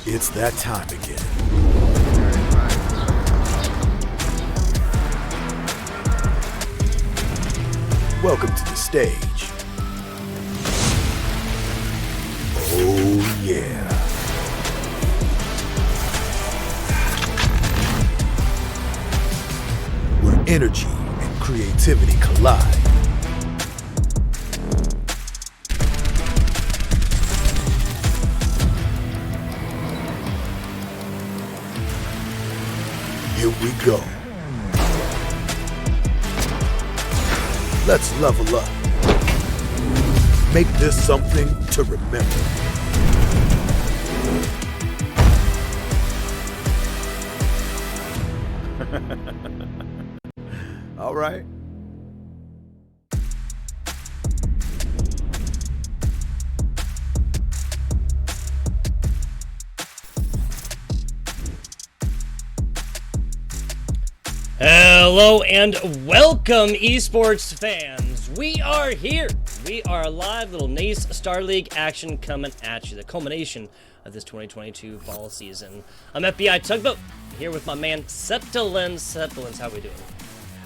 It's that time again. Welcome to the stage. Oh yeah. Where energy and creativity collide. Here we go. Let's level up. Make this something to remember. All right. Hello and welcome, esports fans. We are here. We are live. Little NACE Star League action coming at you. The culmination of this 2022 fall season. I'm FBI Tugboat here with my man Septilens. Septilens, how we doing?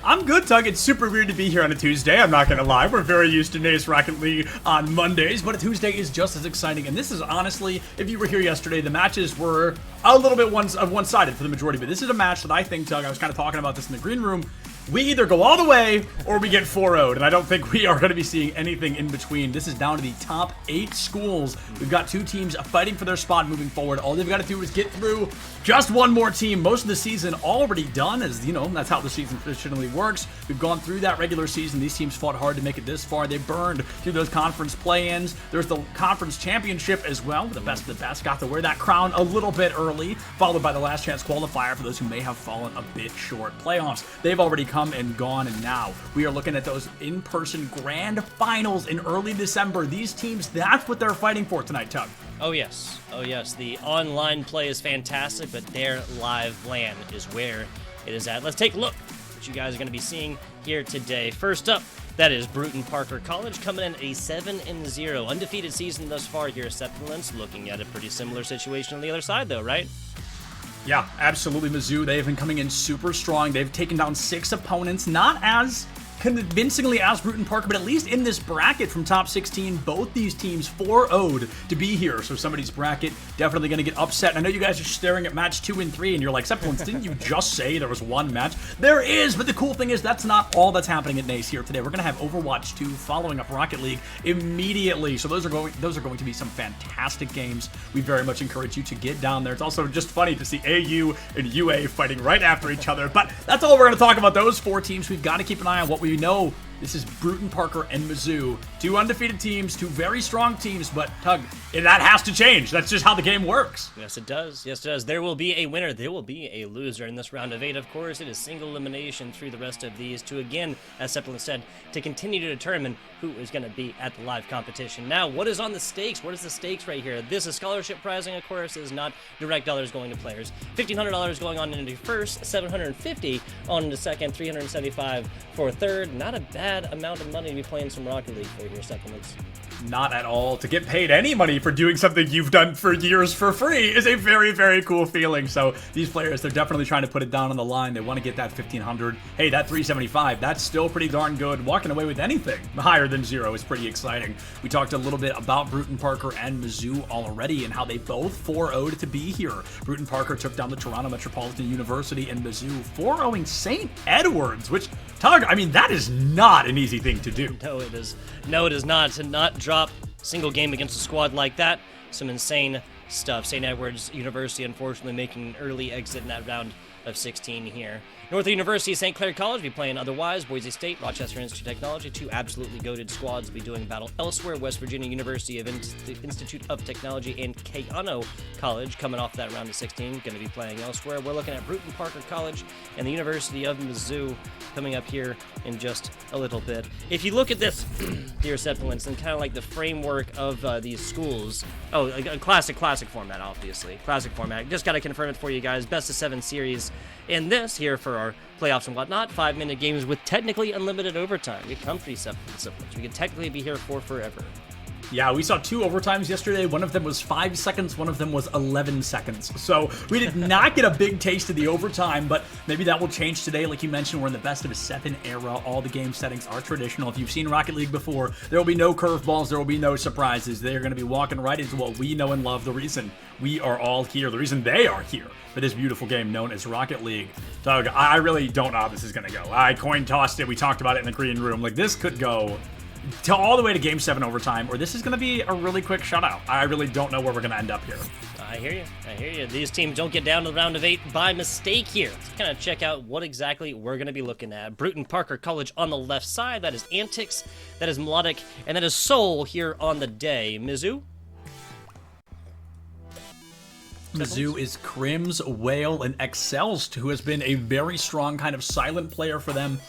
I'm good, Tug. It's super weird to be here on a Tuesday. I'm not gonna lie. We're very used to NACE Rocket League on Mondays, but a Tuesday is just as exciting. And this is honestly, if you were here yesterday, the matches were a little bit one-sided for the majority. But this is a match that I think, Tug, I was kind of talking about this in the green room. We either go all the way or we get 4-0'd, and I don't think we are going to be seeing anything in between. This is down to the top 8 schools. We've got 2 teams fighting for their spot moving forward. All they've got to do is get through just one more team. Most of the season already done, as you know, that's how the season traditionally works. We've gone through that regular season. These teams fought hard to make it this far. They burned through those conference play-ins. There's the conference championship as well. The best of the best got to wear that crown a little bit early, followed by the last chance qualifier for those who may have fallen a bit short. Playoffs, they've already come and gone, and now we are looking at those in-person grand finals in early December. These teams, that's what they're fighting for tonight, Tug. Oh yes, the online play is fantastic, but their live LAN is where it is at. Let's take a look at what you guys are going to be seeing here today. First up, that is Bruton Parker College coming in a 7-0 undefeated season thus far here at Septilens. Looking at a pretty similar situation on the other side though, right? Yeah, absolutely. Mizzou, they've been coming in super strong. They've taken down 6 opponents, not as convincingly as Bruton Parker, but at least in this bracket from top 16, both these teams 4-0'd to be here. So somebody's bracket definitely going to get upset. And I know you guys are staring at match 2 and 3, and you're like, Sepulence, didn't you just say there was one match? There is, but the cool thing is that's not all that's happening at NACE here today. We're going to have Overwatch 2 following up Rocket League immediately. So those are going to be some fantastic games. We very much encourage you to get down there. It's also just funny to see AU and UA fighting right after each other. But that's all we're going to talk about those 4 teams. We've got to keep an eye on what we know. This is Bruton Parker and Mizzou. 2 undefeated teams, 2 very strong teams, but Tug, that has to change. That's just how the game works. Yes, it does. Yes, it does. There will be a winner. There will be a loser in this round of 8. Of course, it is single elimination through the rest of these to, again, as Sepulence said, to continue to determine who is going to be at the live competition. Now, what is on the stakes? What is the stakes right here? This is scholarship prizing, of course. Is not direct dollars going to players. $1,500 going on into first, $750 on into second, $375 for third. Not a bad amount of money to be playing some Rocket League for your Supplements. Not at all. To get paid any money for doing something you've done for years for free is a very, very cool feeling. So these players, they're definitely trying to put it down on the line. They want to get that 1,500. Hey, that 375, that's still pretty darn good. Walking away with anything higher than 0 is pretty exciting. We talked a little bit about Bruton Parker and Mizzou already and how they both 4-0'd to be here. Bruton Parker took down the Toronto Metropolitan University and Mizzou 4-0ing St. Edwards, which, Tug, I mean, that is not an easy thing to do. No, it is. No, it is not. To not drop a single game against a squad like that, some insane stuff. St. Edwards University, unfortunately, making an early exit in that round of 16 here. Northern University, St. Clair College will be playing otherwise. Boise State, Rochester Institute of Technology, 2 absolutely goated squads will be doing battle elsewhere. West Virginia University of Institute of Technology and Keanu College coming off that round of 16, going to be playing elsewhere. We're looking at Bruton Parker College and the University of Mizzou coming up here in just a little bit. If you look at this, dear Sepulence, and kind of like the framework of these schools, a classic format, obviously. Classic format. Just got to confirm it for you guys. Best of 7 series. And this here for our playoffs and whatnot, 5-minute games with technically unlimited overtime. Get comfy, Sepulence. We could technically be here for forever. Yeah, we saw 2 overtimes yesterday. One of them was 5 seconds, one of them was 11 seconds. So we did not get a big taste of the overtime, but maybe that will change today. Like you mentioned, we're in the best of 7 era. All the game settings are traditional. If you've seen Rocket League before, there will be no curveballs, there will be no surprises. They're going to be walking right into what we know and love, the reason we are all here, the reason they are here for this beautiful game known as Rocket League. Doug, I really don't know how this is going to go. I coin tossed it. We talked about it in the green room. Like, this could go to all the way to Game 7 overtime, or this is going to be a really quick shutout. I really don't know where we're going to end up here. I hear you. I hear you. These teams don't get down to the round of 8 by mistake here. Let's kind of check out what exactly we're going to be looking at. Bruton Parker College on the left side. That is Antics. That is Melodic. And that is Soul here on the day. Mizzou? Mizzou is Crims, Whale, and Excelst, who has been a very strong kind of silent player for them.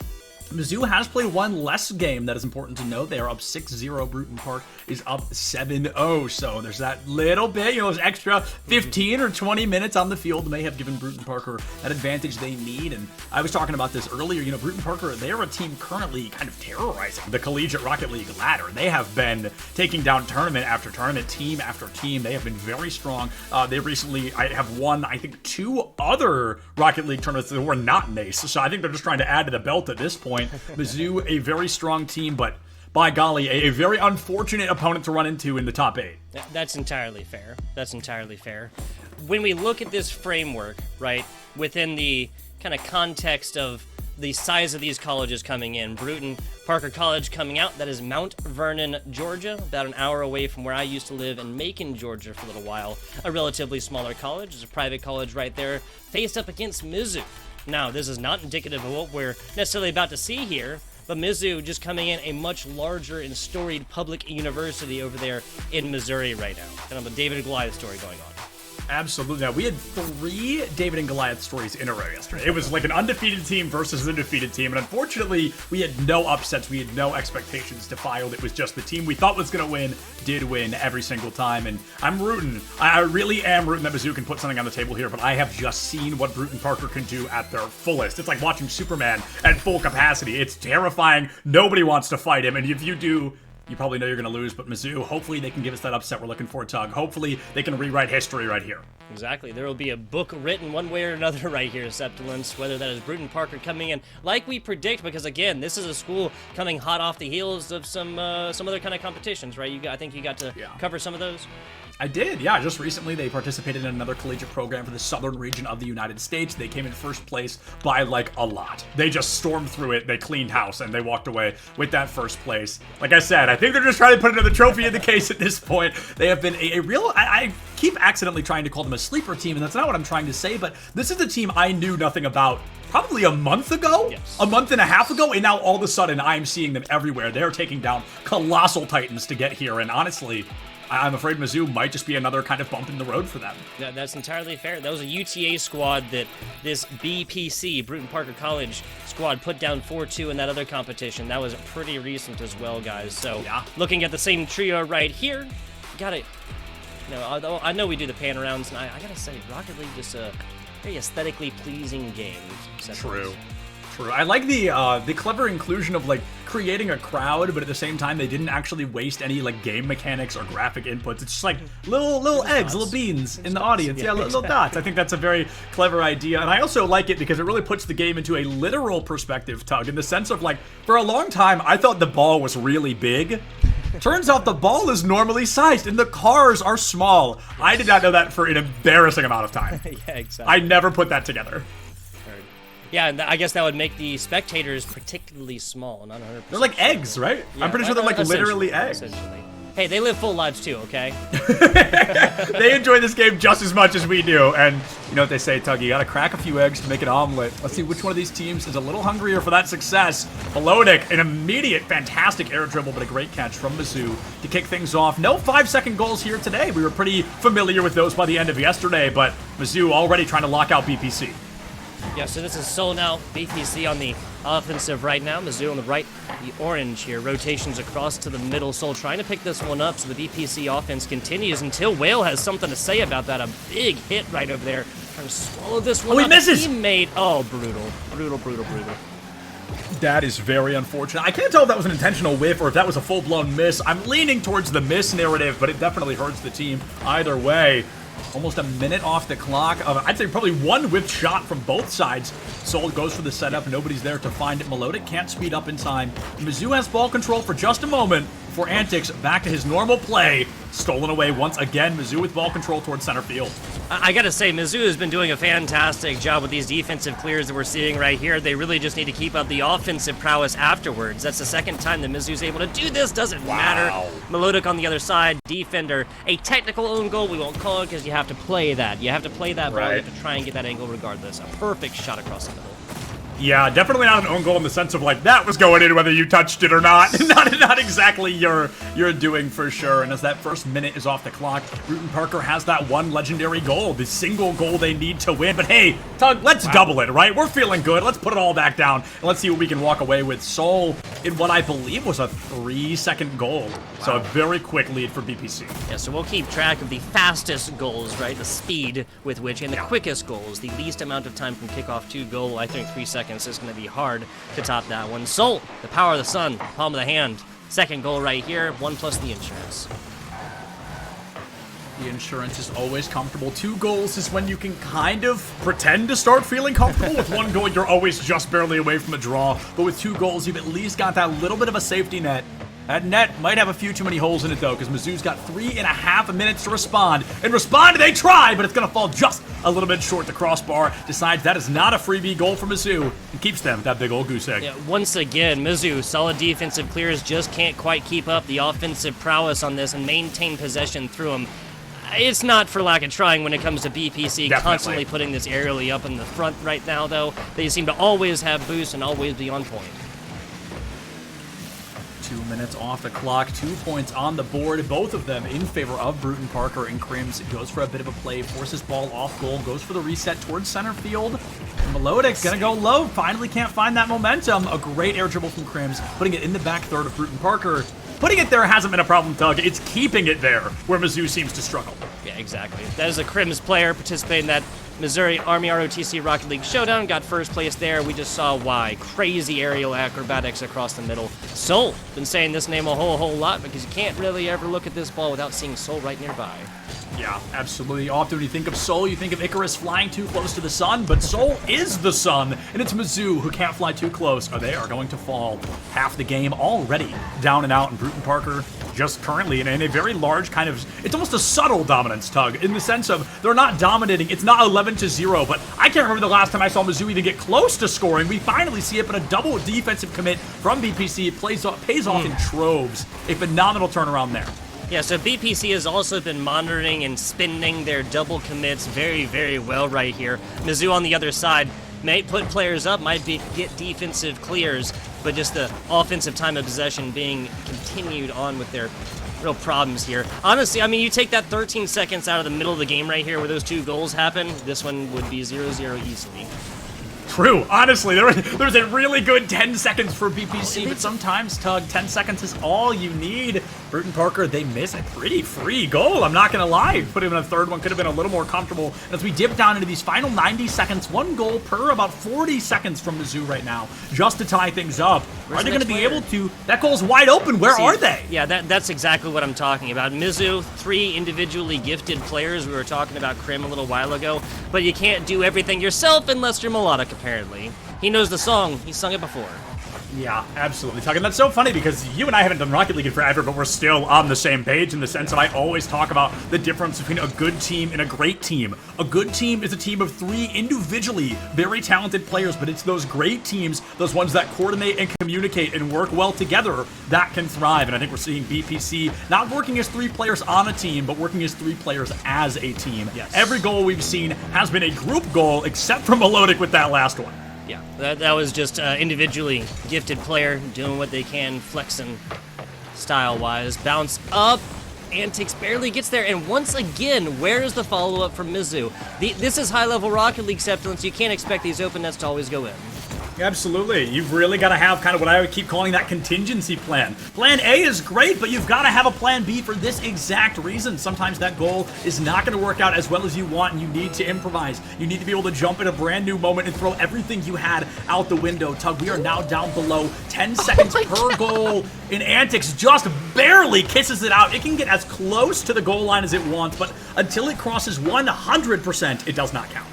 Mizzou has played one less game that is important to note. They are up 6-0. Bruton Park is up 7-0. So there's that little bit, those extra 15 or 20 minutes on the field may have given Bruton Parker that advantage they need. And I was talking about this earlier. Bruton Parker, they are a team currently kind of terrorizing the Collegiate Rocket League ladder. They have been taking down tournament after tournament, team after team. They have been very strong. They recently have won, I think, 2 other Rocket League tournaments that were not NACE. So I think they're just trying to add to the belt at this point. Mizzou, a very strong team, but by golly, a very unfortunate opponent to run into in the top 8. That's entirely fair. That's entirely fair. When we look at this framework, right, within the kind of context of the size of these colleges coming in, Bruton Parker College coming out, that is Mount Vernon, Georgia, about an hour away from where I used to live in Macon, Georgia for a little while. A relatively smaller college. It's a private college right there, faced up against Mizzou. Now, this is not indicative of what we're necessarily about to see here, but Mizzou just coming in a much larger and storied public university over there in Missouri right now. Kind of a David and Goliath story going on. Absolutely. Now, we had 3 David and Goliath stories in a row yesterday. It was like an undefeated team versus an undefeated team, and unfortunately, we had no upsets. We had no expectations to file. It was just the team we thought was going to win did win every single time, and I'm rooting. I really am rooting that Mizzou can put something on the table here, but I have just seen what Bruton Parker can do at their fullest. It's like watching Superman at full capacity. It's terrifying. Nobody wants to fight him, and if you do, you probably know you're going to lose, but Mizzou, hopefully they can give us that upset we're looking for, Tug. Hopefully they can rewrite history right here. Exactly. There will be a book written one way or another right here, Septulence, whether that is Bruton Parker coming in like we predict, because again, this is a school coming hot off the heels of some other kind of competitions, right? I think you got to cover some of those. I did, yeah. Just recently, they participated in another collegiate program for the southern region of the United States. They came in first place by, like, a lot. They just stormed through it, they cleaned house, and they walked away with that first place. Like I said, I think they're just trying to put another trophy in the case at this point. They have been a real... I keep accidentally trying to call them a sleeper team, and that's not what I'm trying to say, but this is a team I knew nothing about probably a month ago? Yes. A month and a half ago, and now all of a sudden, I'm seeing them everywhere. They're taking down colossal titans to get here, and honestly... I'm afraid Mizzou might just be another kind of bump in the road for them. That's entirely fair. That was a UTA squad that this BPC, Bruton Parker College squad, put down 4-2 in that other competition. That was pretty recent as well, guys. So, looking at the same trio right here, although I know we do the pan arounds, and I gotta say, Rocket League just a very aesthetically pleasing game. True. I like the clever inclusion of, like, creating a crowd, but at the same time, they didn't actually waste any, like, game mechanics or graphic inputs. It's just, like, little eggs, little beans in the audience. Yeah, little dots. I think that's a very clever idea, and I also like it because it really puts the game into a literal perspective, Tug, in the sense of, like, for a long time, I thought the ball was really big. Turns out the ball is normally sized, and the cars are small. I did not know that for an embarrassing amount of time. Yeah, exactly. I never put that together. Yeah, and I guess that would make the spectators particularly small, not 100%. They're like eggs, right? Yeah, I'm pretty sure they're like literally eggs. Essentially. Hey, they live full lives too, okay? They enjoy this game just as much as we do, and you know what they say, Tug, you gotta crack a few eggs to make an omelet. Let's see which one of these teams is a little hungrier for that success. Melodic, an immediate fantastic air dribble, but a great catch from Mizzou to kick things off. No 5-second goals here today. We were pretty familiar with those by the end of yesterday, but Mizzou already trying to lock out BPC. Yeah, so this is Seoul now, BPC on the offensive right now, Mizzou on the right, the orange here, rotations across to the middle, Seoul trying to pick this one up, so the BPC offense continues until Whale has something to say about that, a big hit right over there, trying to swallow this one he up. misses! Teammate, oh, brutal. That is very unfortunate. I can't tell if that was an intentional whiff or if that was a full-blown miss. I'm leaning towards the miss narrative, but it definitely hurts the team either way. Almost a minute off the clock. I'd say probably one whipped shot from both sides. Seoul goes for the setup. Nobody's there to find it. Melodic can't speed up in time. Mizzou has ball control for just a moment before Antics back to his normal play. Stolen away once again. Mizzou with ball control towards center field. I gotta say, Mizzou has been doing a fantastic job with these defensive clears that we're seeing right here. They really just need to keep up the offensive prowess afterwards. That's the second time that Mizzou's able to do this. Doesn't matter. Melodic on the other side. Defender. A technical own goal. We won't call it because you have to play that. You have to play that ball. You have to try and get that angle regardless. A perfect shot across the middle. Yeah, definitely not an own goal in the sense of, like, that was going in whether you touched it or not. not exactly your doing for sure. And as that first minute is off the clock, Bruton Parker has that one legendary goal, the single goal they need to win. But hey, Tug, let's double it, right? We're feeling good. Let's put it all back down, and let's see what we can walk away with. Seoul in what I believe was a 3-second goal. So a very quick lead for BPC. Yeah, so we'll keep track of the fastest goals, right? The speed with which, and the quickest goals, the least amount of time from kickoff to goal. I think 3 seconds is going to be hard to top that one. Seoul, the power of the sun, palm of the hand. Second goal right here, 1 plus the insurance. The insurance is always comfortable. 2 goals is when you can kind of pretend to start feeling comfortable. With 1 goal, you're always just barely away from a draw. But with 2 goals, you've at least got that little bit of a safety net. That net might have a few too many holes in it, though, because Mizzou's got 3.5 minutes to respond. And respond, they try, but it's going to fall just a little bit short. The crossbar decides that is not a freebie goal for Mizzou and keeps them with that big old goose egg. Yeah, once again, Mizzou, solid defensive clears, just can't quite keep up the offensive prowess on this and maintain possession through them. It's not for lack of trying when it comes to BPC, constantly putting this aerially up in the front right now, though. They seem to always have boosts and always be on point. 2 minutes off the clock, 2 points on the board, both of them in favor of Bruton Parker and Crims. Goes for a bit of a play, forces ball off goal, goes for the reset towards center field. Melodic gonna go low, finally can't find that momentum. A great air dribble from Crims, putting it in the back third of Bruton Parker. Putting it there hasn't been a problem, Tug. It's keeping it there, where Mizzou seems to struggle. Yeah, Yeah, exactly. That is a Crims player participating in that Missouri Army ROTC Rocket League Showdown. Got first place there. We just saw why. Crazy aerial acrobatics across the middle. Soul. Been saying this name a whole lot because you can't really ever look at this ball without seeing Soul right nearby. Yeah, absolutely. Often when you think of Soul, you think of Icarus flying too close to the sun, but Soul is the sun, and it's Mizzou who can't fly too close, or they are going to fall. Half the game already down and out, and Bruton Parker just currently in a very large kind of, it's almost a subtle dominance, Tug, in the sense of they're not dominating. It's not 11-0, but I can't remember the last time I saw Mizzou even get close to scoring. We finally see it, but a double defensive commit from BPC pays off in troves. A phenomenal turnaround there. Yeah, so BPC has also been monitoring and spinning their double commits very, very well right here. Mizzou on the other side may put players up, might get defensive clears, but just the offensive time of possession being continued on with their real problems here. Honestly, I mean, you take that 13 seconds out of the middle of the game right here where those 2 goals happen, this one would be 0-0 easily. True. Honestly, there was a really good 10 seconds for BPC, but sometimes, Tug, 10 seconds is all you need. Bruton Parker, they miss a pretty free goal. I'm not going to lie. Put him in a third one could have been a little more comfortable. And as we dip down into these final 90 seconds, 1 goal per about 40 seconds from Mizzou right now, just to tie things up. Are they going to be able to? That goal's wide open. Where are they? Yeah, that's exactly what I'm talking about. Mizzou, 3 individually gifted players. We were talking about Krim a little while ago, but you can't do everything yourself unless you're melodic, apparently. He knows the song. He's sung it before. Yeah, absolutely. Talking. That's so funny because you and I haven't done Rocket League in forever, but we're still on the same page in the sense that I always talk about the difference between a good team and a great team. A good team is a team of 3 individually very talented players, but it's those great teams, those ones that coordinate and communicate and work well together, that can thrive. And I think we're seeing BPC not working as 3 players on a team, but working as 3 players as a team. Yes. Every goal we've seen has been a group goal, except for Melodic with that last one. Yeah, that was just individually gifted player doing what they can, flexing style-wise. Bounce up, Antics barely gets there, and once again, where is the follow-up from Mizzou? This is high-level Rocket League acceptance. You can't expect these open nets to always go in. Absolutely. You've really got to have kind of what I would keep calling that contingency plan. Plan A is great, but you've got to have a plan B for this exact reason. Sometimes that goal is not going to work out as well as you want, and you need to improvise. You need to be able to jump in a brand new moment and throw everything you had out the window. Tug, we are now down below 10 seconds per goal, and Antics just barely kisses it out. It can get as close to the goal line as it wants, but until it crosses 100%, it does not count.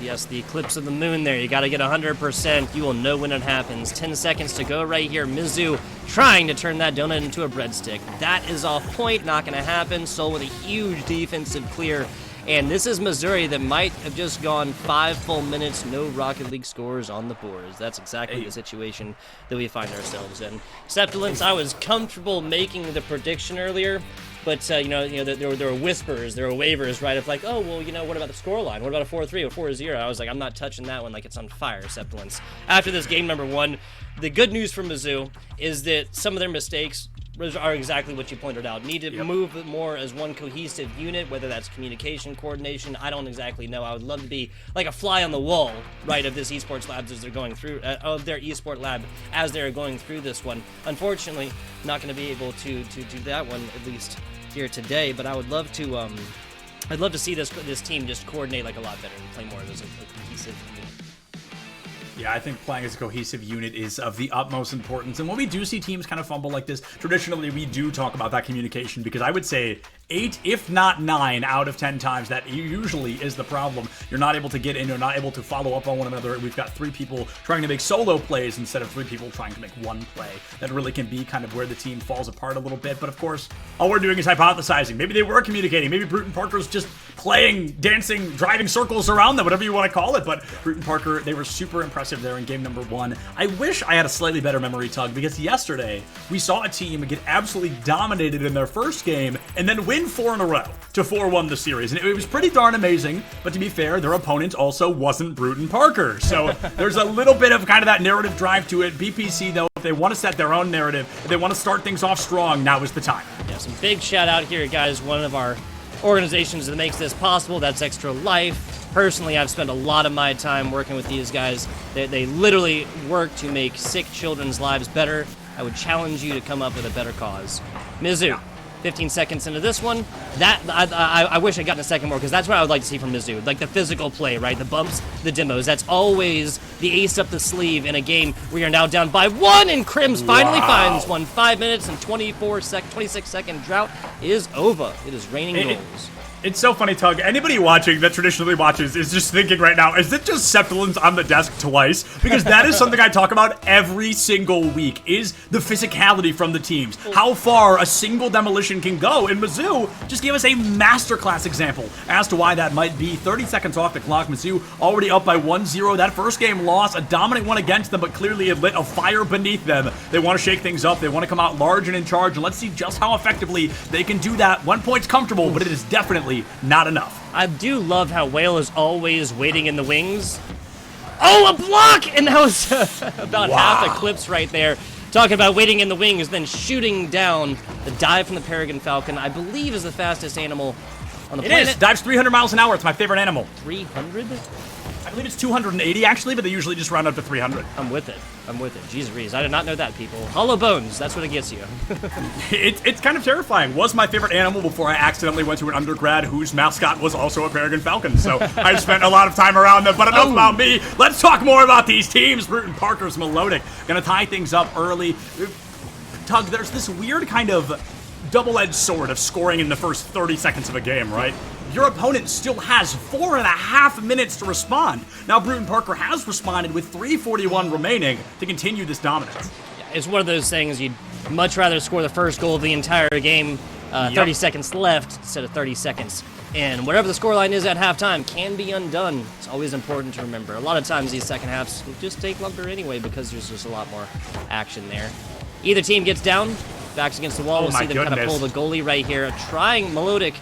Yes, the eclipse of the moon there. You got to get 100%. You will know when it happens. 10 seconds to go right here. Mizzou trying to turn that donut into a breadstick. That is off point. Not going to happen. Soul with a huge defensive clear. And this is Missouri that might have just gone 5 full minutes, no Rocket League scores on the boards. That's exactly the situation that we find ourselves in. Septilence, I was comfortable making the prediction earlier, but there were whispers, there were wavers, right, of like, oh, well, what about the scoreline? What about a 4-3 or 4-0? I was like, I'm not touching that one like it's on fire, Septilence. After this game number 1, the good news for Mizzou is that some of their mistakes are exactly what you pointed out. Need to move more as one cohesive unit, whether that's communication, coordination, I don't exactly know. I would love to be like a fly on the wall, right, of this esports labs as they're going through, of their esport lab as they're going through this one. Unfortunately, not going to be able to do that one, at least here today, but I would love to, I'd love to see this team just coordinate like a lot better and play more as a cohesive unit. Yeah, I think playing as a cohesive unit is of the utmost importance. And when we do see teams kind of fumble like this, traditionally we do talk about that communication, because I would say 8, if not 9 out of 10 times that usually is the problem. You're not able to get in, you're not able to follow up on one another. We've got 3 people trying to make solo plays instead of 3 people trying to make one play. That really can be kind of where the team falls apart a little bit. But of course, all we're doing is hypothesizing. Maybe they were communicating. Maybe Bruton Parker's just playing, dancing, driving circles around them, whatever you want to call it. But Bruton Parker, they were super impressive there in game number 1. I wish I had a slightly better memory, Tug, because yesterday we saw a team get absolutely dominated in their first game and then win 4 in a row to 4-1 the series. And it was pretty darn amazing, but to be fair, their opponent also wasn't Bruton Parker. So there's a little bit of kind of that narrative drive to it. BPC, though, if they want to set their own narrative, if they want to start things off strong, now is the time. Yeah, some big shout out here, guys. One of our organizations that makes this possible, that's Extra Life. Personally, I've spent a lot of my time working with these guys. They literally work to make sick children's lives better. I would challenge you to come up with a better cause. Mizzou, 15 seconds into this one. That I wish I'd gotten a second more, because that's what I would like to see from Mizzou. Like the physical play, right? The bumps, the demos. That's always the ace up the sleeve in a game where you're now down by 1, and Crims finally finds one. 5 minutes and 26-second drought is over. It is raining goals. It's so funny, Tug. Anybody watching that traditionally watches is just thinking right now, is it just Septilin's on the desk twice? Because that is something I talk about every single week, is the physicality from the teams. How far a single demolition can go. And Mizzou just gave us a masterclass example as to why that might be. 30 seconds off the clock. Mizzou already up by 1-0. That first game loss, a dominant one against them, but clearly it lit a fire beneath them. They want to shake things up. They want to come out large and in charge. And let's see just how effectively they can do that. 1 point's comfortable, but it is definitely not enough. I do love how Whale is always waiting in the wings. Oh, a block! And that was about half a clips right there. Talking about waiting in the wings, then shooting down. The dive from the Peregrine Falcon, I believe, is the fastest animal on the planet. It is. Dives 300 miles an hour. It's my favorite animal. 300? I believe it's 280, actually, but they usually just round up to 300. I'm with it. Jeez Reese, I did not know that, people. Hollow bones, that's what it gets you. It's kind of terrifying. Was my favorite animal before I accidentally went to an undergrad whose mascot was also a Peregrine Falcon. So I spent a lot of time around them, but enough about me. Let's talk more about these teams. Bruton Parker's Melodic gonna tie things up early. Tug, there's this weird kind of double-edged sword of scoring in the first 30 seconds of a game, right? Your opponent still has 4.5 minutes to respond. Now Bruton Parker has responded with 3:41 remaining to continue this dominance. It's one of those things you'd much rather score the first goal of the entire game, 30 seconds left instead of 30 seconds. And whatever the scoreline is at halftime can be undone. It's always important to remember. A lot of times these second halves just take longer anyway because there's just a lot more action there. Either team gets down, backs against the wall. We'll see them kind of pull the goalie right here. Trying Melodic.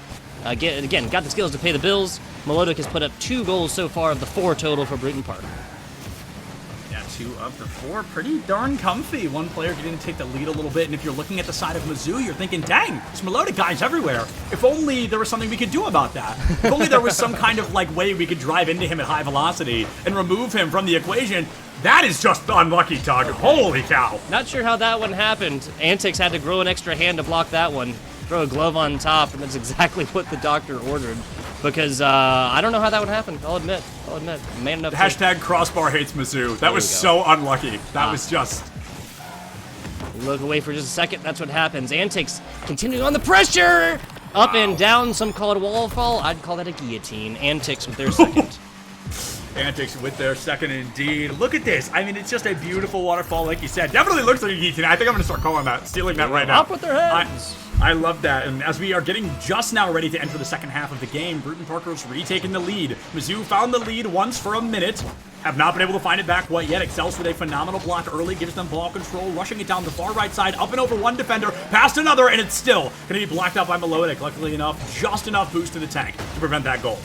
Again, got the skills to pay the bills. Melodic has put up 2 goals so far of the 4 total for Bruton Park. Yeah, 2 of the 4. Pretty darn comfy. One player getting to take the lead a little bit. And if you're looking at the side of Mizzou, you're thinking, dang, there's Melodic guys everywhere. If only there was something we could do about that. If only there was some kind of way we could drive into him at high velocity and remove him from the equation. That is just unlucky, Tug. Holy cow. Not sure how that one happened. Antics had to grow an extra hand to block that one. Throw a glove on top, and that's exactly what the doctor ordered. Because I don't know how that would happen. I'll admit. Man enough. Hashtag crossbar hates Mizzou. That was so unlucky. That was just. Look away for just a second. That's what happens. Antics continuing on the pressure. Up and down. Some call it a wall fall. I'd call that a guillotine. Antics with their second. Antics with their second indeed. Look at this. I mean, it's just a beautiful waterfall, like you said. Definitely looks like a guillotine. I think I'm going to start calling that, stealing that right now. Up with their heads. I love that. And as we are getting just now ready to enter the second half of the game, Bruton Parker's retaking the lead. Mizzou found the lead once for a minute. Have not been able to find it back quite yet. Excels with a phenomenal block early, gives them ball control, rushing it down the far right side, up and over one defender, past another, and it's still going to be blocked out by Melodic. Luckily enough, just enough boost to the tank to prevent that goal.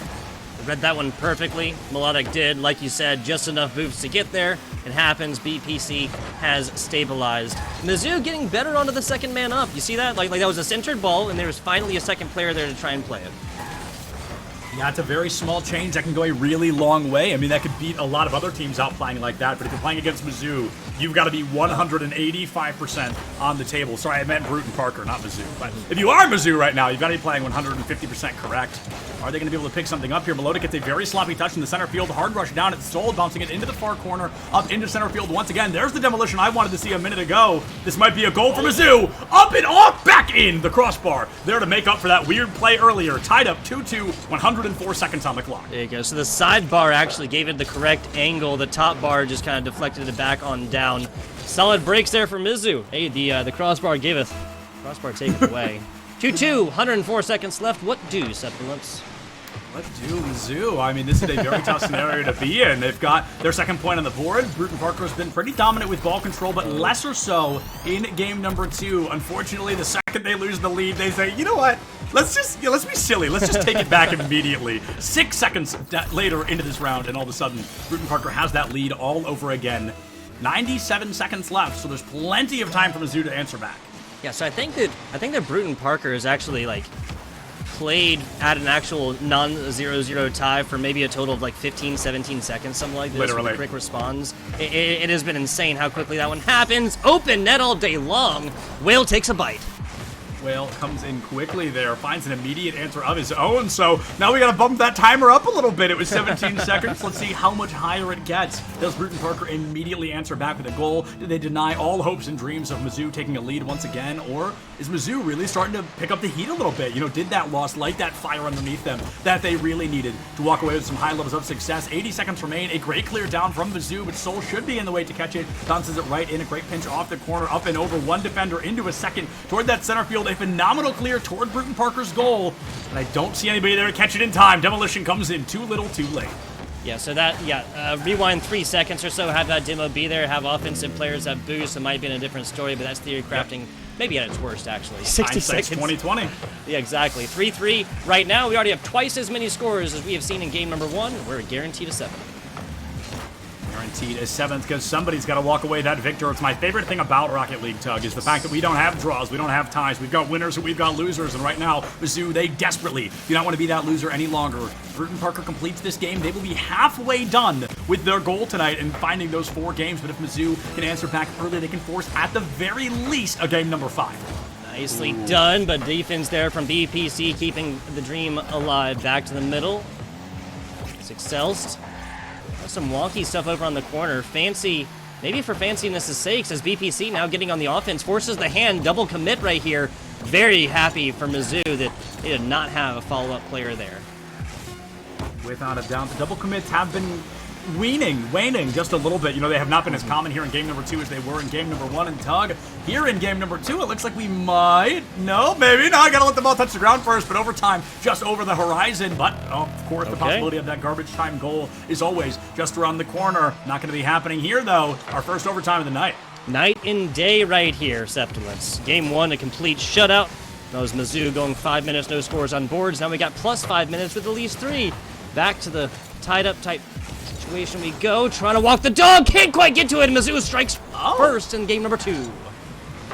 Read that one perfectly. Melodic did, like you said, just enough boosts to get there. It happens. BPC has stabilized. Mizzou getting better onto the second man up. You see that? Like that was a centered ball, and there was finally a second player there to try and play it. Yeah, it's a very small change that can go a really long way. I mean, that could beat a lot of other teams out playing like that, but if you're playing against Mizzou, you've got to be 185% on the table. Sorry, I meant Bruton Parker, not Mizzou. But if you are Mizzou right now, you've got to be playing 150% correct. Are they going to be able to pick something up here? Melodic gets a very sloppy touch in the center field. Hard rush down. It's Soul, bouncing it into the far corner, up into center field once again. There's the demolition I wanted to see a minute ago. This might be a goal for Mizzou. Up and off, back in the crossbar. There to make up for that weird play earlier. Tied up 2-2, 104 seconds on the clock. There you go. So the sidebar actually gave it the correct angle. The top bar just kind of deflected it back on down. Solid breaks there for Mizzou. Hey, the crossbar giveth. Crossbar taken away. 2-2, 104 seconds left. What do, Sepulence? What do Mizzou? I mean, this is a very tough scenario to be in. They've got their second point on the board. Bruton Parker has been pretty dominant with ball control, but lesser so in game number 2. Unfortunately, the second they lose the lead, they say, you know what? Let's be silly. Let's just take it back immediately. 6 seconds later into this round, and all of a sudden, Bruton Parker has that lead all over again. 97 seconds left, so there's plenty of time for Mizzou to answer back. Yeah, so I think that Bruton Parker is actually played at an actual non-0-0 tie for maybe a total of 15, 17 seconds, something like this. Literally. Quick responds. It has been insane how quickly that one happens. Open net all day long. Whale takes a bite. Whale comes in quickly there, finds an immediate answer of his own, so now we gotta bump that timer up a little bit. It was 17 seconds. Let's see how much higher it gets. Does Bruton Parker immediately answer back with a goal? Did they deny all hopes and dreams of Mizzou taking a lead once again? Or is Mizzou really starting to pick up the heat a little bit? You know, did that loss light that fire underneath them that they really needed to walk away with some high levels of success? 80 seconds remain. A great clear down from Mizzou, but Sol should be in the way to catch it. Bounces it right in. A great pinch off the corner, up and over. One defender into a second toward that center field. A phenomenal clear toward Bruton Parker's goal. And I don't see anybody there to catch it in time. Demolition comes in too little, too late. Yeah, so that, rewind 3 seconds or so, have that demo be there, have offensive players have boost. It might be in a different story, but that's theory crafting, maybe at its worst, actually. 60 seconds. 2020. Yeah, exactly. 3-3. Right now, we already have twice as many scores as we have seen in game number 1. We're guaranteed a 7. Guaranteed a 7th, because somebody's got to walk away that victor. It's my favorite thing about Rocket League, Tug, is the fact that we don't have draws, we don't have ties. We've got winners and we've got losers, and right now, Mizzou, they desperately do not want to be that loser any longer. Bruton Parker completes this game. They will be halfway done with their goal tonight and finding those 4 games, but if Mizzou can answer back early, they can force, at the very least, a game number 5. Nicely done, but defense there from BPC, keeping the dream alive. Back to the middle. It's Excelst. Some wonky stuff over on the corner. Fancy, maybe for fanciness' sakes, as BPC now getting on the offense, forces the hand, double commit right here. Very happy for Mizzou that they did not have a follow-up player there. Without a doubt, the double commits have been waning just a little bit. You know, they have not been as common here in game number 2 as they were in game number 1. And Tug, here in game number 2, it looks like we might, no, maybe, no, I gotta let the ball touch the ground first, but overtime, just over the horizon. But, of course, the possibility of that garbage time goal is always just around the corner. Not gonna be happening here, though. Our first overtime of the night. Night and day right here, Septimus. Game 1, a complete shutout. That was Mizzou going 5 minutes, no scores on boards. Now we got plus 5 minutes with at least 3. Back to the tied-up type situation we go. Trying to walk the dog. Can't quite get to it. Mizzou strikes first in game number 2.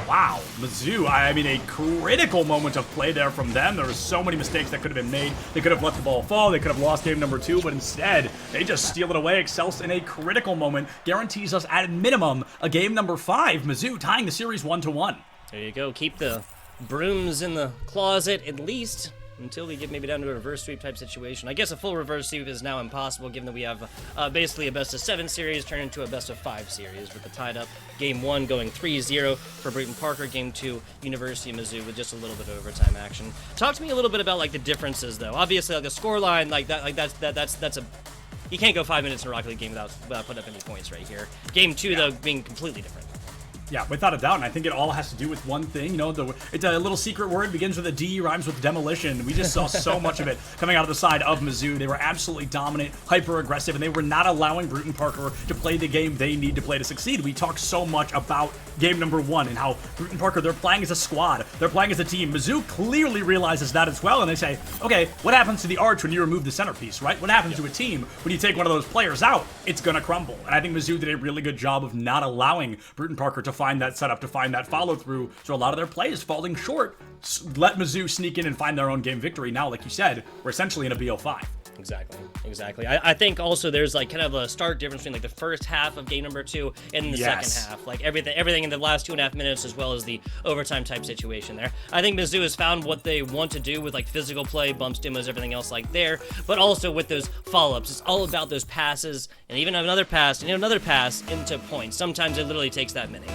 Wow, Mizzou, I mean, a critical moment of play there from them. There were so many mistakes that could have been made. They could have let the ball fall. They could have lost game number 2, but instead, they just steal it away. Excelst in a critical moment guarantees us, at minimum, a game number 5. Mizzou tying the series 1-1. There you go. Keep the brooms in the closet, at least, until we get maybe down to a reverse sweep type situation. I guess a full reverse sweep is now impossible, given that we have basically a best-of-7 series turned into a best-of-5 series, with the tied-up Game 1 going 3-0 for Bruton Parker, Game 2, University of Mizzou, with just a little bit of overtime action. Talk to me a little bit about, like, the differences, though. Obviously, like, the scoreline, that's a... You can't go 5 minutes in a Rocket League game without putting up any points right here. Game 2, though, being completely different. Yeah, without a doubt, and I think it all has to do with one thing. You know, it's a little secret word, begins with a D, rhymes with demolition. We just saw so much of it coming out of the side of Mizzou. They were absolutely dominant, hyper-aggressive, and they were not allowing Bruton Parker to play the game they need to play to succeed. We talked so much about game number 1 and how Bruton Parker, they're playing as a squad. They're playing as a team. Mizzou clearly realizes that as well, and they say, okay, what happens to the arch when you remove the centerpiece, right? What happens to a team when you take one of those players out? It's going to crumble. And I think Mizzou did a really good job of not allowing Bruton Parker to find that setup, to find that follow-through, so a lot of their play is falling short. Let Mizzou sneak in and find their own game victory. Now, like you said, we're essentially in a BO5. Exactly. I think also there's like kind of a stark difference between like the first half of game number 2 and the second half. Like everything in the last 2.5 minutes, as well as the overtime type situation there. I think Mizzou has found what they want to do with like physical play, bumps, demos, everything else like there, but also with those follow-ups. It's all about those passes, and even another pass, and another pass into points. Sometimes it literally takes that many.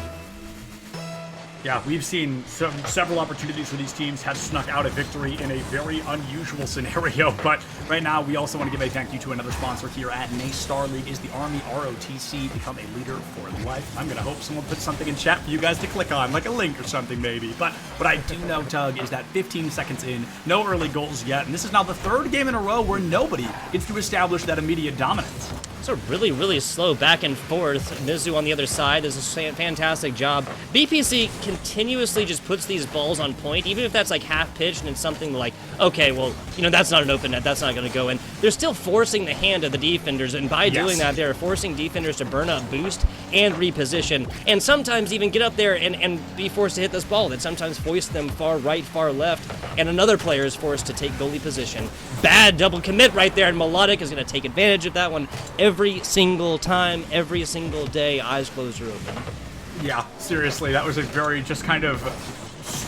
Yeah, we've seen several opportunities where these teams have snuck out a victory in a very unusual scenario, but right now we also want to give a thank you to another sponsor here at NACE Star League, is the Army ROTC. Become a leader for life. I'm going to hope someone puts something in chat for you guys to click on, like a link or something maybe, but what I do know, Tug, is that 15 seconds in, no early goals yet, and this is now the 3rd game in a row where nobody gets to establish that immediate dominance. It's a really slow back and forth. Mizzou on the other side does a fantastic job. BPC continuously just puts these balls on point, even if that's like half pitched and it's something like, okay, well, you know, that's not an open net, that's not going to go in. They're still forcing the hand of the defenders, and by doing that, they're forcing defenders to burn up boost and reposition, and sometimes even get up there and be forced to hit this ball that sometimes foists them far right, far left, and another player is forced to take goalie position. Bad double commit right there, and Melodic is going to take advantage of that one every single time, every single day, eyes closed or open. Yeah, seriously, that was a very just kind of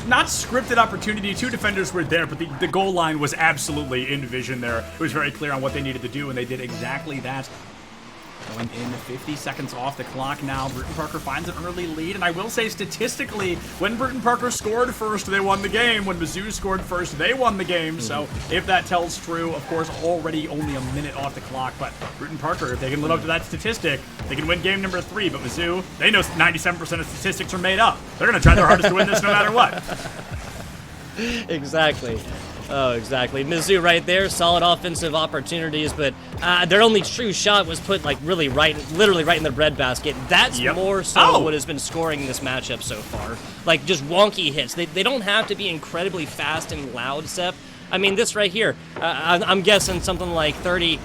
not scripted opportunity. Two defenders were there, but the goal line was absolutely in vision there. It was very clear on what they needed to do, and they did exactly that. Going in 50 seconds off the clock now. Bruton Parker finds an early lead, and I will say statistically, when Bruton Parker scored first, they won the game. When Mizzou scored first, they won the game. So if that tells true, of course, already only a minute off the clock. But Bruton Parker, if they can live up to that statistic, they can win game number 3. But Mizzou, they know 97% of statistics are made up. They're going to try their hardest to win this no matter what. Exactly. Oh, exactly. Mizzou right there, solid offensive opportunities, but their only true shot was put like literally right in the breadbasket. That's more so what has been scoring this matchup so far. Like just wonky hits. They don't have to be incredibly fast and loud, Seth. I mean, this right here, I'm guessing something like 30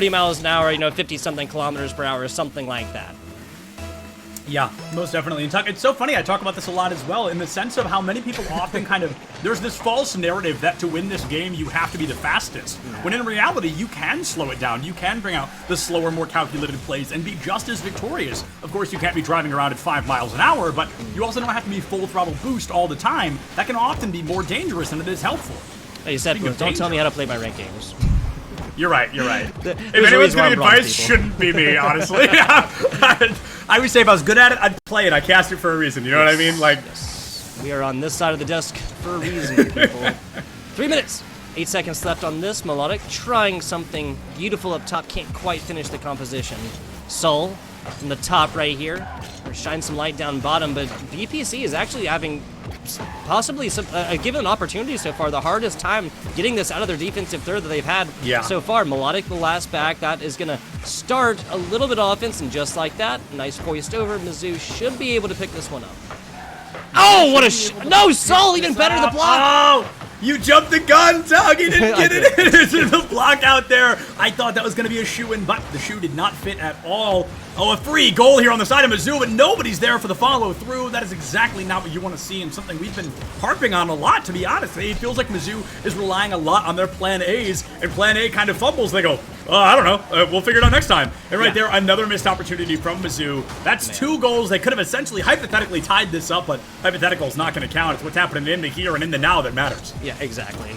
miles an hour, 50-something kilometers per hour, or something like that. Yeah, most definitely. And it's so funny, I talk about this a lot as well, in the sense of how many people often there's this false narrative that to win this game, you have to be the fastest. When in reality, you can slow it down. You can bring out the slower, more calculated plays and be just as victorious. Of course, you can't be driving around at 5 miles an hour, but you also don't have to be full throttle boost all the time. That can often be more dangerous than it is helpful. Hey, Seth, don't tell me how to play my ranked games. You're right. If anyone's giving advice, shouldn't be me, honestly. I would say if I was good at it, I'd play it. I cast it for a reason. You know what I mean? Like, yes. We are on this side of the desk for a reason, people. 3 minutes. 8 seconds left on this. Melodic trying something beautiful up top. Can't quite finish the composition. Soul from the top right here. Shine some light down bottom, but VPC is actually having possibly given an opportunity so far. The hardest time getting this out of their defensive third that they've had so far. Melodic, the last back, that is going to start a little bit of offense, and just like that, nice hoist over. Mizzou should be able to pick this one up. Oh, what a no! Soul even better the block. Oh, you jumped the gun, Tug. You didn't get it in. There's the block out there. I thought that was going to be a shoe-in, but the shoe did not fit at all. Oh, a free goal here on the side of Mizzou, but nobody's there for the follow-through. That is exactly not what you want to see, and something we've been harping on a lot, to be honest. It feels like Mizzou is relying a lot on their Plan A's, and Plan A kind of fumbles. They go, I don't know. We'll figure it out next time. And right there, another missed opportunity from Mizzou. That's 2 goals. They could have essentially hypothetically tied this up, but hypothetical is not going to count. It's what's happening in the here and in the now that matters. Yeah, exactly.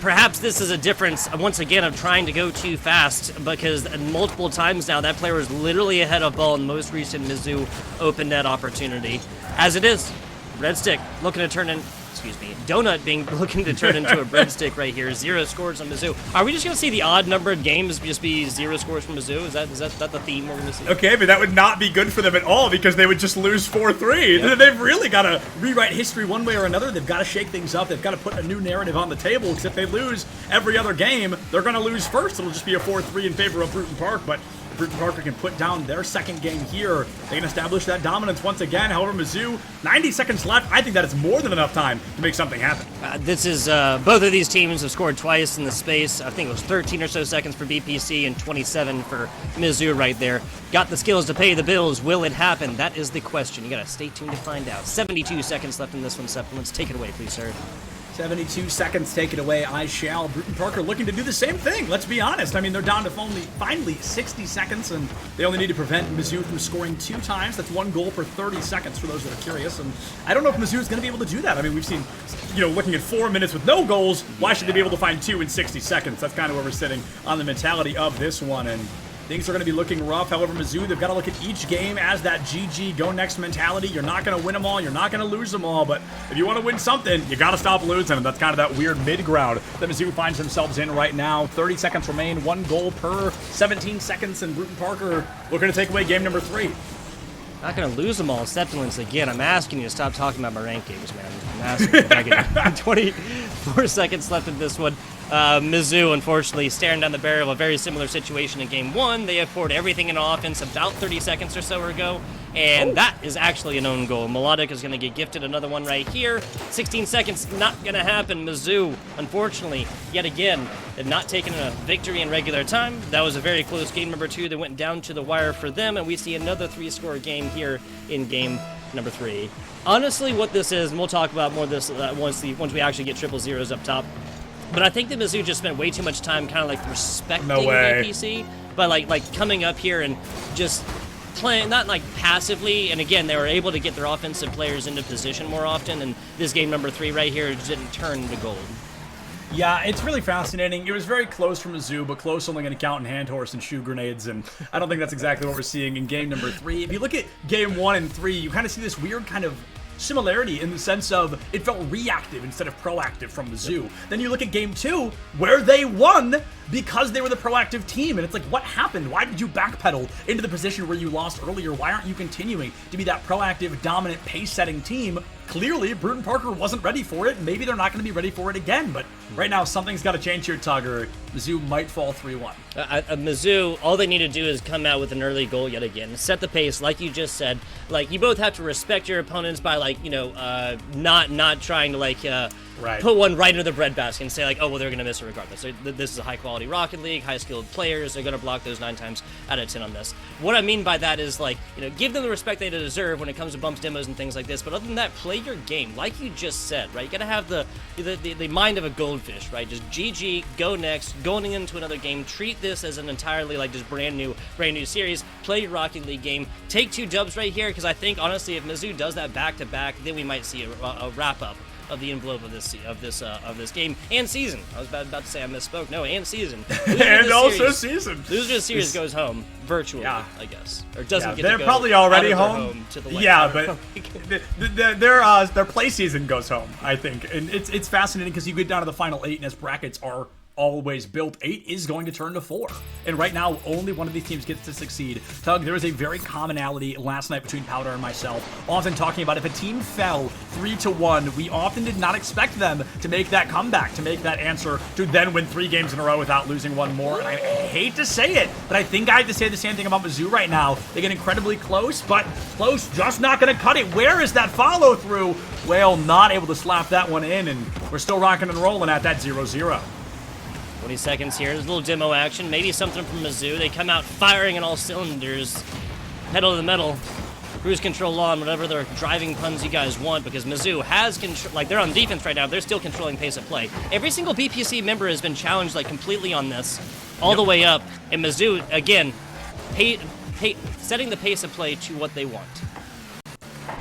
Perhaps this is a difference, once again, of trying to go too fast, because multiple times now that player was literally ahead of ball in the most recent Mizzou open net opportunity. As it is, Red Stick looking to turn in, Donut looking to turn into a breadstick right here. 0 scores on Mizzou. Are we just going to see the odd numbered games just be 0 scores from Mizzou? Is that the theme we're going to see? Okay, but that would not be good for them at all, because they would just lose 4-3. Yep. They've really got to rewrite history one way or another. They've got to shake things up. They've got to put a new narrative on the table, because if they lose every other game, they're going to lose first. It'll just be a 4-3 in favor of Bruton Park, but Bruton Parker can put down their second game here. They can establish that dominance once again. However, Mizzou, 90 seconds left. I think that is more than enough time to make something happen. This is, both of these teams have scored twice in the space. I think it was 13 or so seconds for BPC and 27 for Mizzou right there. Got the skills to pay the bills. Will it happen? That is the question. You got to stay tuned to find out. 72 seconds left in this one, Seth. Let's take it away, please, sir. 72 seconds, take it away. I shall. Bruton Parker looking to do the same thing. Let's be honest. I mean, they're down to finally 60 seconds, and they only need to prevent Mizzou from scoring 2 times. That's 1 goal per 30 seconds for those that are curious. And I don't know if Mizzou is going to be able to do that. I mean, we've seen, looking at 4 minutes with no goals. Why should they be able to find 2 in 60 seconds? That's kind of where we're sitting on the mentality of this one. And things are going to be looking rough. However, Mizzou, they've got to look at each game as that GG, go next mentality. You're not going to win them all. You're not going to lose them all. But if you want to win something, you got to stop losing. And that's kind of that weird mid-ground that Mizzou finds themselves in right now. 30 seconds remain, 1 goal per 17 seconds. And Bruton Parker looking to take away game number 3. Not going to lose them all. Sepulence again. I'm asking you to stop talking about my rankings, man. I'm asking you. 24 seconds left in this one. Mizzou, unfortunately, staring down the barrel of a very similar situation in Game 1. They have poured everything in offense about 30 seconds or so ago, and that is actually an own goal. Melodic is going to get gifted another one right here. 16 seconds, not going to happen. Mizzou, unfortunately, yet again, had not taken a victory in regular time. That was a very close game number 2 that went down to the wire for them, and we see another 3-score game here in game number 3. Honestly, what this is, and we'll talk about more of this once we actually get triple zeros up top, but I think that Mizzou just spent way too much time kind of like respecting VPC, but like coming up here and just playing, not like passively, and again, they were able to get their offensive players into position more often, and this game number 3 right here just didn't turn to gold. Yeah, it's really fascinating. It was very close from Mizzou, but close only going to count in hand horse and shoe grenades, and I don't think that's exactly what we're seeing in game number 3. If you look at game 1 and 3, you kind of see this weird kind of similarity in the sense of it felt reactive instead of proactive from Mizzou. Then you look at game 2, where they won because they were the proactive team, and it's like, what happened? Why did you backpedal into the position where you lost earlier? Why aren't you continuing to be that proactive, dominant, pace-setting team? Clearly, Bruton Parker wasn't ready for it. Maybe they're not going to be ready for it again, but right now, something's got to change here, Tugger. Mizzou might fall 3-1. Mizzou, all they need to do is come out with an early goal yet again. Set the pace, like you just said. Like, you both have to respect your opponents by, like, you know, not trying to, like, put one right into the breadbasket and say, like, oh, well, they're going to miss it regardless. So, this is a high-quality Rocket League, high-skilled players. They're going to block those 9 times out of 10 on this. What I mean by that is, like, you know, give them the respect they deserve when it comes to bumps, demos, and things like this. But other than that, play your game, like you just said, right? You got to have the mind of a goldfish, right? Just GG, go next, going into another game. Treat this as an entirely, like, just brand new series. Play your Rocket League game. Take 2 dubs right here, because I think, honestly, if Mizzou does that back-to-back, then we might see a wrap-up of the envelope of this game and season. I was about to say I misspoke. No, and season. And also season. Loser of the series goes home virtually, I guess, or doesn't get. They're to go probably already out of home. To the but their play season goes home, I think, and it's fascinating because you get down to the final 8, and as brackets are always built, 8 is going to turn to 4. And right now, only one of these teams gets to succeed. Tug, there was a very commonality last night between Powder and myself, often talking about if a team fell 3-1, we often did not expect them to make that comeback, to make that answer, to then win 3 games in a row without losing 1 more. And I hate to say it, but I think I have to say the same thing about Mizzou right now. They get incredibly close, but close just not going to cut it. Where is that follow-through? Whale not able to slap that one in, and we're still rocking and rolling at that 0-0. 20 seconds here. There's a little demo action. Maybe something from Mizzou. They come out firing on all cylinders. Pedal to the metal. Cruise control on, whatever their driving puns you guys want, because Mizzou has control. Like, they're on defense right now. They're still controlling pace of play. Every single BPC member has been challenged, like, completely on this, all the way up. And Mizzou, again, setting the pace of play to what they want.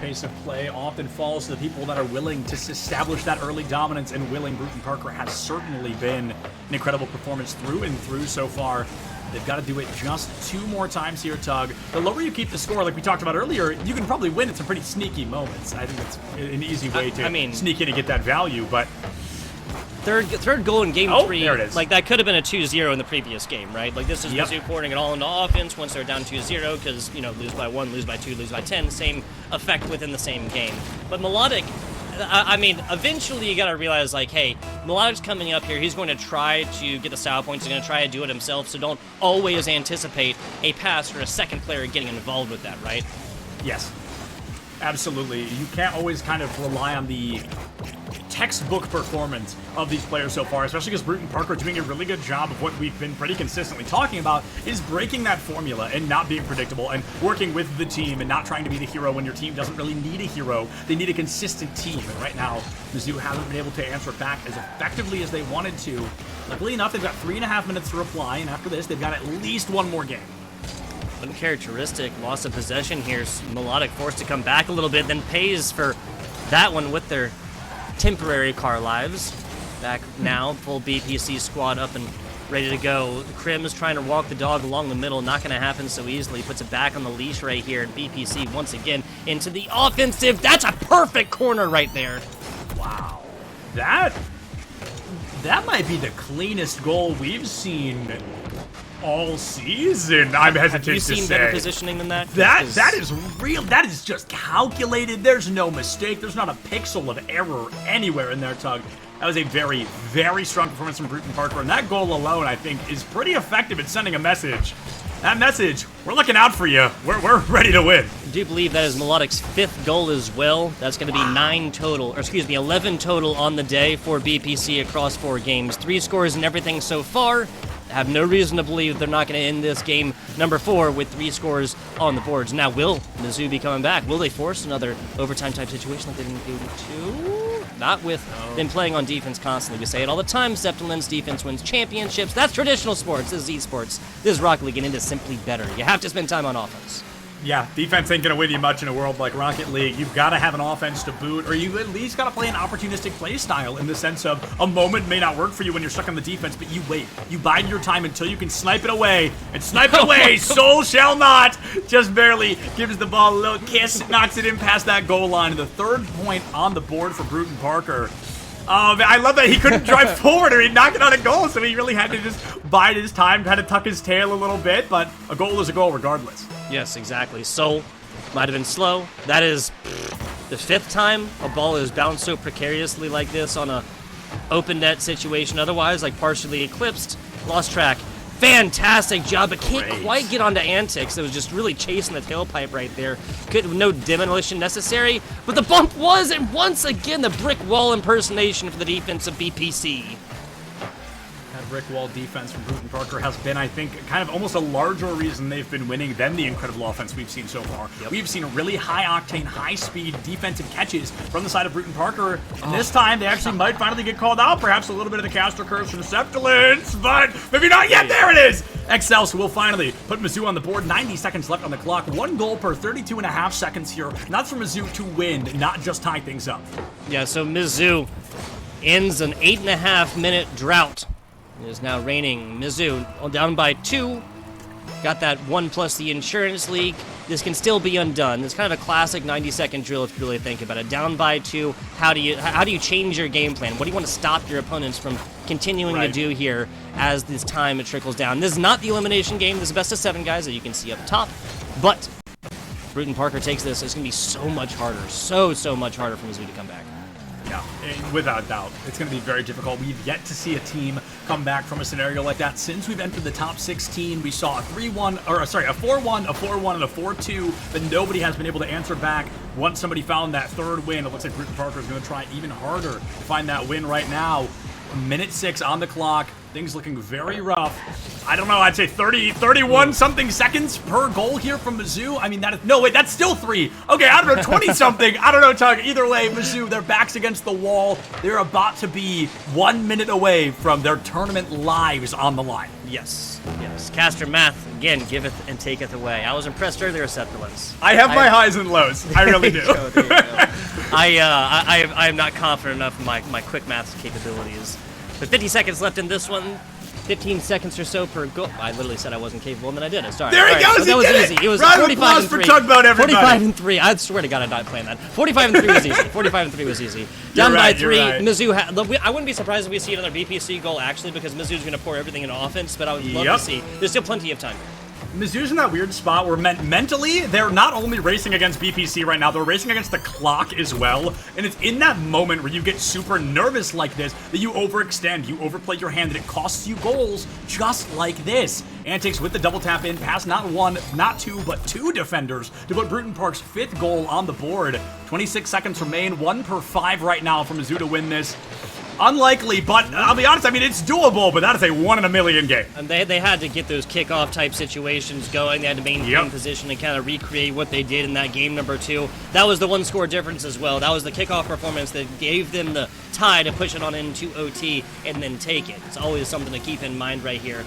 Pace of play often falls to the people that are willing to establish that early dominance, and willing. Bruton Parker has certainly been an incredible performance through and through so far. They've got to do it just 2 more times here, Tug. The lower you keep the score, like we talked about earlier, you can probably win in some pretty sneaky moments. I think that's an easy way to sneak in and get that value, but Third goal in game 3, there it is. like that could have been a 2-0 in the previous game, right? Like this is Mizzou pouring it all into offense once they're down 2-0 because, you know, lose by 1, lose by 2, lose by 10, same effect within the same game. But Melodic, I mean, eventually you got to realize, like, hey, Melodic's coming up here. He's going to try to get the style points. He's going to try to do it himself, so don't always anticipate a pass or a second player getting involved with that, right? Yes. Absolutely. You can't always kind of rely on the textbook performance of these players so far, especially because Bruton Parker doing a really good job of what we've been pretty consistently talking about, is breaking that formula and not being predictable and working with the team and not trying to be the hero when your team doesn't really need a hero. They need a consistent team, and right now, Mizzou hasn't been able to answer back as effectively as they wanted to. Luckily enough, they've got 3.5 minutes to reply, and after this, they've got at least 1 more game. Uncharacteristic loss of possession here. Melodic forced to come back a little bit, then pays for that one with their temporary car lives. Back now, full BPC squad up and ready to go. Krim's trying to walk the dog along the middle, not going to happen so easily. Puts it back on the leash right here, and BPC once again into the offensive. That's a perfect corner right there. Wow. That might be the cleanest goal we've seen all season. I'm hesitant to say. Have you seen better positioning than that? That is real. That is just calculated. There's no mistake. There's not a pixel of error anywhere in there, Tug. That was a very, very strong performance from Bruton Parker, and that goal alone, I think, is pretty effective at sending a message. That message, we're looking out for you. We're ready to win. I do believe that is Melodic's 5th goal as well. That's going to be 11 total on the day for BPC across 4 games. 3 scores and everything so far. Have no reason to believe they're not going to end this game number 4 with 3 scores on the boards. Now, will Mizzou be coming back? Will they force another overtime type situation like they didn't do too? Not with them playing on defense constantly. We say it all the time. Zeppelin's defense wins championships. That's traditional sports. This is esports. This is Rocket League, and it is simply better. You have to spend time on offense. Yeah, defense ain't going to win you much in a world like Rocket League. You've got to have an offense to boot, or you at least got to play an opportunistic play style in the sense of a moment may not work for you when you're stuck on the defense, but you wait. You bide your time until you can snipe it away. And snipe it away, Soul shall not. Just barely gives the ball a little kiss, knocks it in past that goal line. The third point on the board for Bruton Parker. I love that he couldn't drive forward or he'd knock it on a goal, so he really had to just bide his time, kind of tuck his tail a little bit, but a goal is a goal regardless. Yes, exactly. Soul might have been slow. That is the 5th time a ball is bounced so precariously like this on a open net situation. Otherwise, like partially eclipsed, lost track. Fantastic job, but can't quite get onto antics. It was just really chasing the tailpipe right there. No demolition necessary, but the bump was, and once again, the brick wall impersonation for the defense of BPC. That brick wall defense from Bruton Parker has been, I think, kind of almost a larger reason they've been winning than the incredible offense we've seen so far. Yep. We've seen really high-octane, high-speed defensive catches from the side of Bruton Parker, and this time they actually might finally get called out. Perhaps a little bit of the caster curse from Septilence, but maybe not yet. There it is! Excelsior will finally put Mizzou on the board. 90 seconds left on the clock. 1 goal per 32.5 seconds here. And that's for Mizzou to win, not just tie things up. Yeah, so Mizzou ends an 8.5-minute drought. It is now reigning. Mizzou down by 2. Got that 1 plus the insurance league. This can still be undone. It's kind of a classic 90-second drill if you really think about it. Down by 2. How do you change your game plan? What do you want to stop your opponents from continuing to do here as this time it trickles down? This is not the elimination game. This is best of 7 guys that you can see up top. But Bruton Parker takes this. It's going to be so much harder. So much harder for Mizzou to come back. Yeah, without doubt. It's going to be very difficult. We've yet to see a team come back from a scenario like that. Since we've entered the top 16, we saw a 3-1, or sorry, a 4-1, a 4-1, and a 4-2, but nobody has been able to answer back. Once somebody found that third win, it looks like Bruton Parker is going to try even harder to find that win right now. Minute 6 on the clock. Things looking very rough. I don't know, I'd say 31 something seconds per goal here from Mizzou. I mean, that is, no, wait, that's still 3. Okay, I don't know, 20 something. I don't know, Tug. Either way, Mizzou, their backs against the wall. They're about to be 1 minute away from their tournament lives on the line. Yes. Caster Math, again, giveth and taketh away. I was impressed earlier, Septilence. I have my highs and lows. I really do. There you go. I am not confident enough in my quick math capabilities. But 50 seconds left in this one. 15 seconds or so per goal. I literally said I wasn't capable, and then I did it. Sorry. There he goes. That was easy. It was 45 and 3. 45 and 3. I swear to God, I'm not playing that. 45 and 3 was easy. 45 and 3 was easy. Down by 3. Right. Mizzou. I wouldn't be surprised if we see another BPC goal actually, because Mizzou's going to pour everything into offense. But I would love to see. There's still plenty of time. Mizzou's in that weird spot where mentally, they're not only racing against BPC right now, they're racing against the clock as well. And it's in that moment where you get super nervous like this that you overextend, you overplay your hand, and it costs you goals just like this. Antics with the double tap in past not 1, not 2, but 2 defenders to put Bruton Park's 5th goal on the board. 26 seconds remain, 1 per 5 right now for Mizzou to win this. Unlikely, but I'll be honest, I mean, it's doable, but that is a 1 in a million game. And they had to get those kickoff type situations going. They had to maintain position and kind of recreate what they did in that game number 2. That was the 1 score difference as well. That was the kickoff performance that gave them the tie to push it on into OT and then take it. It's always something to keep in mind right here.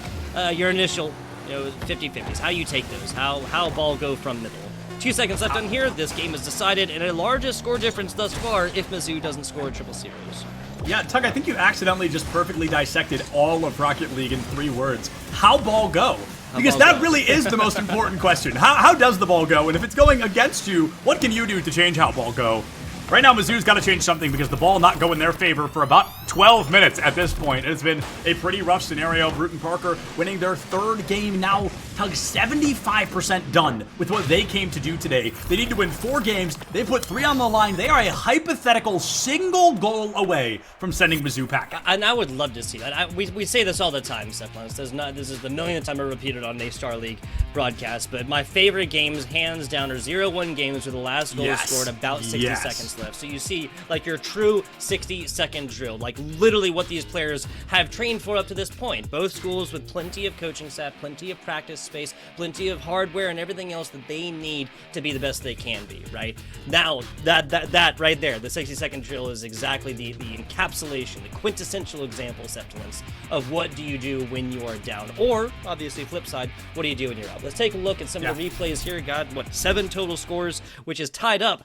Your initial 50-50s, how you take those, how ball go from middle. 2 seconds left on here. This game is decided, and a largest score difference thus far if Mizzou doesn't score triple zeros. Yeah, Tug, I think you accidentally just perfectly dissected all of Rocket League in 3 words. How ball go? Because that really is the most important question. How does the ball go? And if it's going against you, what can you do to change how ball go? Right now, Mizzou's got to change something because the ball not go in their favor for about 12 minutes at this point. It's been a pretty rough scenario. Bruton Parker winning their 3rd game now. Tug 75% done with what they came to do today. They need to win 4 games. They put 3 on the line. They are a hypothetical single goal away from sending Mizzou packing. And I would love to see that. We say this all the time, Septilence. This is the millionth time I repeat it on a Star League broadcast. But my favorite games, hands down, are 0-1 games where the last goal is scored about 60 seconds seconds left. So you see like your true 60-second drill, like literally what these players have trained for up to this point. Both schools with plenty of coaching staff, plenty of practice space, plenty of hardware and everything else that they need to be the best they can be, right? Now, that right there, the 60-second drill is exactly the encapsulation, the quintessential example, Septilence, of what do you do when you are down. Or, obviously, flip side, what do you do when you're up? Let's take a look at some of the replays here. Got, 7 total scores, which is tied up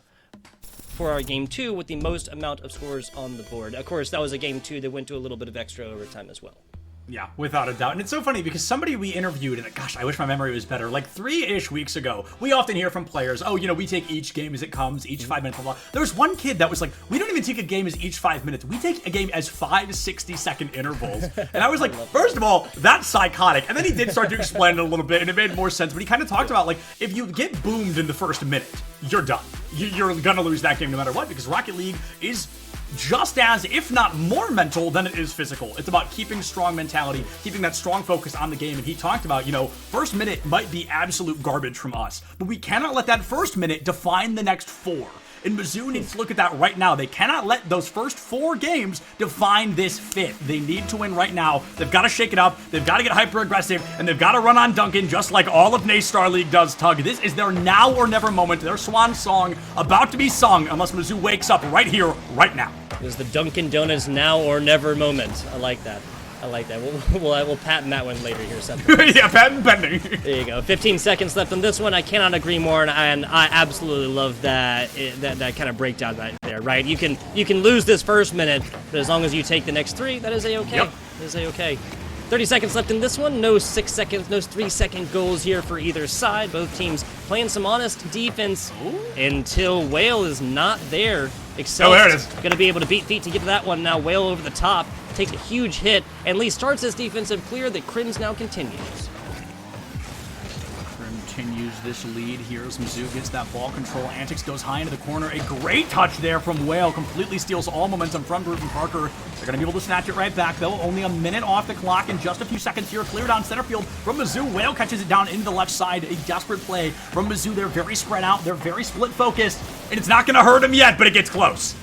for our game 2 with the most amount of scores on the board. Of course, that was a game 2 that went to a little bit of extra overtime as well. Yeah, without a doubt. And it's so funny because somebody we interviewed, and gosh, I wish my memory was better, like 3-ish weeks ago, we often hear from players, oh, you know, we take each game as it comes, each 5 minutes, blah, blah. There was one kid that was like, we don't even take a game as each 5 minutes. We take a game as 5 60-second intervals. And I was like, first of all, that's psychotic. And then he did start to explain it a little bit, and it made more sense. But he kind of talked about, like, if you get boomed in the first minute, you're done. You're going to lose that game no matter what, because Rocket League is just as, if not more mental than it is physical. It's about keeping strong mentality, keeping that strong focus on the game. And he talked about, you know, first minute might be absolute garbage from us, but we cannot let that first minute define the next 4. And Mizzou needs to look at that right now. They cannot let those first 4 games define this 5th. They need to win right now. They've got to shake it up. They've got to get hyper-aggressive, and they've got to run on Duncan just like all of NA Star League does, Tug. This is their now or never moment, their swan song about to be sung unless Mizzou wakes up right here, right now. It is the Dunkin' Donuts now or never moment. I like that. I like that. We'll patent that one later here, Seth. Yeah, patent pending. There you go. 15 seconds left on this one. I cannot agree more, and I absolutely love that kind of breakdown right there. Right? You can lose this first minute, but as long as you take the next 3, that is a-okay. Yep. That is a-okay. 30 seconds left in this one. No 6 seconds, no 3-second goals here for either side. Both teams playing some honest defense until Whale is not there. Excel is going to be able to beat feet to get to that one. Now Whale over the top takes a huge hit, and Lee starts his defensive clear. The Crims now continues. Continues this lead here as Mizzou gets that ball control. Antics goes high into the corner. A great touch there from Whale. Completely steals all momentum from Bruton Parker. They're going to be able to snatch it right back, though. Only a minute off the clock in just a few seconds here. Clear down center field from Mizzou. Whale catches it down into the left side. A desperate play from Mizzou. They're very spread out. They're very split focused. And it's not going to hurt him yet, but it gets close.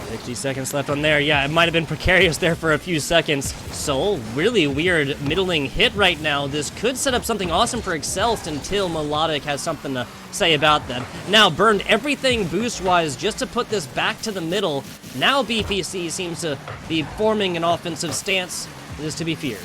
60 seconds left on there. Yeah, it might have been precarious there for a few seconds. So, really weird middling hit right now. This could set up something awesome for Excelst until Melodic has something to say about them. Now, burned everything boost-wise just to put this back to the middle. Now BPC seems to be forming an offensive stance that is to be feared.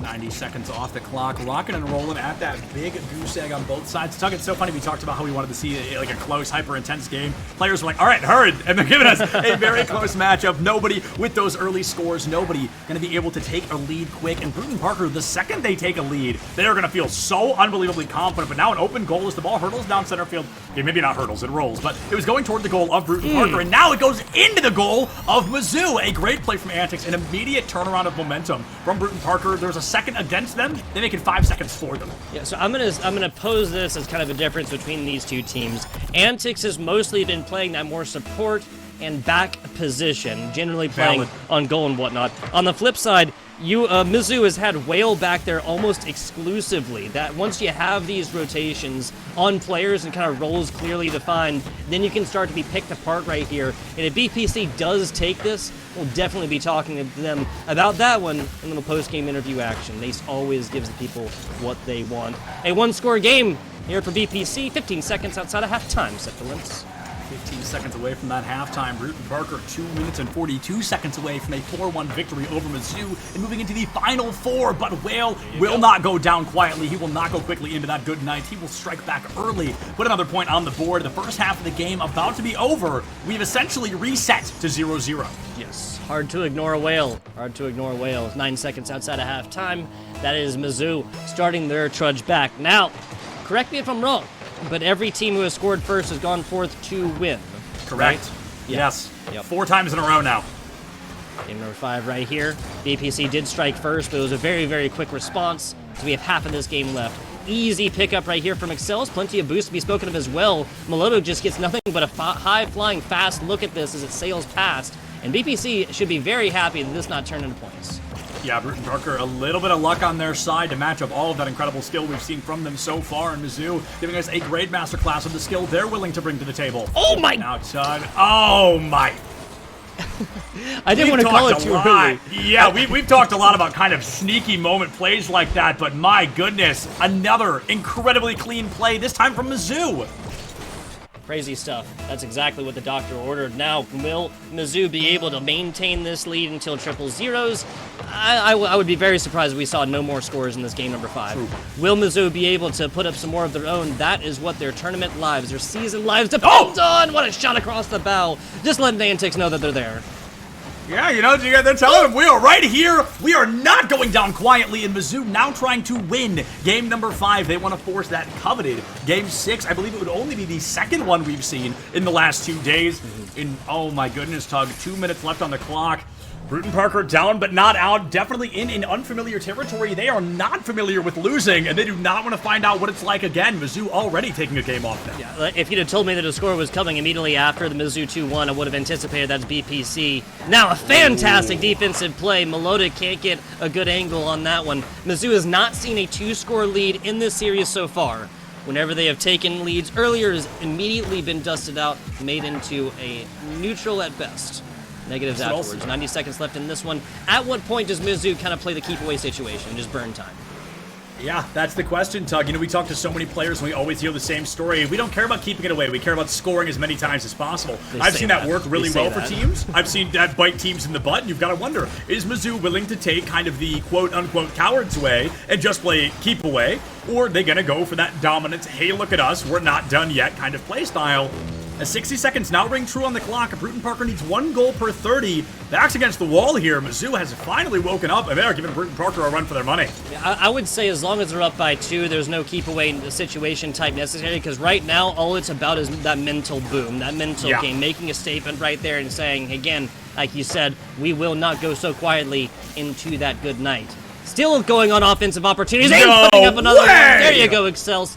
90 seconds off the clock, rocking and rolling at that big goose egg on both sides. Tug, it's so funny, we talked about how we wanted to see a close, hyper-intense game. Players were like, all right, hurry, and they're giving us a very close matchup. Nobody with those early scores, nobody going to be able to take a lead quick. And Bruton Parker, the second they take a lead, they are going to feel so unbelievably confident. But now an open goal as the ball hurdles down center field. Okay, maybe not hurdles, it rolls, but it was going toward the goal of Bruton Parker, and now it goes into the goal of Mizzou. A great play from Antics, an immediate turnaround of momentum from Bruton Parker. There's a second against them, they make it 5 seconds for them. Yeah, so I'm gonna pose this as kind of a difference between these two teams. Antics has mostly been playing that more support and back position, generally playing on goal and whatnot. On the flip side, Mizzou has had Whale back there almost exclusively. That once you have these rotations on players and kind of roles clearly defined, then you can start to be picked apart right here. And if BPC does take this, we'll definitely be talking to them about that one in a little post-game interview action. Nace always gives the people what they want. A one-score game here for BPC, 15 seconds outside of halftime, Septilence. 15 seconds away from that halftime. Bruton Parker 2 minutes and 42 seconds away from a 4-1 victory over Mizzou and moving into the final 4. But Whale will not go down quietly. He will not go quickly into that good night. He will strike back early, put another point on the board. The first half of the game about to be over. We've essentially reset to 0-0. Yes, hard to ignore Whale. Hard to ignore Whale. 9 seconds outside of halftime. That is Mizzou starting their trudge back. Now, correct me if I'm wrong, but every team who has scored first has gone forth to win. Correct. Right? Yes. Yep. 4 times in a row now. Game number 5 right here. BPC did strike first, but it was a very, very quick response. So we have half of this game left. Easy pickup right here from Excels. Plenty of boost to be spoken of as well. Melodo just gets nothing but a high-flying fast look at this as it sails past. And BPC should be very happy that this not turned into points. Yeah, Bruton Parker, a little bit of luck on their side to match up all of that incredible skill we've seen from them so far. And Mizzou giving us a great masterclass of the skill they're willing to bring to the table. Oh my! Now, Tug. Oh my! I didn't want to call it too early. Yeah, we've talked a lot about kind of sneaky moment plays like that, but my goodness, another incredibly clean play, this time from Mizzou. Crazy stuff. That's exactly what the doctor ordered. Now, will Mizzou be able to maintain this lead until triple zeros? I would be very surprised if we saw no more scores in this game number 5. True. Will Mizzou be able to put up some more of their own? That is what their tournament lives, their season lives depends on. What a shot across the bow. Just let Niantics know that they're there. Yeah, you know, they're telling them we are right here. We are not going down quietly. And Mizzou now trying to win game number 5. They want to force that coveted game 6. I believe it would only be the second one we've seen in the last 2 days. Oh my goodness, Tug, 2 minutes left on the clock. Bruton Parker down but not out, definitely in unfamiliar territory. They are not familiar with losing, and they do not want to find out what it's like again. Mizzou already taking a game off them. Yeah, if you'd have told me that a score was coming immediately after the Mizzou 2-1, I would have anticipated that's BPC. Now a fantastic defensive play. Melodic can't get a good angle on that one. Mizzou has not seen a 2-score lead in this series so far. Whenever they have taken leads earlier, has immediately been dusted out, made into a neutral at best. Negatives afterwards. 90 seconds left in this one. At what point does Mizzou kind of play the keep away situation and just burn time? Yeah, that's the question, Tug. You know, we talk to so many players and we always hear the same story. We don't care about keeping it away. We care about scoring as many times as possible. I've seen that work really well for teams. I've seen that bite teams in the butt, and you've got to wonder, is Mizzou willing to take kind of the quote-unquote coward's way and just play keep away? Or are they going to go for that dominant, hey, look at us, we're not done yet kind of play style? As 60 seconds now ring true on the clock, Bruton Parker needs 1 goal per 30. Backs against the wall here. Mizzou has finally woken up, and they are giving Bruton Parker a run for their money. I would say as long as they're up by 2, there's no keep away situation type necessary, because right now all it's about is that mental boom, that mental game, making a statement right there and saying, again, like you said, we will not go so quietly into that good night. Still going on offensive opportunities and putting up another one. There you go, Excels.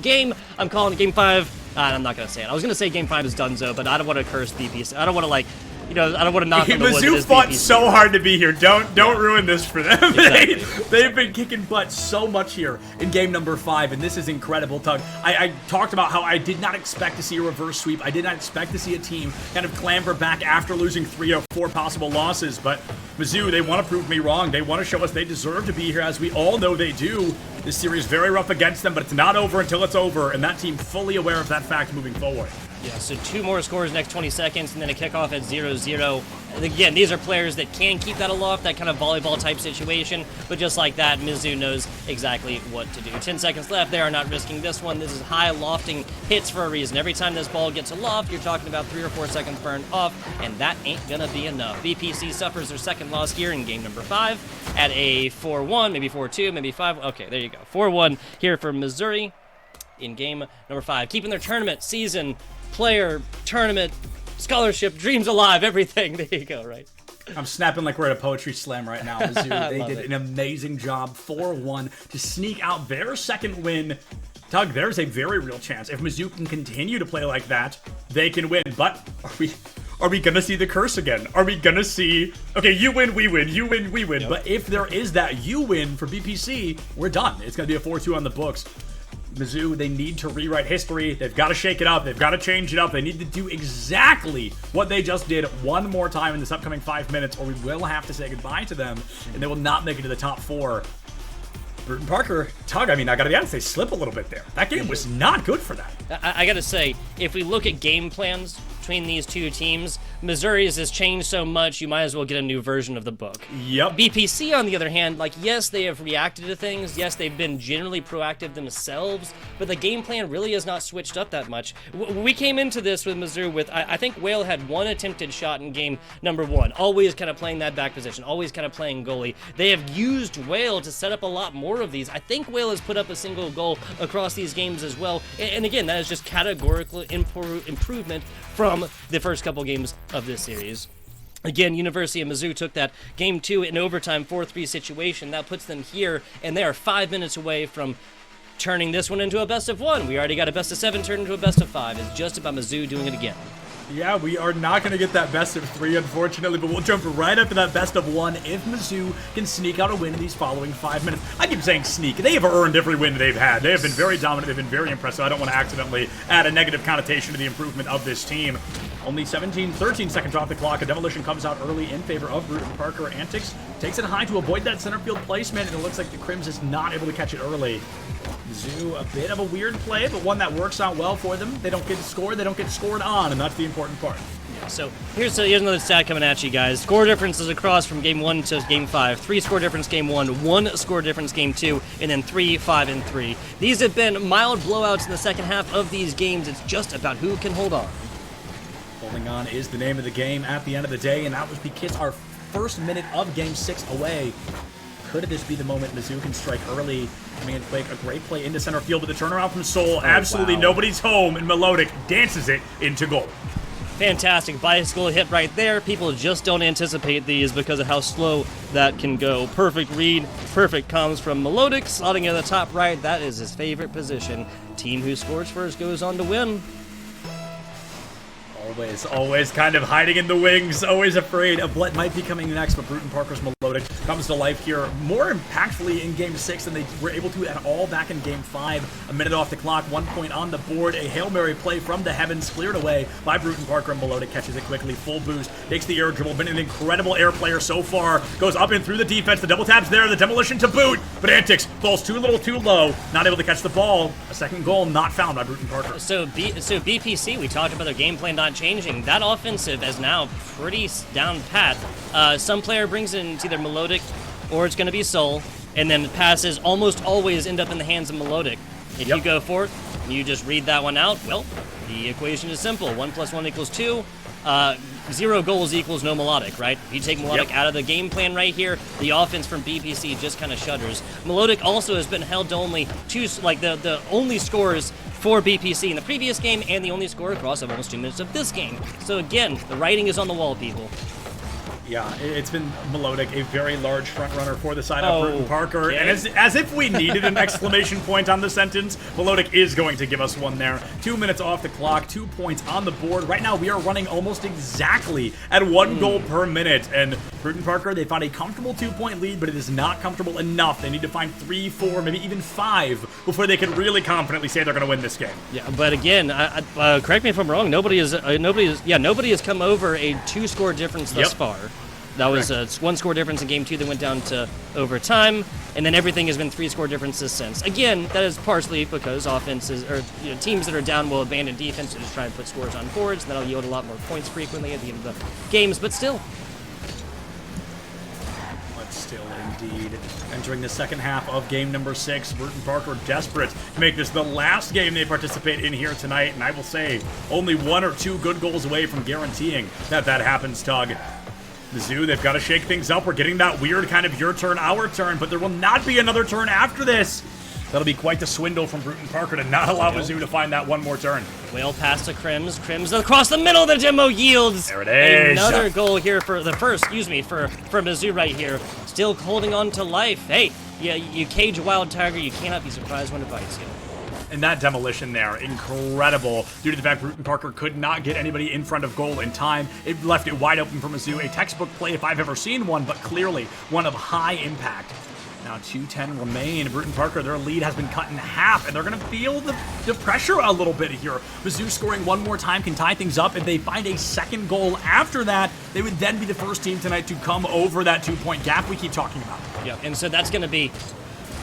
I'm calling it game 5. I'm not going to say it. I was going to say Game 5 is donezo, but I don't want to curse BPC. I don't want to, like, you know, I don't want to knock on the wood. Mizzou fought so hard to be here. Don't ruin this for them. Exactly. They've been kicking butt so much here in game number 5, and this is incredible, Tug. I talked about how I did not expect to see a reverse sweep. I did not expect to see a team kind of clamber back after losing 3 or 4 possible losses, but Mizzou, they want to prove me wrong. They want to show us they deserve to be here, as we all know they do. This series very rough against them, but it's not over until it's over, and that team fully aware of that fact moving forward. Yeah, so 2 more scores next 20 seconds, and then a kickoff at 0-0. And again, these are players that can keep that aloft, that kind of volleyball-type situation, but just like that, Mizzou knows exactly what to do. 10 seconds left. They are not risking this one. This is high lofting hits for a reason. Every time this ball gets aloft, you're talking about 3 or 4 seconds burned off, and that ain't gonna be enough. BPC suffers their second loss here in game number 5 at a 4-1, maybe 4-2, maybe 5. Okay, there you go. 4-1 here for Missouri in game number 5. Keeping their tournament season, player, tournament, scholarship, dreams alive, everything. There you go, right? I'm snapping like we're at a poetry slam right now. Mizzou, they did an amazing job, 4-1, to sneak out their second win. Tug, there's a very real chance. If Mizzou can continue to play like that, they can win. But are we going to see the curse again? Are we going to see, okay, you win, we win, you win, we win. Yep. But if there is that you win for BPC, we're done. It's going to be a 4-2 on the books. Mizzou, they need to rewrite history. They've got to shake it up. They've got to change it up. They need to do exactly what they just did one more time in this upcoming 5 minutes, or we will have to say goodbye to them, and they will not make it to the top 4. Bruton Parker, Tug, I mean, I got to be honest, they slip a little bit there. That game was not good for them. I got to say, if we look at game plans between these two teams, Missouri's has changed so much, you might as well get a new version of the book. Yep. BPC, on the other hand, like, yes, they have reacted to things. Yes, they've been generally proactive themselves, but the game plan really has not switched up that much. We came into this with Mizzou with, I think Whale had 1 attempted shot in game number 1, always kind of playing that back position, always kind of playing goalie. They have used Whale to set up a lot more of these. I think Whale has put up a single goal across these games as well, and again, that is just categorical improvement from the first couple games of this series. Again, University of Mizzou took that game 2 in overtime 4-3 situation. That puts them here, and they are 5 minutes away from turning this one into a best of 1. We already got a best of 7 turned into a best of 5. It's just about Mizzou doing it again. Yeah, we are not going to get that best of 3, unfortunately, but we'll jump right up to that best of 1 if Mizzou can sneak out a win in these following 5 minutes. I keep saying sneak. They have earned every win they've had. They have been very dominant. They've been very impressive. I don't want to accidentally add a negative connotation to the improvement of this team. Only 13 seconds off the clock. A demolition comes out early in favor of Bruton Parker. Antics takes it high to avoid that center field placement, and it looks like the Crims is not able to catch it early. Mizzou, a bit of a weird play, but one that works out well for them. They don't get scored, they don't get scored on, and that's the important part. Yeah, so here's another stat coming at you guys. Score differences across from game 1 to game 5. 3 score difference game 1, 1 score difference game 2, and then 3, 5, and 3. These have been mild blowouts in the second half of these games. It's just about who can hold on. Holding on is the name of the game at the end of the day, and that was because our first minute of game 6 away. Could this be the moment Mizzou can strike early? Coming in quick, a great play into center field, but the turnaround from Sol, absolutely nobody's home, and Melodic dances it into goal. Fantastic bicycle hit right there. People just don't anticipate these because of how slow that can go. Perfect read, perfect comes from Melodic, slotting in the top right. That is his favorite position. Team who scores first goes on to win. Always kind of hiding in the wings, always afraid of what might be coming next, but Bruton Parker's Melodic comes to life here more impactfully in Game 6 than they were able to at all back in Game 5. A minute off the clock, 1 point on the board, a Hail Mary play from the heavens, cleared away by Bruton Parker, and Melodic catches it quickly, full boost, takes the air dribble, been an incredible air player so far, goes up and through the defense, the double tap's there, the demolition to boot, but Antics falls too little too low, not able to catch the ball. A second goal not found by Bruton Parker. So BPC, we talked about their game plan not changing. That offensive is now pretty down pat. Some player brings in it's either Melodic or it's going to be Sol, and then passes almost always end up in the hands of Melodic. If you go forth, you just read that one out, well, the equation is simple. 1 + 1 = 2. 0 goals equals no Melodic, right? If you take Melodic out of the game plan right here, the offense from BPC just kind of shudders. Melodic also has been held to only the only scores for BPC in the previous game and the only score across almost 2 minutes of this game. So again, the writing is on the wall, people. Yeah, it's been Melodic, a very large front runner for the side of Bruton Parker. Okay. And as if we needed an exclamation point on the sentence, Melodic is going to give us one there. 2 minutes off the clock, 2 points on the board. Right now, we are running almost exactly at 1 goal per minute. And Bruton Parker, they found a comfortable 2-point lead, but it is not comfortable enough. They need to find 3, 4, maybe even 5 before they can really confidently say they're going to win this game. Yeah, but again, correct me if I'm wrong. Nobody has come over a 2-score difference thus far. That was a 1-score difference in Game 2 that went down to overtime, and then everything has been 3-score differences since. Again, that is partially because offenses or teams that are down will abandon defense and just try and put scores on boards, and that'll yield a lot more points frequently at the end of the games, but still. Indeed. Entering the second half of game number 6, Bruton Parker desperate to make this the last game they participate in here tonight, and I will say only 1 or 2 good goals away from guaranteeing that happens, Tug. Mizzou, they've got to shake things up. We're getting that weird kind of your turn, our turn, but there will not be another turn after this. That'll be quite the swindle from Bruton Parker to not allow Mizzou to find that one more turn. Well past to Crims. Crims across the middle. The demo yields. There it is. Another goal here for Mizzou right here. Still holding on to life. Hey, you cage a wild tiger. You cannot be surprised when it bites you. And that demolition there, incredible. Due to the fact Bruton Parker could not get anybody in front of goal in time, it left it wide open for Mizzou. A textbook play if I've ever seen one, but clearly one of high impact. Now 2:10 remain. Bruton Parker, their lead has been cut in half, and they're going to feel the pressure a little bit here. Mizzou scoring one more time can tie things up. If they find a second goal after that, they would then be the first team tonight to come over that 2-point gap we keep talking about. Yeah, and so that's going to be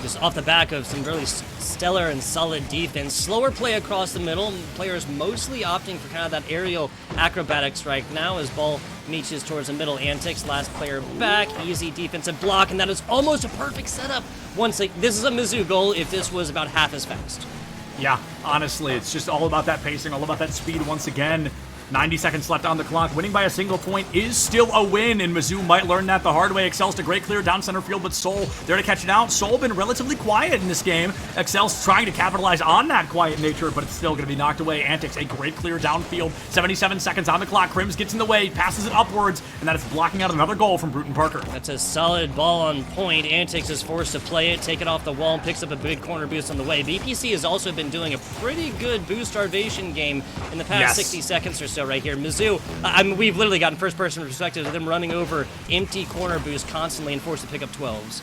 just off the back of some really stellar and solid defense. Slower play across the middle. Players mostly opting for kind of that aerial acrobatics right now as ball meets towards the middle. Antics, last player back. Easy defensive block, and that is almost a perfect setup. This is a Mizzou goal if this was about half as fast. Yeah, honestly, it's just all about that pacing, all about that speed once again. 90 seconds left on the clock. Winning by a single point is still a win, and Mizzou might learn that the hard way. Excel's to great clear down center field, but Sol there to catch it out. Sol been relatively quiet in this game. Excel's trying to capitalize on that quiet nature, but it's still going to be knocked away. Antics, a great clear downfield. 77 seconds on the clock. Crims gets in the way, passes it upwards, and that is blocking out another goal from Bruton Parker. That's a solid ball on point. Antics is forced to play it, take it off the wall, and picks up a big corner boost on the way. BPC has also been doing a pretty good boost starvation game in the past 60 seconds or so. detail right here. Mizzou, I mean, we've literally gotten first-person perspective of them running over empty corner boosts constantly and forced to pick up 12s.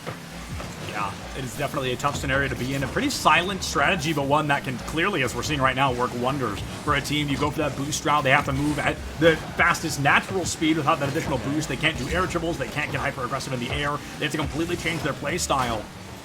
Yeah, it is definitely a tough scenario to be in. A pretty silent strategy, but one that can clearly, as we're seeing right now, work wonders for a team. You go for that boost route, they have to move at the fastest natural speed without that additional boost. They can't do air dribbles, they can't get hyper-aggressive in the air. They have to completely change their play style.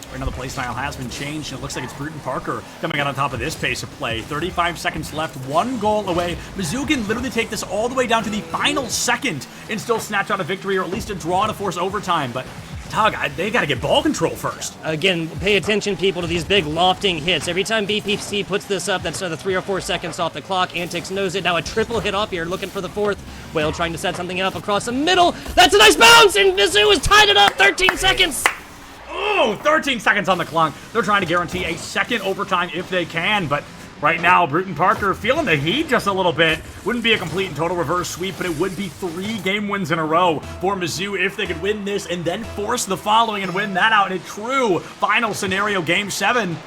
Right now the play style has been changed, and it looks like it's Bruton Parker coming out on top of this pace of play. 35 seconds left, 1 goal away. Mizzou can literally take this all the way down to the final second and still snatch out a victory, or at least a draw to force overtime, but Tug, they got to get ball control first. Again, pay attention, people, to these big lofting hits. Every time BPC puts this up, that's another 3 or 4 seconds off the clock. Antics knows it. Now a triple hit off here, looking for the 4th. Whale trying to set something up across the middle. That's a nice bounce, and Mizzou has tied it up. 13 seconds. Oh, 13 seconds on the clock. They're trying to guarantee a second overtime if they can, but right now, Bruton Parker feeling the heat just a little bit. Wouldn't be a complete and total reverse sweep, but it would be 3 game wins in a row for Mizzou if they could win this and then force the following and win that out in a true final scenario, Game 7.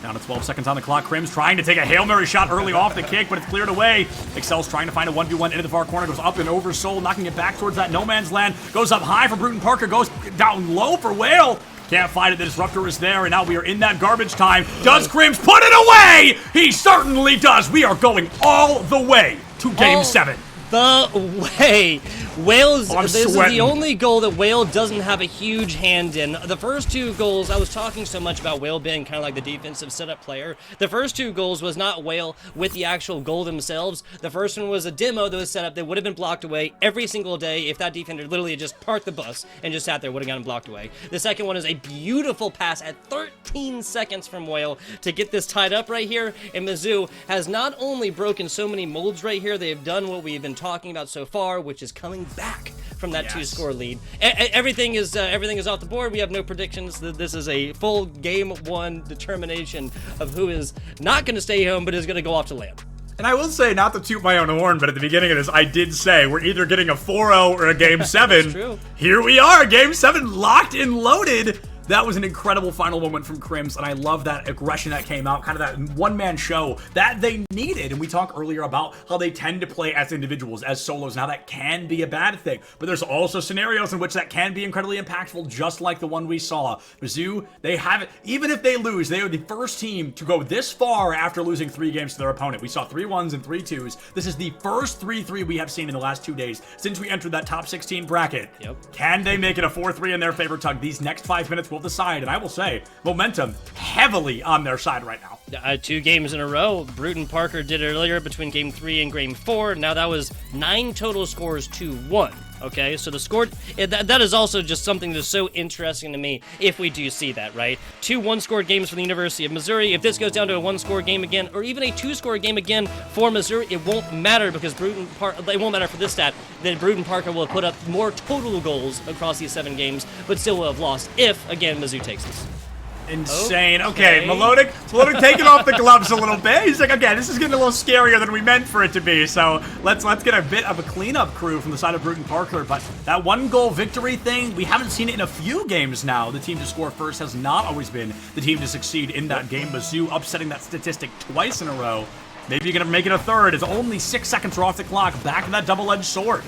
Down to 12 seconds on the clock. Krim's trying to take a Hail Mary shot early off the kick, but it's cleared away. Excel's trying to find a 1v1 into the far corner. Goes up and over Soul, knocking it back towards that no man's land. Goes up high for Bruton Parker. Goes down low for Whale. Can't fight it. The disruptor is there, and now we are in that garbage time. Does Krims put it away? He certainly does. We are going all the way to Game 7. The way. Wales, I'm this is sweating. the only goal that Whale doesn't have a huge hand in. The first 2 goals, I was talking so much about Whale being kind of like the defensive setup player. The first 2 goals was not Whale with the actual goal themselves. The first one was a demo that was set up that would have been blocked away every single day if that defender literally had just parked the bus and just sat there, would have gotten blocked away. The second one is a beautiful pass at 13 seconds from Whale to get this tied up right here. And Mizzou has not only broken so many molds right here, they have done what we've been talking about so far, which is coming back from that 2-score lead. Everything is off the board. We have no predictions. This is a full Game 1 determination of who is not going to stay home but is going to go off to land. And I will say, not to toot my own horn, but at the beginning of this, I did say we're either getting a 4-0 or a Game 7. That's true. Here we are, Game 7 locked and loaded. That was an incredible final moment from Krims, and I love that aggression that came out, kind of that one-man show that they needed. And we talked earlier about how they tend to play as individuals, as solos, and how that can be a bad thing. But there's also scenarios in which that can be incredibly impactful, just like the one we saw. Mizzou, they have it. Even if they lose, they are the first team to go this far after losing 3 games to their opponent. We saw 3-1s and 3-2s. This is the first 3-3 we have seen in the last 2 days since we entered that top 16 bracket. Yep. Can they make it a 4-3 in their favor, Tug? These next 5 minutes will decide, and I will say, momentum heavily on their side right now. 2 games in a row. Bruton Parker did it earlier between Game 3 and Game 4. Now that was 9 total scores to 1. Okay, so the score, that is also just something that's so interesting to me if we do see that, right? 2 one-score games for the University of Missouri. If this goes down to a 1-score game again, or even a 2-score game again for Missouri, it won't matter because it won't matter for this stat that Bruton Parker will have put up more total goals across these 7 games, but still will have lost if, again, Mizzou takes this. Insane. Okay, Melodic taking off the gloves a little bit. He's like, okay, this is getting a little scarier than we meant for it to be. So let's get a bit of a cleanup crew from the side of Bruton Parker. But that 1-goal victory thing, we haven't seen it in a few games now. The team to score first has not always been the team to succeed in that game. Mizzou upsetting that statistic twice in a row. Maybe you're gonna make it a third. It's only 6 seconds are off the clock. Back to that double-edged sword.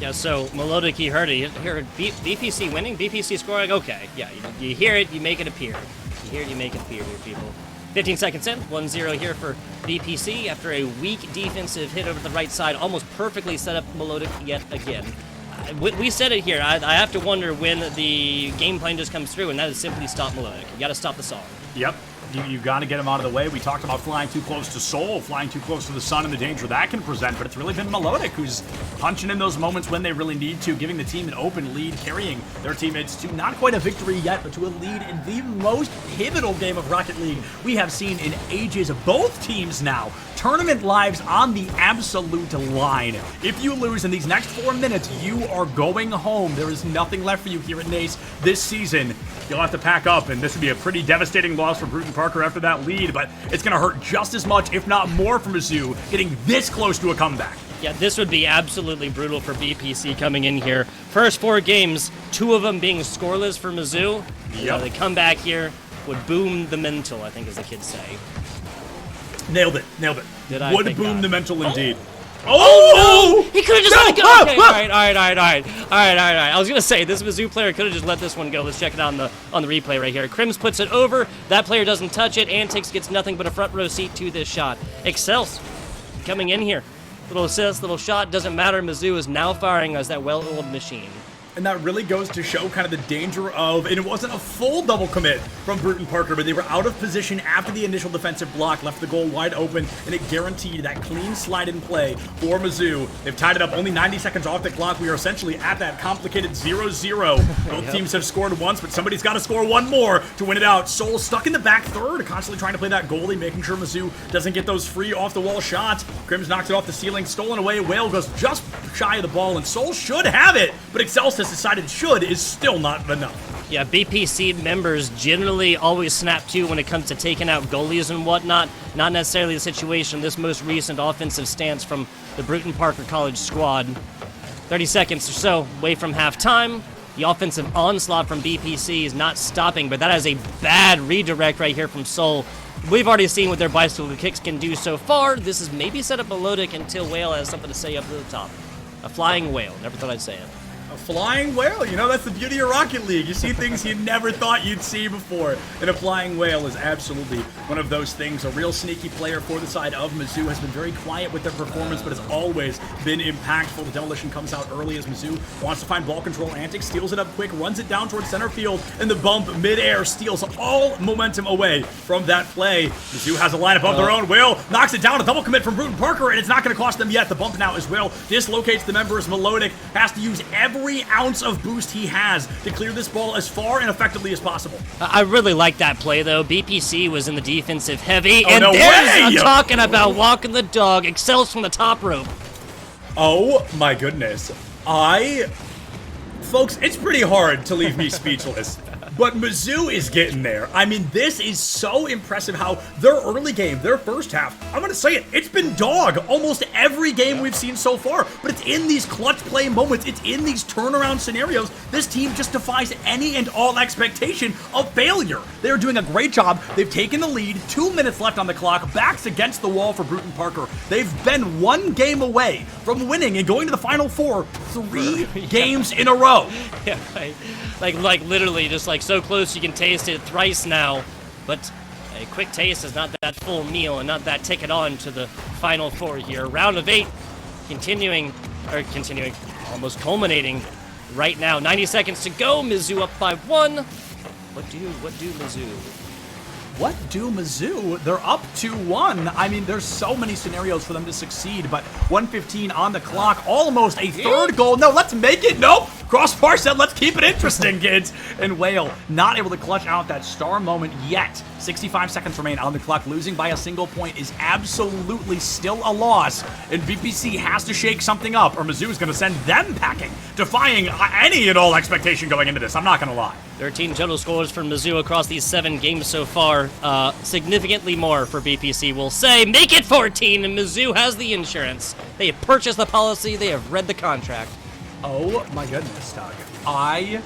Yeah, so Melodic, he heard it. He heard BPC winning, BPC scoring. Okay, yeah, you hear it, you make it appear. You hear it, you make it appear here, people. 15 seconds in, 1-0 here for BPC after a weak defensive hit over the right side, almost perfectly set up Melodic yet again. We said it here. I have to wonder when the game plan just comes through, and that is simply stop Melodic. You got to stop the song. Yep. You got to get him out of the way. We talked about flying too close to Soul, flying too close to the sun, and the danger that can present, but it's really been Melodic who's punching in those moments when they really need to, giving the team an open lead, carrying their teammates to not quite a victory yet, but to a lead in the most pivotal game of Rocket League we have seen in ages. Both teams now, tournament lives on the absolute line. If you lose in these next 4 minutes, you are going home. There is nothing left for you here at NACE this season. You'll have to pack up, and this would be a pretty devastating loss for Bruton Parker after that lead, but it's going to hurt just as much, if not more, for Mizzou getting this close to a comeback. Yeah, this would be absolutely brutal for BPC coming in here. First 4 games, 2 of them being scoreless for Mizzou. Yep. The comeback here would boom the mental, I think as the kids say. Nailed it. Did I Would think boom not? the mental indeed. Oh! no! He could have just let it go. Okay, all right. I was gonna say this Mizzou player could have just let this one go. Let's check it out on the replay right here. Crims puts it over. That player doesn't touch it. Antics gets nothing but a front row seat to this shot. Excels coming in here. Little assist, little shot, doesn't matter. Mizzou is now firing as that well-oiled machine. And that really goes to show kind of the danger of, and it wasn't a full double commit from Bruton Parker, but they were out of position after the initial defensive block, left the goal wide open, and it guaranteed that clean slide-in play for Mizzou. They've tied it up, only 90 seconds off the clock. We are essentially at that complicated 0-0. Both teams have scored once, but somebody's got to score one more to win it out. Soul stuck in the back third, constantly trying to play that goalie, making sure Mizzou doesn't get those free off-the-wall shots. Crims knocks it off the ceiling, stolen away. Whale goes just shy of the ball, and Soul should have it, but Excelsis decided should is still not enough. Yeah, BPC members generally always snap to when it comes to taking out goalies and whatnot. Not necessarily the situation in this most recent offensive stance from the Bruton Parker College squad. 30 seconds or so away from halftime. The offensive onslaught from BPC is not stopping, but that is a bad redirect right here from Seoul. We've already seen what their bicycle kicks can do so far. This is maybe set up melodic until Whale has something to say up to the top. A flying whale. Never thought I'd say it. A flying whale, you know, that's the beauty of Rocket League. You see things you never thought you'd see before. And a flying whale is absolutely one of those things. A real sneaky player for the side of Mizzou, has been very quiet with their performance, but has always been impactful. The demolition comes out early as Mizzou wants to find ball control. Antics steals it up quick, runs it down towards center field, and the bump midair steals all momentum away from that play. Mizzou has a lineup of their own. Will knocks it down, a double commit from Bruton Parker, and it's not going to cost them yet. The bump now as well dislocates the members. Melodic has to use every ounce of boost he has to clear this ball as far and effectively as possible. I really like that play, though. BPC was in the defensive heavy, and no I'm way! talking about walking the dog. Excels from the top rope. Oh my goodness. Folks, it's pretty hard to leave me speechless. But Mizzou is getting there. I mean, this is so impressive how their early game, their first half, I'm going to say it, it's been dog almost every game we've seen so far. But it's in these clutch play moments, it's in these turnaround scenarios, this team just defies any and all expectation of failure. They're doing a great job. They've taken the lead, 2 minutes left on the clock, backs against the wall for Bruton Parker. They've been one game away from winning and going to the Final Four 3 games in a row. Yeah, right. Like literally just like so close you can taste it thrice now, but a quick taste is not that full meal and not that ticket on to the Final Four here. Round of 8 continuing, almost culminating right now. 90 seconds to go. Mizzou up 5-1. What do Mizzou? What do Mizzou? They're up 2-1. I mean, there's so many scenarios for them to succeed, but 1:15 on the clock, almost a third goal. No, let's make it. Nope. Crossbar said, let's keep it interesting, kids. And Whale not able to clutch out that star moment yet. 65 seconds remain on the clock. Losing by a single point is absolutely still a loss, and BPC has to shake something up, or Mizzou is going to send them packing, defying any and all expectation going into this. I'm not going to lie. 13 total scores for Mizzou across these 7 games so far. Significantly more for BPC. We'll say, make it 14, and Mizzou has the insurance. They have purchased the policy. They have read the contract. Oh my goodness, Doug. I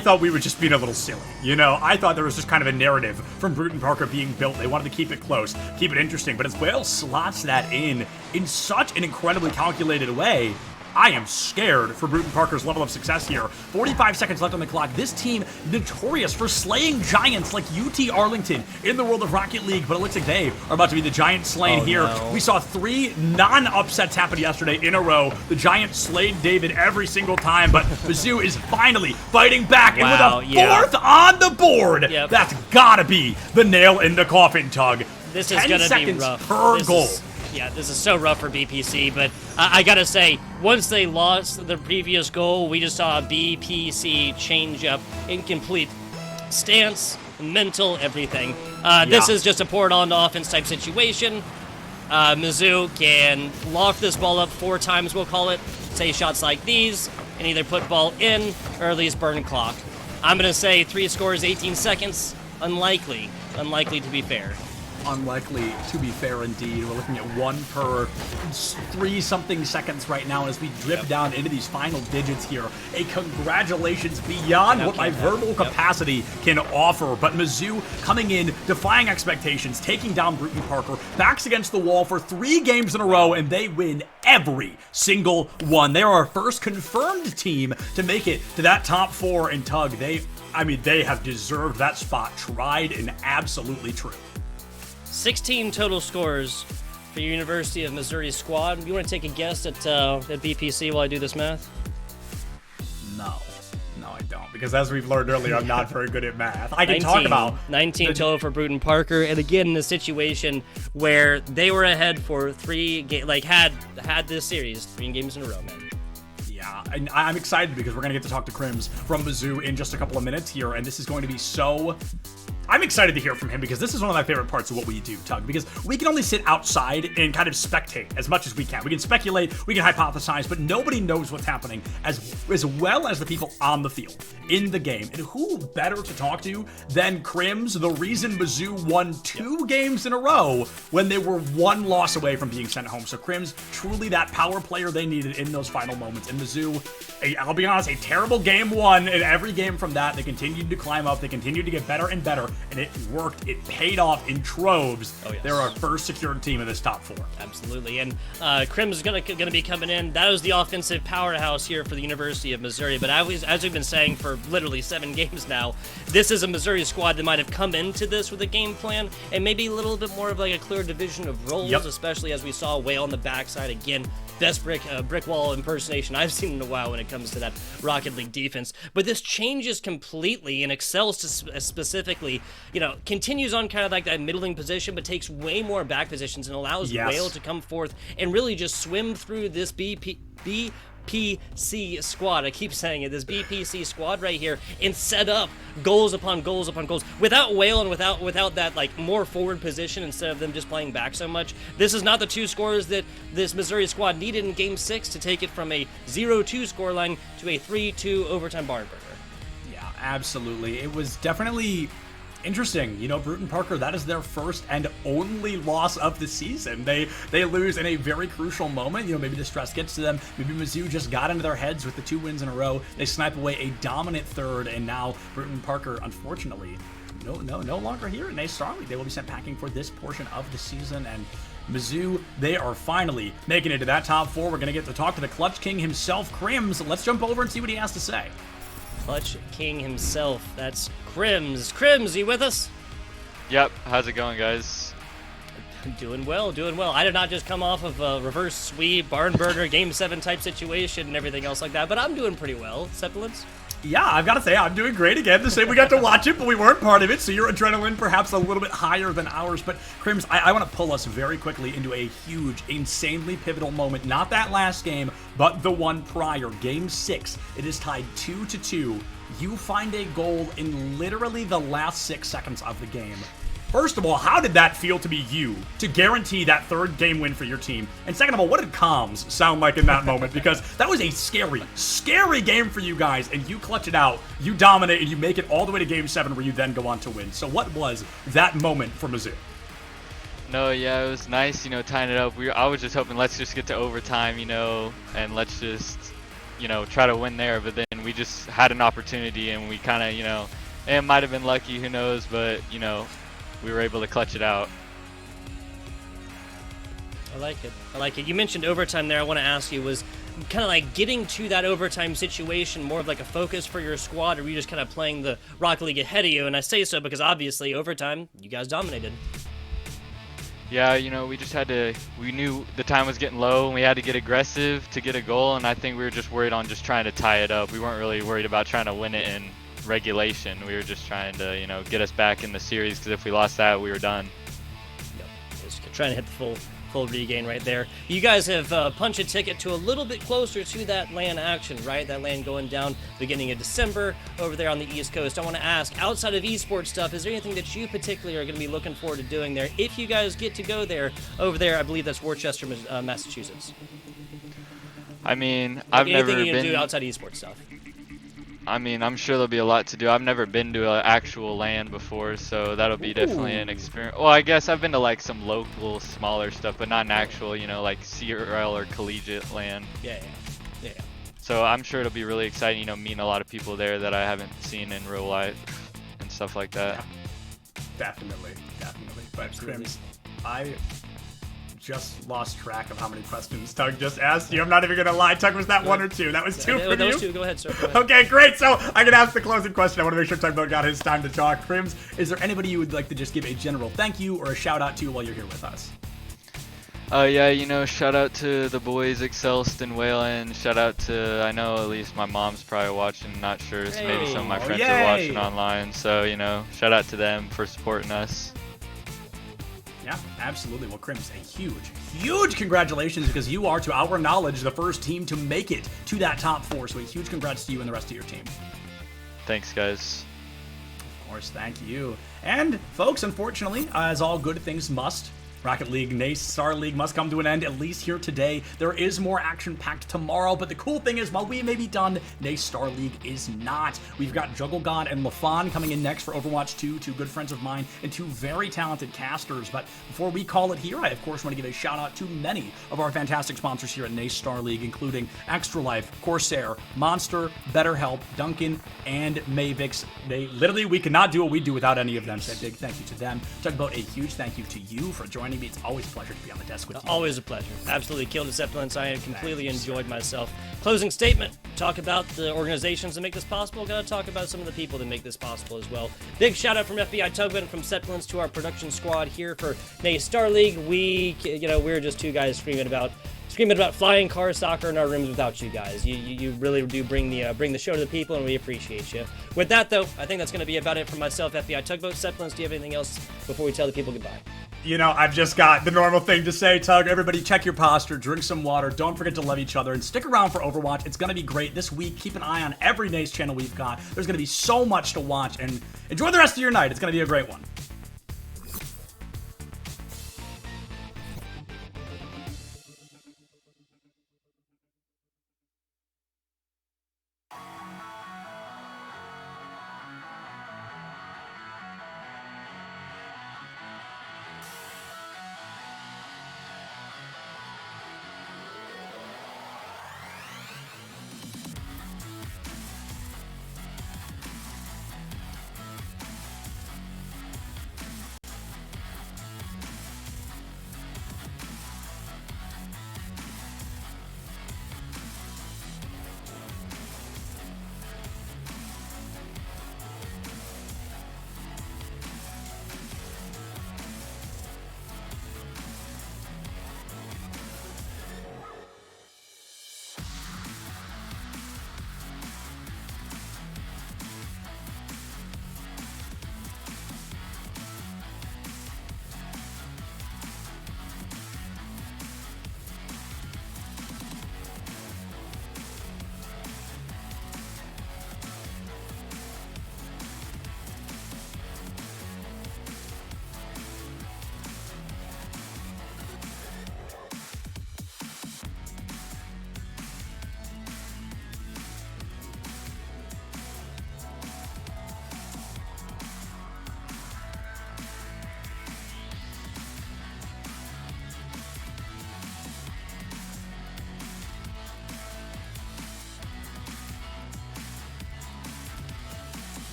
thought we were just being a little silly. You know, I thought there was just kind of a narrative from Bruton Parker being built. They wanted to keep it close, keep it interesting, but as Whale slots that in such an incredibly calculated way, I am scared for Bruton Parker's level of success here. 45 seconds left on the clock. This team notorious for slaying giants like UT Arlington in the world of Rocket League, but it looks like they are about to be the giant slain here. No. We saw 3 non-upsets happen yesterday in a row. The Giants slayed David every single time, but Mizzou is finally fighting back, and with a 4th on the board, that's gotta be the nail in the coffin, Tug. This is gonna be rough. Per goal. Yeah, this is so rough for BPC, but I gotta say, once they lost the previous goal, we just saw a BPC change up, incomplete stance, mental, everything. This is just a pour it on to offense type situation. Mizzou can loft this ball up 4 times, we'll call it, say shots like these, and either put ball in or at least burn clock. I'm gonna say 3 scores, 18 seconds. Unlikely to be fair. unlikely, to be fair indeed. We're looking at 1 per 3-something seconds right now as we drip down into these final digits here. A congratulations beyond what my verbal capacity can offer. But Mizzou coming in, defying expectations, taking down Bruton Parker, backs against the wall for 3 games in a row, and they win every single one. They are our first confirmed team to make it to that top 4 in Tug. They have deserved that spot, tried and absolutely true. 16 total scores for your University of Missouri squad. You want to take a guess at BPC while I do this math? No, I don't, because as we've learned earlier, I'm not very good at math. I can talk about 19 total for Bruton Parker, and again in a situation where they were ahead for 3 games, like had this series 3 games in a row, man. Yeah, and I'm excited because we're going to get to talk to Crims from Mizzou in just a couple of minutes here, and this is going to be so... I'm excited to hear from him because this is one of my favorite parts of what we do, Tug, because we can only sit outside and kind of spectate as much as we can. We can speculate, we can hypothesize, but nobody knows what's happening as well as the people on the field, in the game. And who better to talk to than Crims, the reason Mizzou won 2 games in a row when they were 1 loss away from being sent home. So Crims, truly that power player they needed in those final moments. And Mizzou, I'll be honest, a terrible game 1, and every game from that, they continued to climb up, they continued to get better and better. And it worked. It paid off in troves. Oh, yes. They're our first secured team in this top 4. Absolutely. And Crims is going to be coming in. That was the offensive powerhouse here for the University of Missouri. But as we've been saying for literally 7 games now, this is a Missouri squad that might have come into this with a game plan and maybe a little bit more of like a clear division of roles, especially as we saw Whale on the backside again. Best brick wall impersonation I've seen in a while when it comes to that Rocket League defense. But this changes completely and excels to specifically, continues on kind of like that middling position, but takes way more back positions and allows Whale to come forth and really just swim through this BPC squad. I keep saying it, this BPC squad right here, and set up goals upon goals upon goals. Without Whale and without that like more forward position instead of them just playing back so much, this is not the 2 scores that this Missouri squad needed in Game 6 to take it from a 0-2 scoreline to a 3-2 overtime barn burner. Yeah, absolutely. It was definitely interesting. Bruton Parker, that is their first and only loss of the season. They lose in a very crucial moment. Maybe the stress gets to them. Maybe Mizzou just got into their heads with the 2 wins in a row. They snipe away a dominant third, and now Bruton Parker, unfortunately, no longer here in A Star League. They will be sent packing for this portion of the season, and Mizzou, they are finally making it to that top 4. We're going to get to talk to the Clutch King himself, Crims. Let's jump over and see what he has to say. Clutch King himself, that's Crims. Crims, you with us? Yep, how's it going, guys? Doing well. I did not just come off of a reverse sweep, barn burner, Game 7 type situation and everything else like that, but I'm doing pretty well. Sepulence? Yeah, I've got to say, I'm doing great again. The same, we got to watch it, but we weren't part of it, so your adrenaline perhaps a little bit higher than ours. But, Crims, I want to pull us very quickly into a huge, insanely pivotal moment. Not that last game, but the one prior, Game 6. It is tied 2-2. You find a goal in literally the last 6 seconds of the game. First of all, how did that feel to be you, to guarantee that 3rd game win for your team? And second of all, what did comms sound like in that moment? Because that was a scary game for you guys, and you clutch it out, you dominate, and you make it all the way to Game 7 where you then go on to win. So what was that moment for Mizzou? No, yeah, it was nice, tying it up. I was just hoping let's just get to overtime, and let's just, try to win there. But then we just had an opportunity, and we kind of, it might have been lucky, who knows, but, we were able to clutch it out. I like it. You mentioned overtime there. I want to ask you, was kind of like getting to that overtime situation more of like a focus for your squad, or were you just kind of playing the Rocket League ahead of you? And I say so because obviously overtime, you guys dominated. Yeah, we just we knew the time was getting low and we had to get aggressive to get a goal, and I think we were just worried on just trying to tie it up. We weren't really worried about trying to win it in regulation. We were just trying to, get us back in the series, because if we lost that, we were done. Yep, just trying to hit the full regain right there. You guys have punched a ticket to a little bit closer to that LAN action, right? That LAN going down beginning of December over there on the East Coast. I want to ask, outside of esports stuff, is there anything that you particularly are going to be looking forward to doing there if you guys get to go there over there? I believe that's Worcester, Massachusetts. I mean, I've never been... Anything you can do outside of esports stuff? I mean, I'm sure there'll be a lot to do. I've never been to an actual LAN before, so that'll be definitely an experience. Well, I guess I've been to like some local, smaller stuff, but not an actual, you know, like CRL or collegiate LAN. Yeah. So I'm sure it'll be really exciting, you know, meeting a lot of people there that I haven't seen in real life and stuff like that. Yeah, definitely. But Crims, I just lost track of how many questions Tug just asked you. I'm not even gonna lie. Tug, was that one or two? That was two for That you? was two. Go ahead, sir. Go ahead. Okay, great. So I can ask the closing question. I want to make sure Tugboat got his time to talk. Crims, is there anybody you would like to just give a general thank you or a shout out to while you're here with us? Yeah, you know, shout out to the boys, Excelst and Wayland. Shout out to, I know at least my mom's probably watching, not sure, so maybe some of my friends are watching online. So, you know, shout out to them for supporting us. Yeah, absolutely. Well, Crims, a huge congratulations, because you are, to our knowledge, the first team to make it to that top 4. So a huge congrats to you and the rest of your team. Thanks, guys. Of course, thank you. And folks, unfortunately, as all good things must, Rocket League, NACE, Star League must come to an end, at least here today. There is more action-packed tomorrow, but the cool thing is, while we may be done, NACE Star League is not. We've got Juggle God and LaFon coming in next for Overwatch 2, two good friends of mine, and two very talented casters. But before we call it here, I, of course, want to give a shout-out to many of our fantastic sponsors here at NACE Star League, including Extra Life, Corsair, Monster, BetterHelp, Duncan, and Mavix. We cannot do what we do without any of them, so a big thank you to them. Tugboat, a huge thank you to you for joining me. It's always a pleasure to be on the desk with you. Always a pleasure. Absolutely killed Decepticons. I completely enjoyed myself. Closing statement. Talk about the organizations that make this possible. Gotta talk about some of the people that make this possible as well. Big shout out from FBI Tugboat and from Decepticons to our production squad here for NACE Star League. We're just two guys screaming about flying car soccer in our rooms without you guys. You really do bring the show to the people, and we appreciate you. With that, though, I think that's going to be about it for myself, FBI Tugboat. Decepticons, do you have anything else before we tell the people goodbye? You know, I've just got the normal thing to say, Tug. Everybody check your posture, drink some water, don't forget to love each other, and stick around for Overwatch. It's going to be great this week. Keep an eye on every NACE channel we've got. There's going to be so much to watch, and enjoy the rest of your night. It's going to be a great one.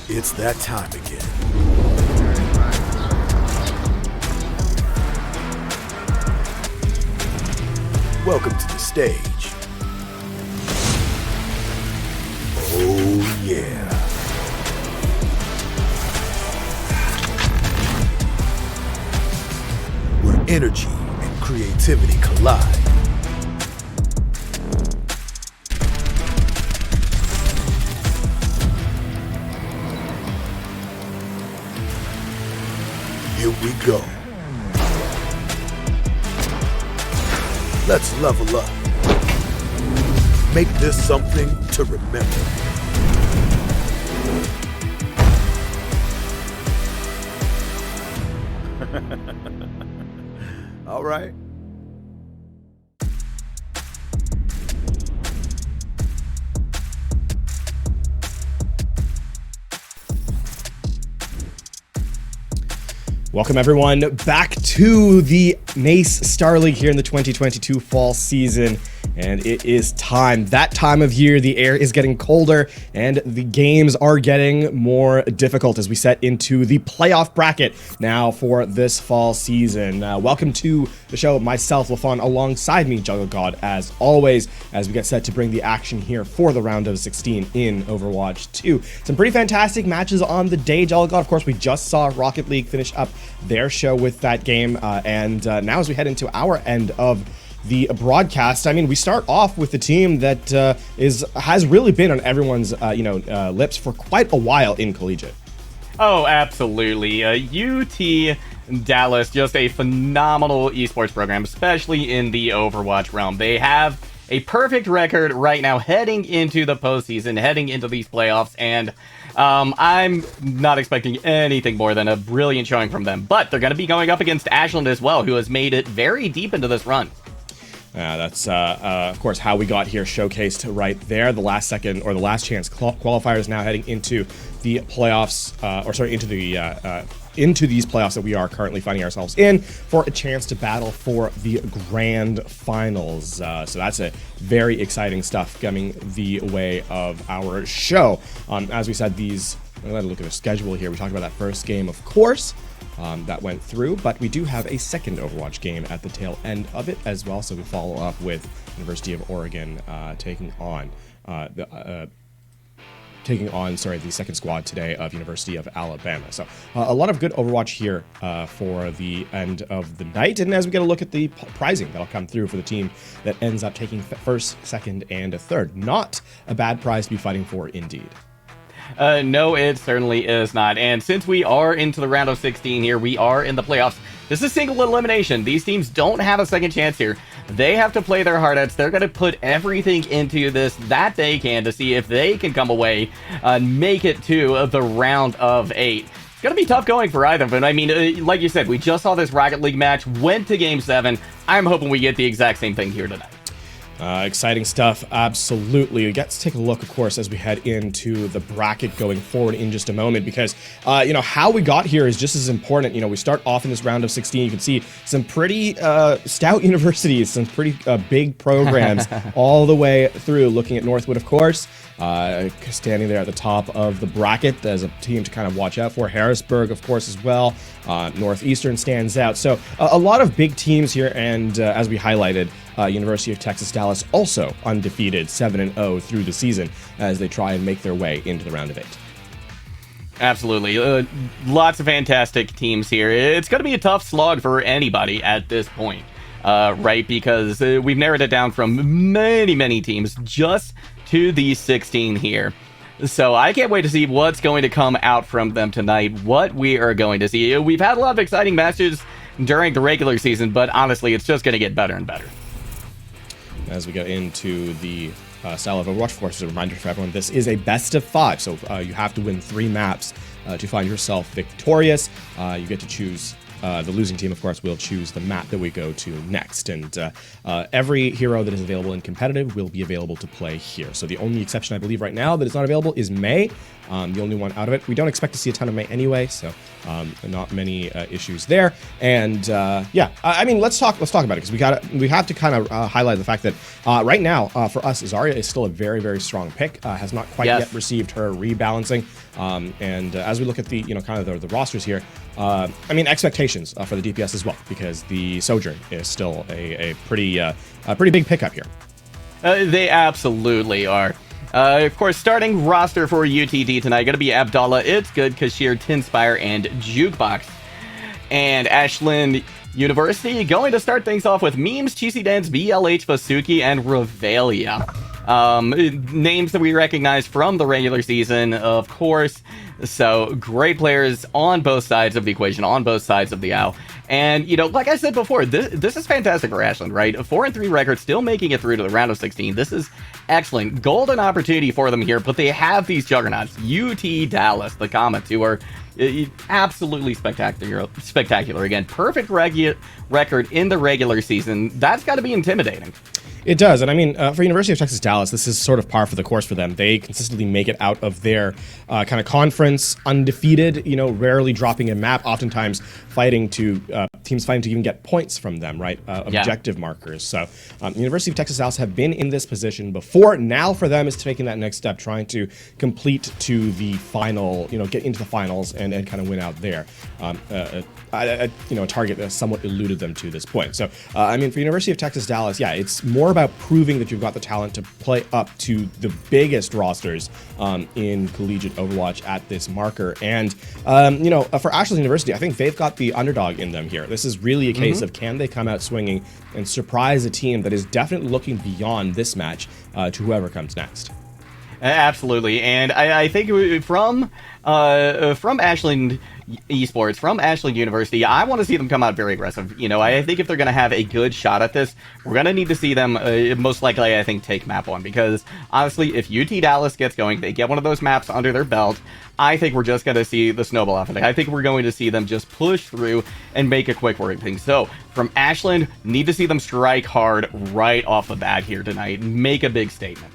It's that time again. Welcome to the stage. Oh yeah. Where energy and creativity collide. Here we go. Let's level up. Make this something to remember. All right. Welcome everyone back to the NACE Star League here in the 2022 fall season, and it is time. That time of year, the air is getting colder and the games are getting more difficult as we set into the playoff bracket now for this fall season. Welcome to the show, myself, LaFon, alongside me, Jungle God, as always, as we get set to bring the action here for the round of 16 in Overwatch 2. Some pretty fantastic matches on the day, Jungle God. Of course, we just saw Rocket League finish up their show with that game, and now as we head into our end of the broadcast, I mean, we start off with the team that has really been on everyone's lips for quite a while in collegiate. Oh, absolutely. UT Dallas, just a phenomenal esports program, especially in the Overwatch realm. They have a perfect record right now heading into the postseason, heading into these playoffs, and I'm not expecting anything more than a brilliant showing from them. But they're going to be going up against Ashland as well, who has made it very deep into this run. That's, of course, how we got here showcased right there. The last second or the last chance qualifiers now heading into the playoffs, into these playoffs that we are currently finding ourselves in for a chance to battle for the grand finals. So that's a very exciting stuff coming the way of our show. As we said, let's look at the schedule here. We talked about that first game, of course. That went through, but we do have a second Overwatch game at the tail end of it as well. So we follow up with University of Oregon taking on the second squad today of University of Alabama. So a lot of good Overwatch here for the end of the night. And as we get a look at the prizing that'll come through for the team that ends up taking first, second, and a third. Not a bad prize to be fighting for indeed. No, it certainly is not. And since we are into the round of 16 here, we are in the playoffs. This is single elimination. These teams don't have a second chance here. They have to play their heart outs. They're going to put everything into this that they can to see if they can come away and make it to the round of 8. It's going to be tough going for either of them. I mean, like you said, we just saw this Rocket League match, went to Game 7. I'm hoping we get the exact same thing here tonight. Exciting stuff, absolutely. We get to take a look, of course, as we head into the bracket going forward in just a moment, because, how we got here is just as important. We start off in this round of 16. You can see some pretty stout universities, some pretty big programs all the way through. Looking at Northwood, of course, standing there at the top of the bracket as a team to kind of watch out for. Harrisburg, of course, as well. Northeastern stands out. So a lot of big teams here, and as we highlighted, University of Texas Dallas also undefeated 7-0 through the season as they try and make their way into the round of 8. Absolutely. Lots of fantastic teams here. It's going to be a tough slog for anybody at this point, right? Because we've narrowed it down from many, many teams just to these 16 here. So I can't wait to see what's going to come out from them tonight, what we are going to see. We've had a lot of exciting matches during the regular season, but honestly, it's just going to get better and better. As we get into the style of Overwatch, of course, as a reminder for everyone, this is a best of 5, so you have to win 3 maps to find yourself victorious. You get to choose the losing team, of course, will choose the map that we go to next. And every hero that is available in competitive will be available to play here. So the only exception I believe right now that is not available is May. The only one out of it. We don't expect to see a ton of May anyway, so not many issues there. And yeah, I mean, let's talk about it, because we have to kind of highlight the fact that right now for us, Zarya is still a very, very strong pick. Has not quite yet received her rebalancing. And as we look at the kind of the rosters here, I mean, expectations for the DPS as well, because the Sojourn is still a pretty big pickup here. They absolutely are. Of course, starting roster for UTD tonight, going to be Abdallah, It's Good, Kashir, Tinspire, and Jukebox. And Ashland University going to start things off with Memes, Cheesy Dance, BLH, Vasuki, and Revelia. Names that we recognize from the regular season, of course. So, great players on both sides of the equation, on both sides of the owl. And, like I said before, this is fantastic for Ashland, right? A 4-3 record, still making it through to the round of 16. This is excellent. Golden opportunity for them here, but they have these juggernauts. UT Dallas, the Comets, who are absolutely spectacular. Again, perfect record in the regular season. That's got to be intimidating. It does, and I mean, for University of Texas Dallas, this is sort of par for the course for them. They consistently make it out of their kind of conference undefeated, rarely dropping a map, oftentimes teams fighting to even get points from them, right? Objective markers. So University of Texas Dallas have been in this position before. Now for them is taking that next step, trying to complete to the final, get into the finals and kind of win out there. A target that somewhat eluded them to this point. So, I mean, for University of Texas Dallas, yeah, it's more about proving that you've got the talent to play up to the biggest rosters in collegiate Overwatch at this marker. And, for Ashland University, I think they've got the underdog in them here. This is really a case of, can they come out swinging and surprise a team that is definitely looking beyond this match to whoever comes next. Absolutely, and I think from Ashland Esports, from Ashland University, I want to see them come out very aggressive. I think if they're going to have a good shot at this, we're going to need to see them most likely, I think, take map 1, because honestly, if UT Dallas gets going, they get one of those maps under their belt, I think we're just going to see the snowball effect. I think we're going to see them just push through and make a quick work thing. So, from Ashland, need to see them strike hard right off the bat here tonight, make a big statement.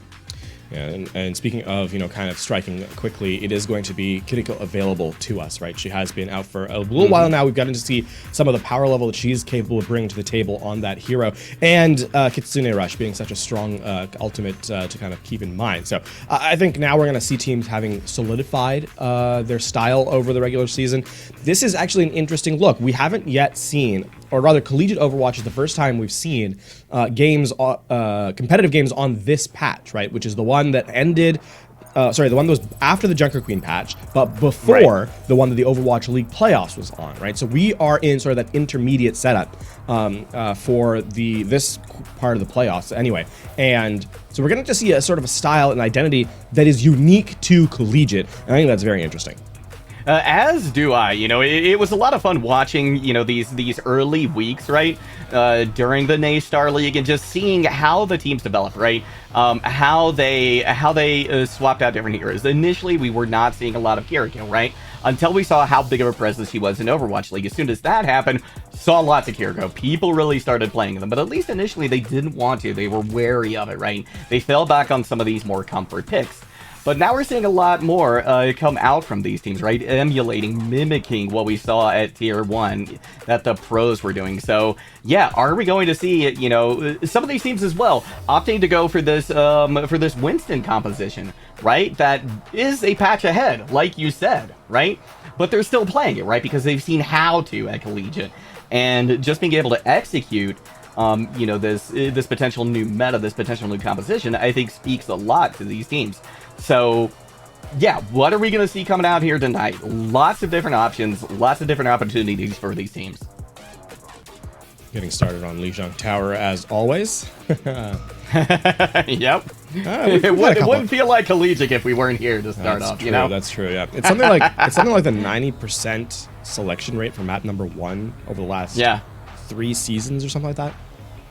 Yeah, and speaking of, kind of striking quickly, it is going to be Kiriko available to us, right? She has been out for a little while now. We've gotten to see some of the power level that she's capable of bringing to the table on that hero. And Kitsune Rush being such a strong ultimate to kind of keep in mind. So I think now we're going to see teams having solidified their style over the regular season. This is actually an interesting look. We haven't yet seen, or rather collegiate Overwatch is the first time we've seen competitive games on this patch, right? Which is the one that ended, the one that was after the Junker Queen patch, but before the one that the Overwatch League playoffs was on, right? So we are in sort of that intermediate setup for this part of the playoffs anyway. And so we're going to see a sort of a style and identity that is unique to collegiate, and I think that's very interesting. As do I. It was a lot of fun watching, these early weeks, right, during the NA Star League, and just seeing how the teams developed, right, how they swapped out different heroes. Initially, we were not seeing a lot of Kiriko, right, until we saw how big of a presence she was in Overwatch League. As soon as that happened, saw lots of Kiriko. People really started playing them, but at least initially they didn't want to. They were wary of it, right? They fell back on some of these more comfort picks. But now we're seeing a lot more come out from these teams, right? Emulating, mimicking what we saw at Tier 1 that the pros were doing. So, yeah, are we going to see, some of these teams as well opting to go for this Winston composition, right? That is a patch ahead, like you said, right? But they're still playing it, right? Because they've seen how to at Collegiate. And just being able to execute this potential new meta, this potential new composition, I think speaks a lot to these teams. So, yeah, what are we going to see coming out here tonight? Lots of different options, lots of different opportunities for these teams. Getting started on Lijiang Tower as always. Yep. It wouldn't feel like collegiate if we weren't here to start off. True, That's true. Yeah, it's something like the 90% selection rate for map number 1 over the last 3 seasons or something like that.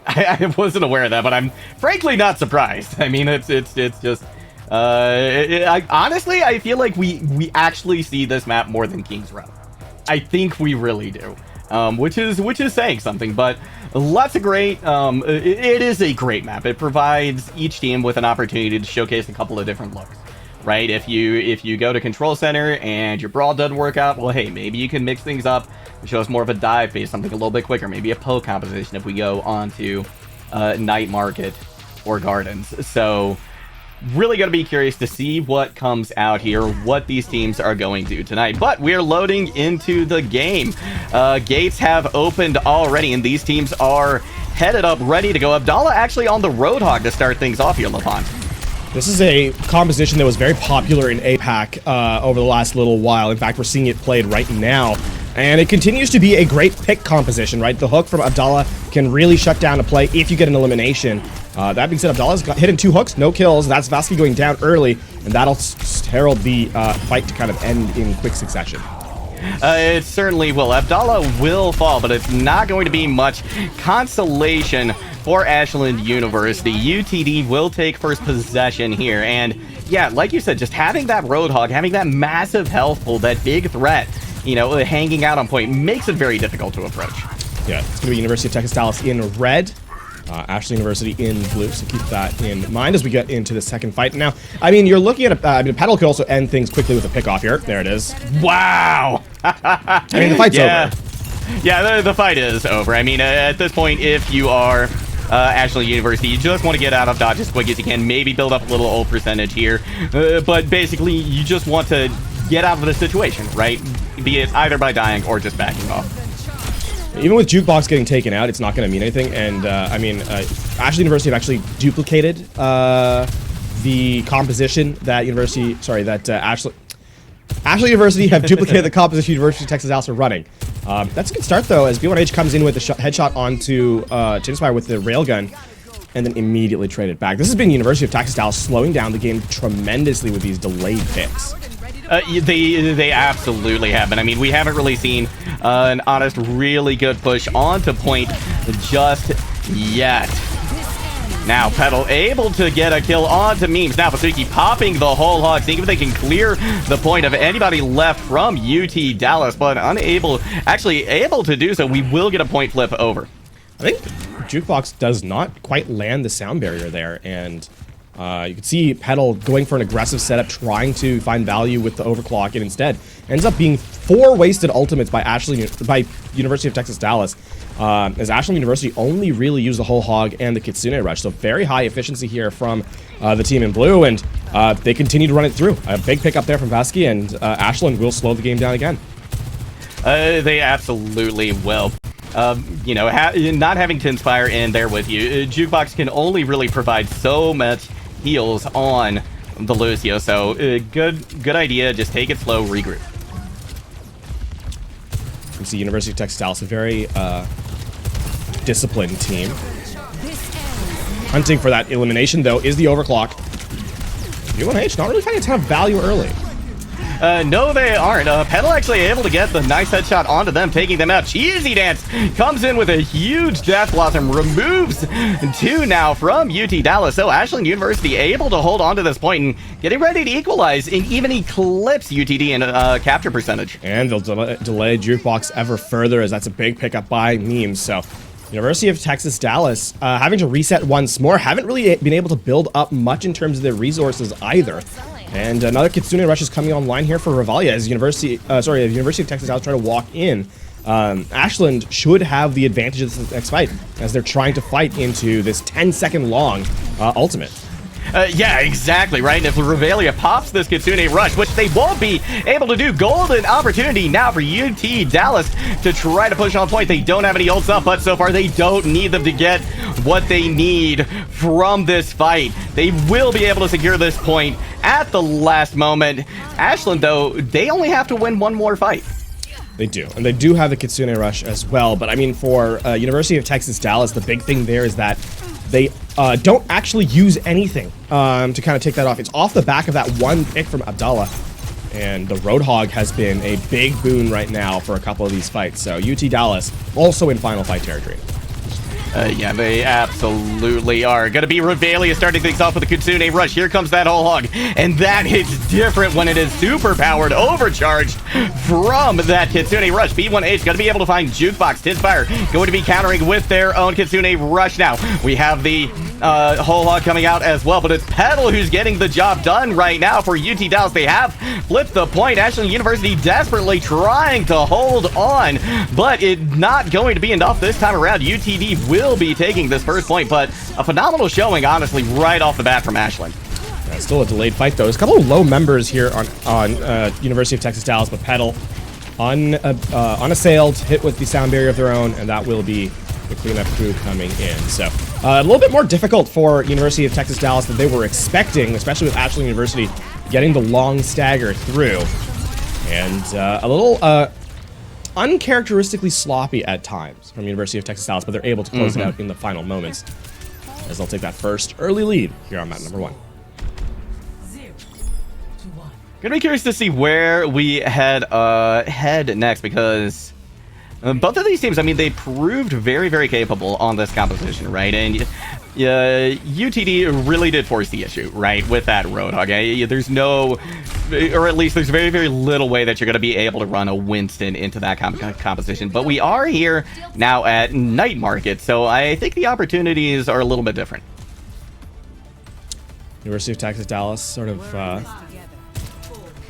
I wasn't aware of that, but I'm frankly not surprised. I mean, it's just. Honestly, I feel like we actually see this map more than King's Row. I think we really do. which is saying something. But lots of great. It is a great map. It provides each team with an opportunity to showcase a couple of different looks. Right, if you go to Control Center and your Brawl doesn't work out, well, hey, maybe you can mix things up and show us more of a dive phase, something a little bit quicker, maybe a poke composition if we go on to Night Market or Gardens. So really going to be curious to see what comes out here, what these teams are going to do tonight. But we're loading into the game. Gates have opened already, and these teams are headed up, ready to go. Abdallah actually on the Roadhog to start things off here, Levant. This is a composition that was very popular in APAC over the last little while. In fact, we're seeing it played right now. And it continues to be a great pick composition, right? The hook from Abdallah can really shut down a play if you get an elimination. That being said, Abdallah's got hit in 2 hooks, no kills. That's Varsity going down early, and that'll herald the fight to kind of end in quick succession. It certainly will. Abdallah will fall, but it's not going to be much consolation for Ashland University. UTD will take first possession here, and yeah, like you said, just having that Roadhog, having that massive health pool, that big threat, you know, hanging out on point, makes it very difficult to approach. Yeah, it's going to be University of Texas Dallas in red, Ashland University in blue, so keep that in mind as we get into the second fight. Now, I mean, you're looking at Petal could also end things quickly with a pick off here. There it is. Wow! I mean, the fight's over. Yeah, the fight is over. I mean, at this point, if you are Ashland University, you just want to get out of dodge as quick as you can, maybe build up a little ult percentage here, but basically, you just want to get out of the situation, right? Be it either by dying or just backing off. Even with Jukebox getting taken out, it's not going to mean anything. And I mean, Ashland University have actually duplicated the composition that Ashland University have duplicated the composition University of Texas Dallas are running. That's a good start though, as B1H comes in with a headshot onto Jinspire with the railgun, and then immediately trade it back. This has been University of Texas Dallas slowing down the game tremendously with these delayed picks. They absolutely have been. I mean, we haven't really seen an honest, really good push onto point just yet. Now, Petal able to get a kill onto Memes. Now, Basuki popping the whole hog, seeing if they can clear the point of anybody left from UT Dallas, but actually able to do so. We will get a point flip over. I think Jukebox does not quite land the sound barrier there, and you can see Petal going for an aggressive setup, trying to find value with the overclock, and instead ends up being 4 wasted ultimates by University of Texas Dallas, as Ashland University only really used the whole hog and the Kitsune Rush. So very high efficiency here from the team in blue, and they continue to run it through. A big pick up there from Vasky, and Ashland will slow the game down again. They absolutely will. You know, not having Tinspire in there with you, Jukebox can only really provide so much heals on the Lucio, so good idea. Just take it slow, regroup. You can see University of Texas Dallas, a very disciplined team. Hunting for that elimination, though, is the overclock. B1H not really finding a ton of value early. No, they aren't. Petal actually able to get the nice headshot onto them, taking them out. Cheesy Dance comes in with a huge Death Blossom, removes 2 now from UT Dallas. So Ashland University able to hold on to this point and getting ready to equalize and even eclipse UTD in capture percentage. And they'll delay Jukebox ever further, as that's a big pickup by Memes. So University of Texas Dallas having to reset once more, haven't really been able to build up much in terms of their resources either. And another Kitsune Rush is coming online here for Revalia as University of Texas Dallas try to walk in. Ashland should have the advantage of this next fight, as they're trying to fight into this 10-second long ultimate. Yeah, exactly, right? And if Revalia pops this Kitsune Rush, which they won't be able to do, golden opportunity now for UT Dallas to try to push on point. They don't have any ults up, but so far they don't need them to get what they need from this fight. They will be able to secure this point at the last moment. Ashland, though, they only have to win one more fight. They do, and they do have the Kitsune Rush as well, but I mean, for University of Texas Dallas, the big thing there is that they don't actually use anything to kind of take that off. It's off the back of that one pick from Abdallah, and the Roadhog has been a big boon right now for a couple of these fights. So UT Dallas also in final fight territory. Yeah, they absolutely are. Gonna be Revelia starting things off with a Kitsune Rush. Here comes that whole hog. And that hits different when it is super powered, overcharged from that Kitsune Rush. B1H gonna be able to find Jukebox. Tinspire going to be countering with their own Kitsune Rush now. We have the whole hog coming out as well, but it's Petal who's getting the job done right now for UT Dallas. They have flipped the point. Ashland University desperately trying to hold on, but it's not going to be enough this time around. UTD will be taking this first point, but a phenomenal showing, honestly, right off the bat from Ashland. Yeah, still a delayed fight, though. There's a couple of low members here on University of Texas Dallas, but Petal unassailed, hit with the sound barrier of their own, and that will be the cleanup crew coming in. So a little bit more difficult for University of Texas Dallas than they were expecting, especially with Ashland University getting the long stagger through. And a little uncharacteristically sloppy at times from University of Texas Dallas, but they're able to close it out in the final moments as they'll take that first early lead here on map number 1. Gonna be curious to see where we head next, because both of these teams, I mean, they proved very, very capable on this composition, right? And UTD really did force the issue, right, with that Roadhog. There's no, or at least there's very, very little way that you're going to be able to run a Winston into that composition. But we are here now at Night Market, so I think the opportunities are a little bit different. University of Texas Dallas sort of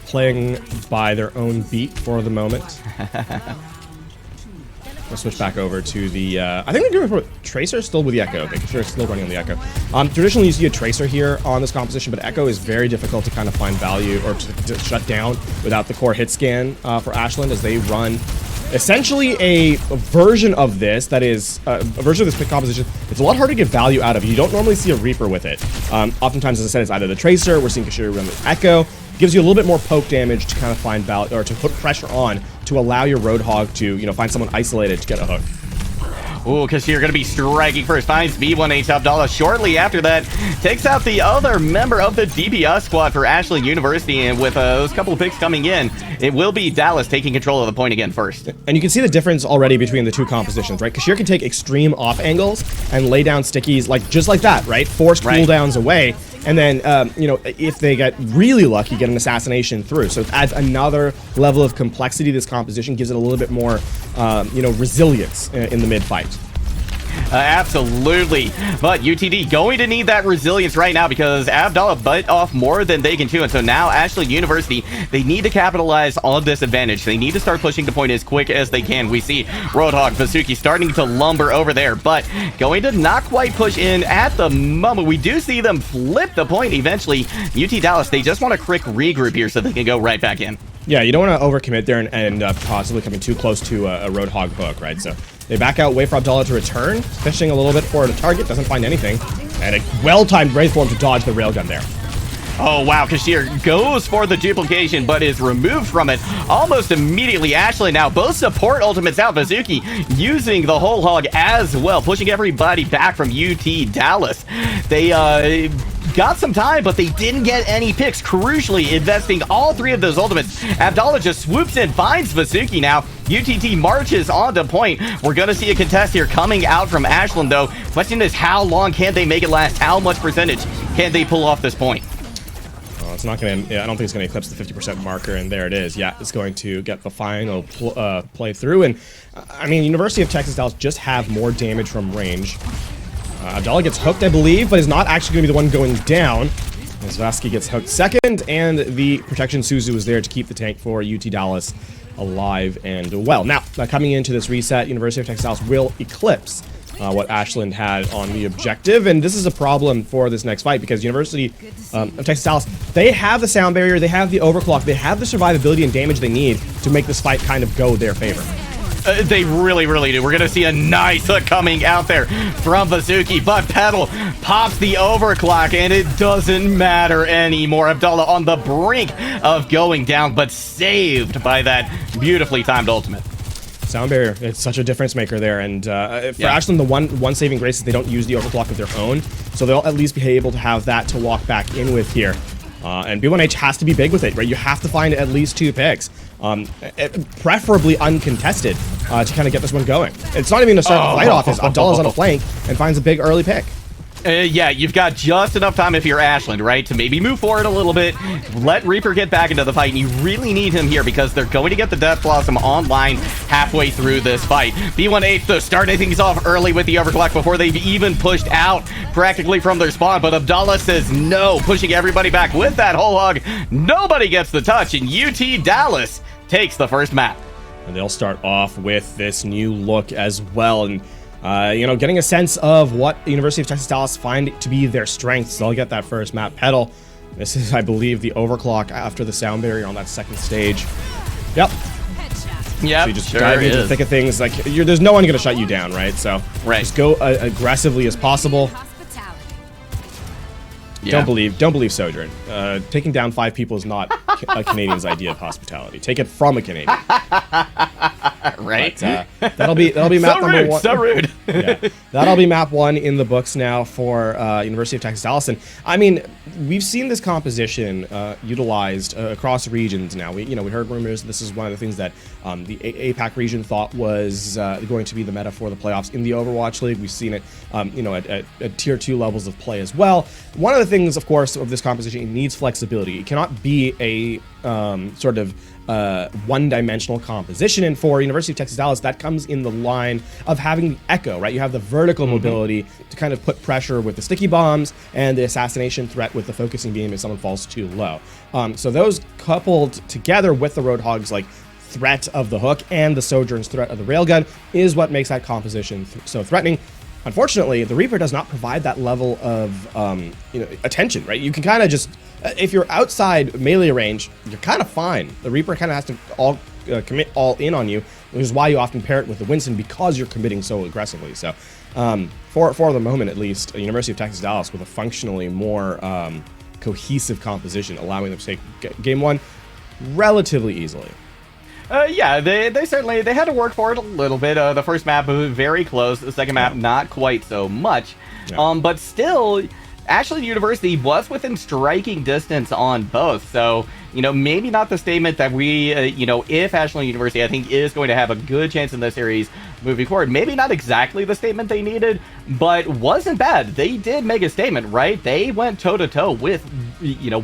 playing by their own beat for the moment. We'll switch back over to the, I think they're going for Tracer, still with the Echo. Making sure it's still running on the Echo. Traditionally, you see a Tracer here on this composition, but Echo is very difficult to kind of find value or to shut down without the core hit scan for Ashland, as they run essentially a version of this that is a version of this pick composition. It's a lot harder to get value out of. You don't normally see a Reaper with it. Oftentimes, as I said, it's either the Tracer, we're seeing Kashiri run the Echo. Gives you a little bit more poke damage to kind of find value, or to put pressure on to allow your Roadhog to, you know, find someone isolated to get a hook. Ooh, because you're going to be striking first. Finds B1H Abdallah. Shortly after that, takes out the other member of the DPS squad for Ashland University. And with those couple of picks coming in, it will be Dallas taking control of the point again first. And you can see the difference already between the two compositions, right? Kashir can take extreme off angles and lay down stickies just like that, right? Force cooldowns away. And then, you know, if they get really lucky, get an assassination through. So it adds another level of complexity to this composition, gives it a little bit more, you know, resilience in the mid-fight. Absolutely. But UTD going to need that resilience right now, because Abdallah bit off more than they can chew. And so now Ashland University, they need to capitalize on this advantage. They need to start pushing the point as quick as they can. We see Roadhog, Vasuki starting to lumber over there, but going to not quite push in at the moment. We do see them flip the point eventually. UT Dallas, they just want a quick regroup here so they can go right back in. Yeah, you don't want to overcommit there and end up possibly coming too close to a Roadhog hook, right? So they back out, wait for Abdallah to return, fishing a little bit for the target, doesn't find anything, and a well-timed Wraith form to dodge the railgun there. Oh, wow. Kashir goes for the duplication, but is removed from it almost immediately. Ashland now, both support ultimates out. Vazuki using the whole hog as well, pushing everybody back from UT Dallas. They got some time, but they didn't get any picks. Crucially, investing all three of those ultimates. Abdallah just swoops in, finds Vazuki now. UTT marches onto point. We're going to see a contest here coming out from Ashland, though. Question is, how long can they make it last? How much percentage can they pull off this point? It's not going to, I don't think it's going to eclipse the 50% marker, and there it is. Yeah, it's going to get the final play through. And I mean, University of Texas Dallas just have more damage from range. Abdallah gets hooked, I believe, but is not actually going to be the one going down, as Vasky gets hooked second, and the protection Suzu is there to keep the tank for UT Dallas alive and well. Now, coming into this reset, University of Texas Dallas will eclipse what Ashland had on the objective, and this is a problem for this next fight, because University of Texas Dallas, they have the sound barrier, they have the overclock, they have the survivability and damage they need to make this fight kind of go their favor. They really, really do. We're going to see a nice hook coming out there from Vazuki, but Petal pops the overclock, and it doesn't matter anymore. Abdallah on the brink of going down, but saved by that beautifully timed ultimate. Sound barrier, it's such a difference maker there, and for Ashland, the one saving grace is they don't use the overclock of their own, so they'll at least be able to have that to walk back in with here. And B1H has to be big with it, right? You have to find at least 2 picks. preferably uncontested to kind of get this one going. It's not even going to start the fight off as Abdullah's on a flank and finds a big early pick. Yeah, you've got just enough time if you're Ashland, right, to maybe move forward a little bit, let Reaper get back into the fight, and you really need him here because they're going to get the Death Blossom online halfway through this fight. B1H, though, starting things off early with the overclock before they've even pushed out practically from their spawn, but Abdallah says no, pushing everybody back with that whole hug. Nobody gets the touch, and UT Dallas takes the first map. And they'll start off with this new look as well, and getting a sense of what the University of Texas Dallas find to be their strengths. They'll get that first map pedal. This is, I believe, the overclock after the sound barrier on that second stage. Yep. Yeah, so you just dive into the thick of things. Like there's no one going to shut you down, right? So just go aggressively as possible. Yeah. Don't believe Sojourn. Taking down 5 people is not a Canadian's idea of hospitality. Take it from a Canadian. Right. But, that'll be map number 1. So rude. Yeah, that'll be map 1 in the books now for University of Texas Dallas. And I mean, we've seen this composition utilized across regions now. We heard rumors. This is one of the things that the APAC region thought was going to be the meta for the playoffs in the Overwatch League. We've seen it, at tier 2 levels of play as well. One of the things, of course, of this composition, it needs flexibility. It cannot be a sort of one-dimensional composition. And for University of Texas Dallas, that comes in the line of having the echo, right? You have the vertical mobility to kind of put pressure with the sticky bombs and the assassination threat with the focusing beam if someone falls too low. So those coupled together with the Roadhog's like threat of the hook and the Sojourn's threat of the railgun is what makes that composition so threatening. Unfortunately, the Reaper does not provide that level of attention, right? You can kind of just, if you're outside melee range, you're kind of fine. The Reaper kind of has to commit all in on you, which is why you often pair it with the Winston because you're committing so aggressively. So for the moment, at least, University of Texas Dallas with a functionally more cohesive composition, allowing them to take game 1 relatively easily. Yeah, they certainly had to work for it a little bit. The first map very close. The second map not quite so much. Yeah. But still, Ashland University was within striking distance on both. So, maybe not the statement that we, if Ashland University, I think, is going to have a good chance in this series moving forward. Maybe not exactly the statement they needed, but wasn't bad. They did make a statement, right? They went toe-to-toe with,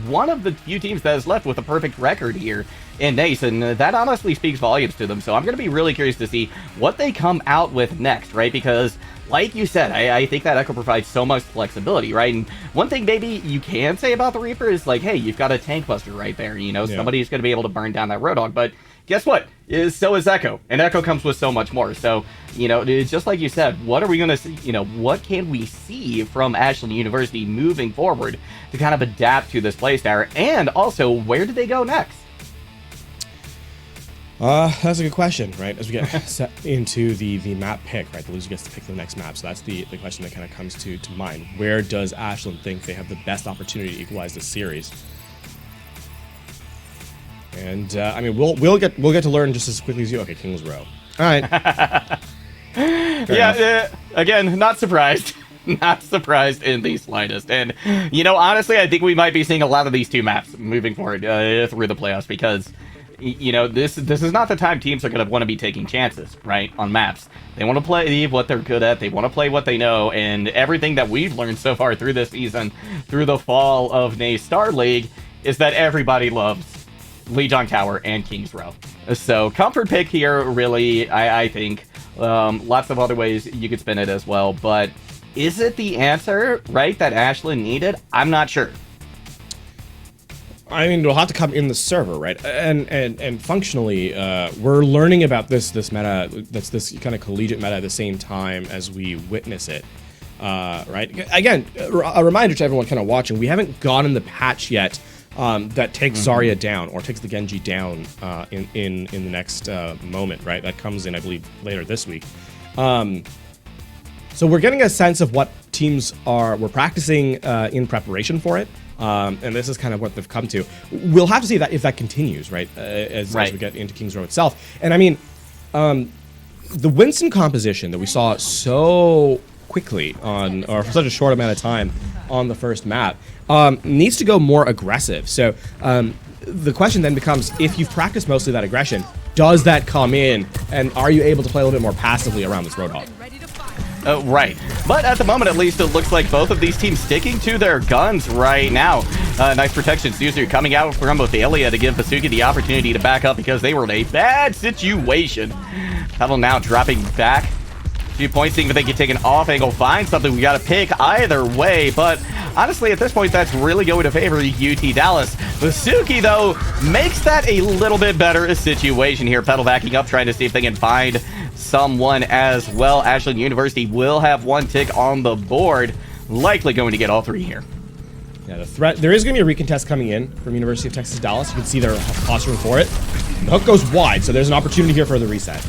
one of the few teams that is left with a perfect record here in NACE, and that honestly speaks volumes to them. So I'm going to be really curious to see what they come out with next, right? Because like you said, I think that Echo provides so much flexibility, right? And one thing maybe you can say about the Reaper is like, hey, you've got a tank buster right there. Somebody's going to be able to burn down that Roadhog. But guess what? So is Echo. And Echo comes with so much more. So, it's just like you said, what are we going to see? What can we see from Ashland University moving forward to kind of adapt to this playstyle? And also, where do they go next? That's a good question, right? As we get set into the map pick, right? The loser gets to pick the next map. So that's the question that kind of comes to mind. Where does Ashland think they have the best opportunity to equalize this series? And we'll get to learn just as quickly as you. Okay, Kings Row. All right. Again, not surprised. Not surprised in the slightest. And, honestly, I think we might be seeing a lot of these 2 maps moving forward through the playoffs because this is not the time teams are going to want to be taking chances, right, on maps. They want to play what they're good at. They want to play what they know. And everything that we've learned so far through this season, through the fall of NACE Star League, is that everybody loves Lijiang Tower and Kings Row. So comfort pick here, really, I think. Lots of other ways you could spin it as well. But is it the answer, right, that Ashland needed? I'm not sure. I mean, it'll have to come in the server, right? And functionally, we're learning about this meta, that's this kind of collegiate meta at the same time as we witness it, right? Again, a reminder to everyone kind of watching, we haven't gotten the patch yet that takes Zarya down or takes the Genji down in the next moment, right? That comes in, I believe, later this week. So we're getting a sense of what teams we're practicing in preparation for it. And this is kind of what they've come to. We'll have to see if that continues, right? As we get into Kings Row itself. And I mean, the Winston composition that we saw so quickly or for such a short amount of time on the first map, needs to go more aggressive. So the question then becomes, if you've practiced mostly that aggression, does that come in, and are you able to play a little bit more passively around this Roadhog? Right. But at the moment, at least, it looks like both of these teams sticking to their guns right now. Nice protection. Suzu coming out from Ophelia to give Vasuki the opportunity to back up because they were in a bad situation. Petal now dropping back. 2 points, seeing if they can take an off angle, find something. We got to pick either way, but honestly, at this point, that's really going to favor UT Dallas. Vasuki, though, makes that a little bit better situation here. Petal backing up, trying to see if they can find someone as well. Ashland University will have 1 tick on the board, likely going to get all 3 here. Yeah, the threat. There is going to be a recontest coming in from University of Texas Dallas. You can see they're posturing for it. The hook goes wide, so there's an opportunity here for the reset.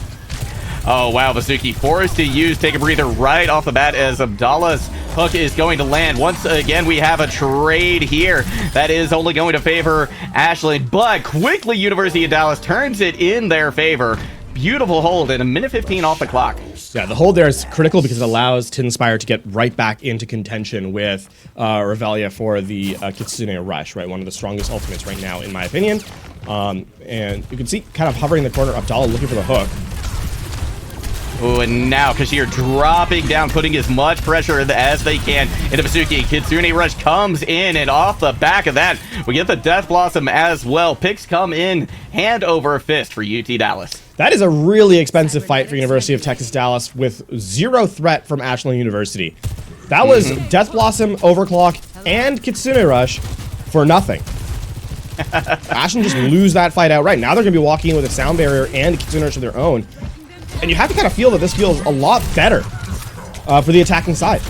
Oh, wow, Vasuki forced to use Take a Breather right off the bat as Abdallah's hook is going to land. Once again, we have a trade here that is only going to favor Ashland, but quickly University of Dallas turns it in their favor. Beautiful hold and 1:15 off the clock. Yeah, the hold there is critical because it allows Tinspire to get right back into contention with Revelia for the Kitsune Rush, right? One of the strongest ultimates right now, in my opinion. And you can see kind of hovering in the corner, Abdallah looking for the hook. Oh, and now Kashir dropping down, putting as much pressure as they can into Vasuki. Kitsune Rush comes in, and off the back of that, we get the Death Blossom as well. Picks come in hand over fist for UT Dallas. That is a really expensive fight for University of Texas Dallas with 0 threat from Ashland University. That was Death Blossom, Overclock, and Kitsune Rush for nothing. Ashland just lose that fight outright. Now they're going to be walking in with a Sound Barrier and Kitsune Rush of their own. And you have to kind of feel that this feels a lot better for the attacking side.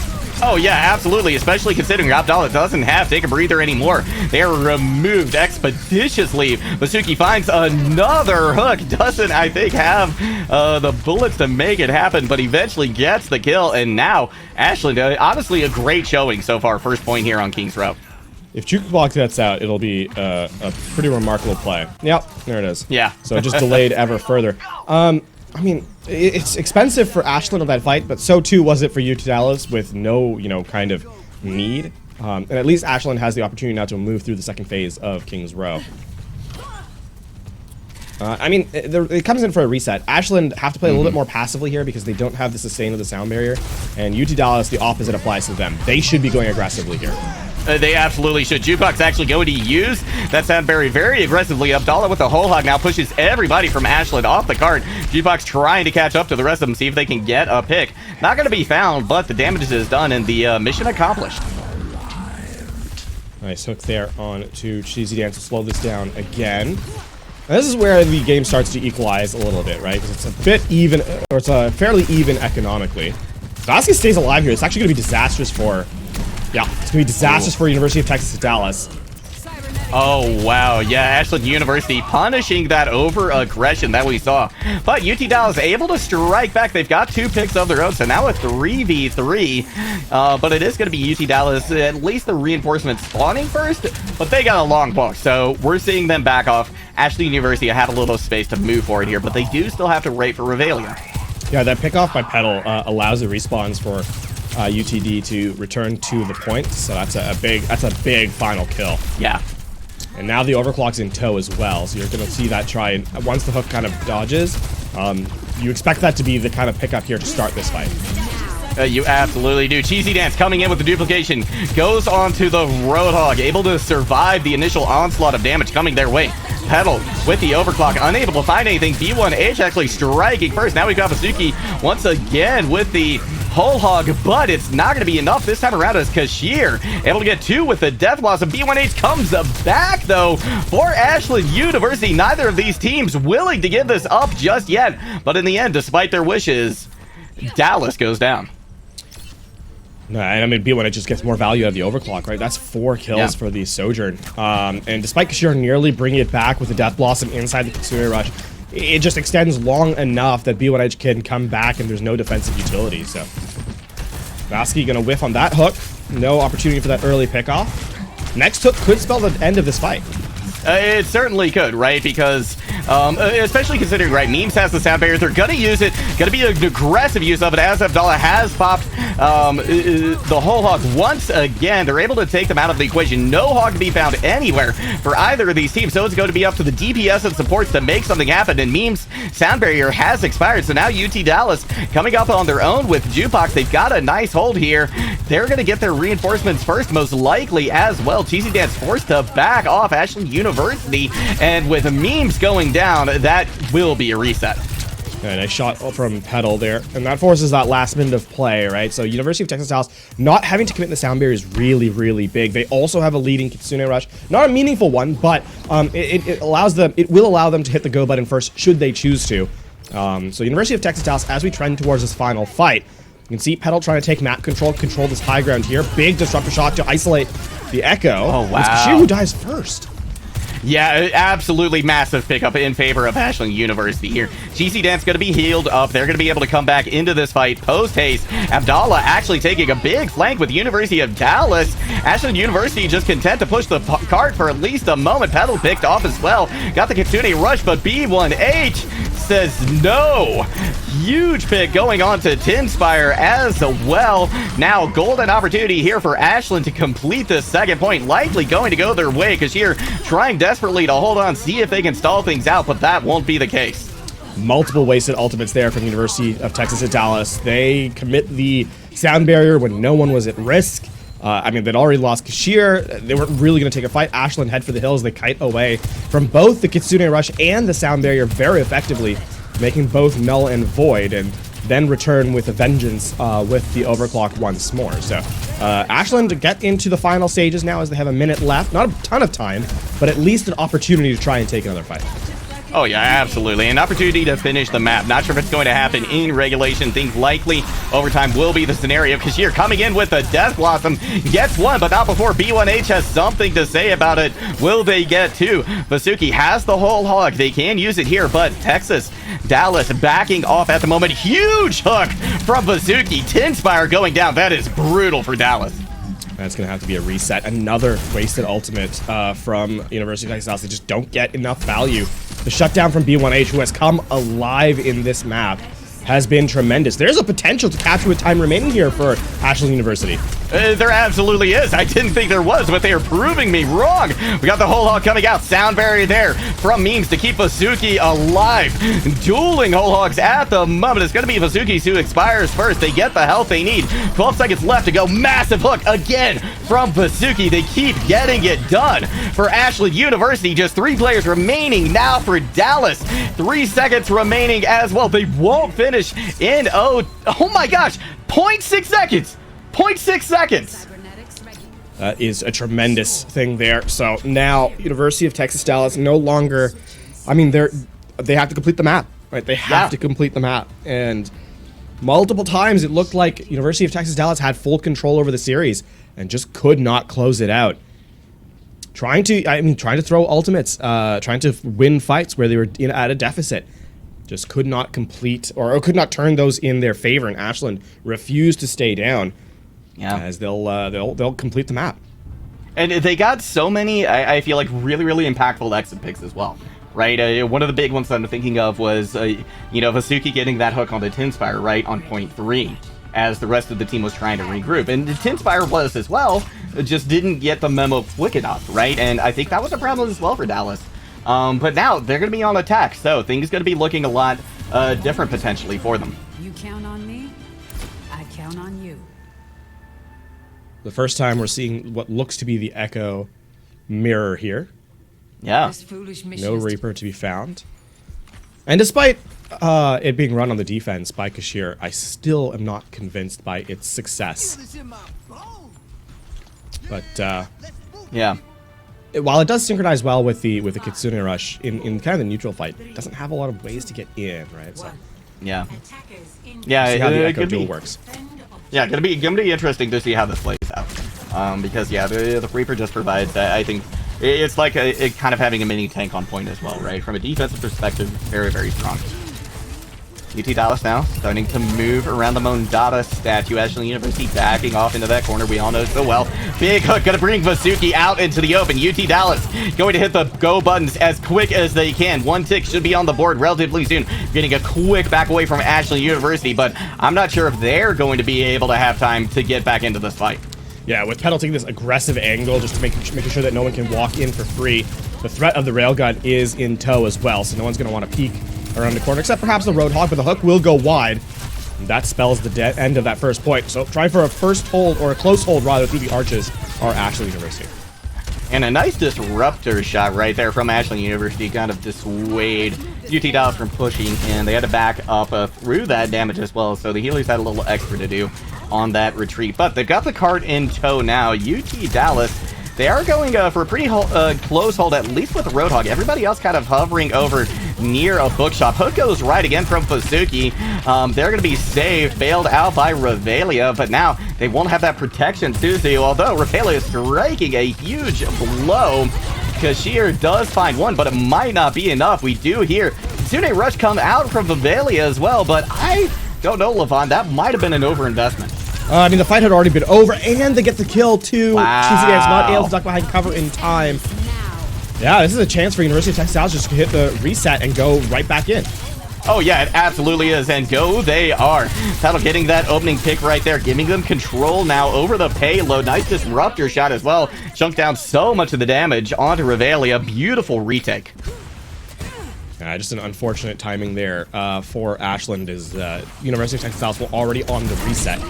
Oh, yeah, absolutely, especially considering Abdallah doesn't have Take a Breather anymore. They are removed expeditiously. Vasuki finds another hook. Doesn't, I think, have the bullets to make it happen, but eventually gets the kill. And now, Ashland, honestly, a great showing so far. First point here on King's Row. If Jukebox gets out, it'll be a pretty remarkable play. Yep, there it is. Yeah. So just delayed ever further. I mean, it's expensive for Ashland of that fight, but so too was it for UT Dallas with no, kind of need. And at least Ashland has the opportunity now to move through the second phase of King's Row. I mean, it comes in for a reset. Ashland have to play a little bit more passively here because they don't have the sustain of the Sound Barrier. And UT Dallas, the opposite applies to them. They should be going aggressively here. They absolutely should. Jukebox actually going to use that Sound Barrier very aggressively. Abdallah with the whole hog now pushes everybody from Ashland off the cart. Jukebox trying to catch up to the rest of them, see if they can get a pick. Not going to be found, but the damage is done and the mission accomplished. Nice hook there on to Cheesy Dance to slow this down again. And this is where the game starts to equalize a little bit, right? Because it's a bit even, or it's fairly even economically. Varsity stays alive here. It's actually going to be disastrous for... Yeah, it's going to be disastrous for University of Texas Dallas. Oh, wow. Yeah, Ashland University punishing that over-aggression that we saw. But UT Dallas able to strike back. They've got 2 picks of their own, so now a 3v3. But it is going to be UT Dallas, at least the reinforcements spawning first, but they got a long box, so we're seeing them back off. Ashland University have a little space to move forward here, but they do still have to wait for Revelia. Yeah, that pick off by Petal allows the respawns for UTD to return to the point, so that's a big final kill. Yeah. And now the overclock's in tow as well, so you're going to see that try, and once the hook kind of dodges, you expect that to be the kind of pickup here to start this fight. You absolutely do. Cheesy Dance coming in with the duplication, goes onto the Roadhog, able to survive the initial onslaught of damage coming their way. Petal with the overclock, unable to find anything. B1H actually striking first. Now we've got Vasuki once again with the whole hog, but it's not going to be enough this time around as Kashir able to get 2 with the Death Blossom. B1H comes back though for Ashland University. Neither of these teams willing to give this up just yet, but in the end, despite their wishes, Dallas goes down. No, and I mean, B1 just gets more value out of the overclock, right? That's 4 kills for the Sojourn. And despite Kashir nearly bringing it back with the Death Blossom inside the Kitsune Rush, it just extends long enough that B1H can come back and there's no defensive utility, so. Varsity gonna whiff on that hook. No opportunity for that early pickoff. Next hook could spell the end of this fight. It certainly could, right? Because, especially considering, right, Memes has the Sound Barrier, they're gonna use it, gonna be an aggressive use of it, as Abdallah has popped The whole hog, once again, they're able to take them out of the equation. No hog to be found anywhere for either of these teams, so it's going to be up to the DPS and supports to make something happen. And Meme's sound barrier has expired, so now UT Dallas coming up on their own with Jukebox. They've got a nice hold here. They're going to get their reinforcements first, most likely as well. Cheesy Dance forced to back off Ashland University, and with Memes going down, that will be a reset. And a shot from Petal there, and that forces that last minute of play, right? So University of Texas Dallas not having to commit the sound barrier is really, really big. They also have a leading Kitsune Rush, not a meaningful one, but it will allow them to hit the go button first should they choose to. So University of Texas Dallas, as we trend towards this final fight, you can see Petal trying to take map control this high ground here. Big disruptor shot to isolate the Echo. Oh wow! It's Kashir who dies first. Yeah, absolutely massive pickup in favor of Ashland University here. GC Dance going to be healed up. They're going to be able to come back into this fight post-haste. Abdallah actually taking a big flank with University of Dallas. Ashland University just content to push the cart for at least a moment. Petal picked off as well. Got the Kitsune rush, but B1H says no. Huge pick going on to Tinspire as well. Now, golden opportunity here for Ashland to complete this second point. Likely going to go their way. Kashir trying desperately to hold on, see if they can stall things out, but that won't be the case. Multiple wasted ultimates there from University of Texas at Dallas. They commit the sound barrier when no one was at risk. I mean, they'd already lost Kashir. They weren't really going to take a fight. Ashland head for the hills. They kite away from both the Kitsune Rush and the sound barrier very effectively, making both null and void, and then return with a vengeance with the overclock once more. So Ashland get into the final stages now as they have a minute left. Not a ton of time, but at least an opportunity to try and take another fight. Oh yeah, absolutely. An opportunity to finish the map. Not sure if it's going to happen in regulation. Think likely overtime will be the scenario. Kashir coming in with a Death Blossom. Gets one, but not before B1H has something to say about it. Will they get two? Vasuki has the whole hog. They can use it here, but Texas Dallas backing off at the moment. Huge hook from Vasuki. Tinspire going down. That is brutal for Dallas. That's going to have to be a reset. Another wasted ultimate from University of Texas Dallas. They just don't get enough value. The shutdown from B1H, who has come alive in this map, has been tremendous. There's a potential to capture with time remaining here for Ashland University. There absolutely is. I didn't think there was, but they are proving me wrong. We got the whole hog coming out. Sound barrier there from Memes to keep Vasuki alive. Dueling whole hogs at the moment. It's going to be Vasuki's who expires first. They get the health they need. 12 seconds left to go. Massive hook again from Vasuki. They keep getting it done for Ashland University. Just 3 players remaining now for Dallas. 3 seconds remaining as well. They won't finish in oh my gosh, 0.6 seconds. 0.6 seconds. That is a tremendous thing there. So now University of Texas Dallas no longer, I mean, they have to complete the map, right? They have to complete the map. And multiple times it looked like University of Texas Dallas had full control over the series and just could not close it out. Trying to throw ultimates, trying to win fights where they were at a deficit. Just could not complete or could not turn those in their favor, and Ashland refused to stay down. Yeah, as they'll complete the map. And they got so many, I feel like, really, really impactful exit picks as well, right? One of the big ones that I'm thinking of was, Vasuki getting that hook on the Tinspire, right, on point 3, as the rest of the team was trying to regroup. And the Tinspire was as well, just didn't get the memo quick enough, right? And I think that was a problem as well for Dallas. But now they're going to be on attack, so things going to be looking a lot different potentially for them. You count on me, I count on you. The first time we're seeing what looks to be the Echo mirror here. Yeah. This foolish mission No Reaper to be found. And despite it being run on the defense by Kashir, I still am not convinced by its success. But yeah. While it does synchronize well with the Kitsune Rush in kind of the neutral fight, it doesn't have a lot of ways to get in, right? So yeah. See how the Echo duel works. Yeah, gonna be interesting to see how this plays out. Because the Reaper just provides, I think, it's like kind of having a mini tank on point as well, right? From a defensive perspective, very, very strong. UT Dallas now starting to move around the Mondada statue. Ashland University backing off into that corner. We all know so well. Big hook going to bring Varsity out into the open. UT Dallas going to hit the go buttons as quick as they can. One tick should be on the board relatively soon. Getting a quick back away from Ashland University, but I'm not sure if they're going to be able to have time to get back into this fight. Yeah, with Petal taking this aggressive angle, just to making sure that no one can walk in for free. The threat of the railgun is in tow as well, so no one's going to want to peek around the corner, except perhaps the Roadhog, but the hook will go wide. And that spells the end of that first point. So try for a first hold, or a close hold rather, through the arches are Ashland University. And a nice disruptor shot right there from Ashland University, kind of dissuade UT Dallas from pushing in. They had to back up through that damage as well, so the healers had a little extra to do on that retreat. But they've got the cart in tow now. UT Dallas, they are going for a pretty close hold, at least with the Roadhog. Everybody else kind of hovering over near a bookshop. Hook goes right again from Varsity. They're going to be saved, bailed out by Revelia, but now they won't have that protection, Suzu, although Revelia is striking a huge blow. Kashir does find one, but it might not be enough. We do hear Kitsune Rush come out from Revelia as well, but I don't know, Levon. That might have been an overinvestment. I mean, the fight had already been over, and they get the kill, too. Wow. Cheesy Dance not able to duck behind cover in time. Yeah, this is a chance for University of Texas Dallas just to hit the reset and go right back in. Oh, yeah, it absolutely is, and go they are. Petal getting that opening pick right there, giving them control now over the payload. Nice disruptor shot as well. Chunked down so much of the damage onto Revelia. Beautiful retake. Just an unfortunate timing there for Ashland is University of Texas Dallas were already on the reset.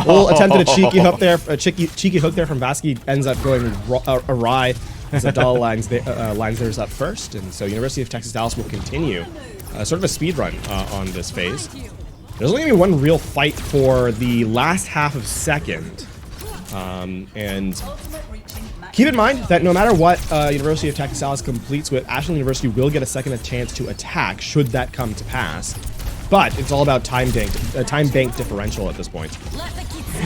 Bull attempted a cheeky hook there. A cheeky hook there from Vasky ends up going awry as Abdullah lines theirs up first, and so University of Texas Dallas will continue sort of a speed run on this phase. There's only going to be one real fight for the last half of second, and keep in mind that no matter what University of Texas Dallas completes with, Ashland University will get a second chance to attack should that come to pass. But it's all about time bank differential at this point.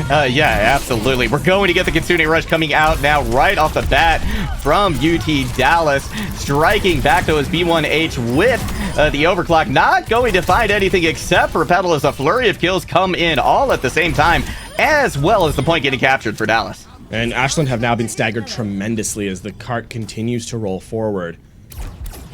Yeah, absolutely. We're going to get the Kitsune Rush coming out now right off the bat from UT Dallas. Striking back to his B1H with the overclock. Not going to find anything except for Petal as a flurry of kills come in all at the same time, as well as the point getting captured for Dallas. And Ashland have now been staggered tremendously as the cart continues to roll forward.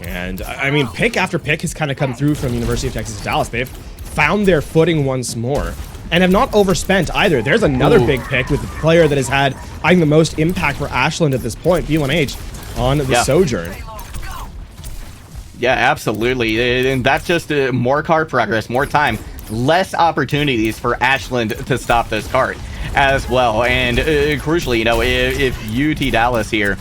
And, I mean, pick after pick has kind of come through from University of Texas Dallas. They've found their footing once more and have not overspent either. There's another big pick with the player that has had, I think, the most impact for Ashland at this point, B1H, on the Sojourn. Yeah, absolutely. And that's just more cart progress, more time, less opportunities for Ashland to stop this cart as well. And crucially, you know, if UT Dallas here,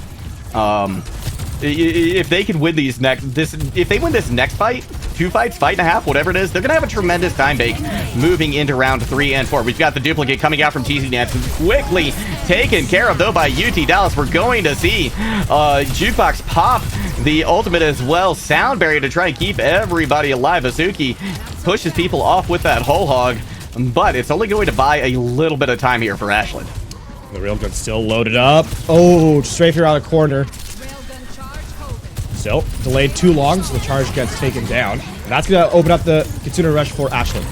if they can win if they win this next fight, 2 fights, fight and a half, whatever it is, they're gonna have a tremendous time bank moving into round 3 and 4. We've got the duplicate coming out from TC Nance, quickly taken care of though by UT Dallas. We're going to see Jukebox pop the ultimate as well, sound barrier to try and keep everybody alive. Azuki pushes people off with that whole hog, but it's only going to buy a little bit of time here for Ashland. The railgun's still loaded up. Oh, strafe here out of corner. Still delayed too long, so the charge gets taken down. And that's going to open up the Kitsune Rush for Ashland.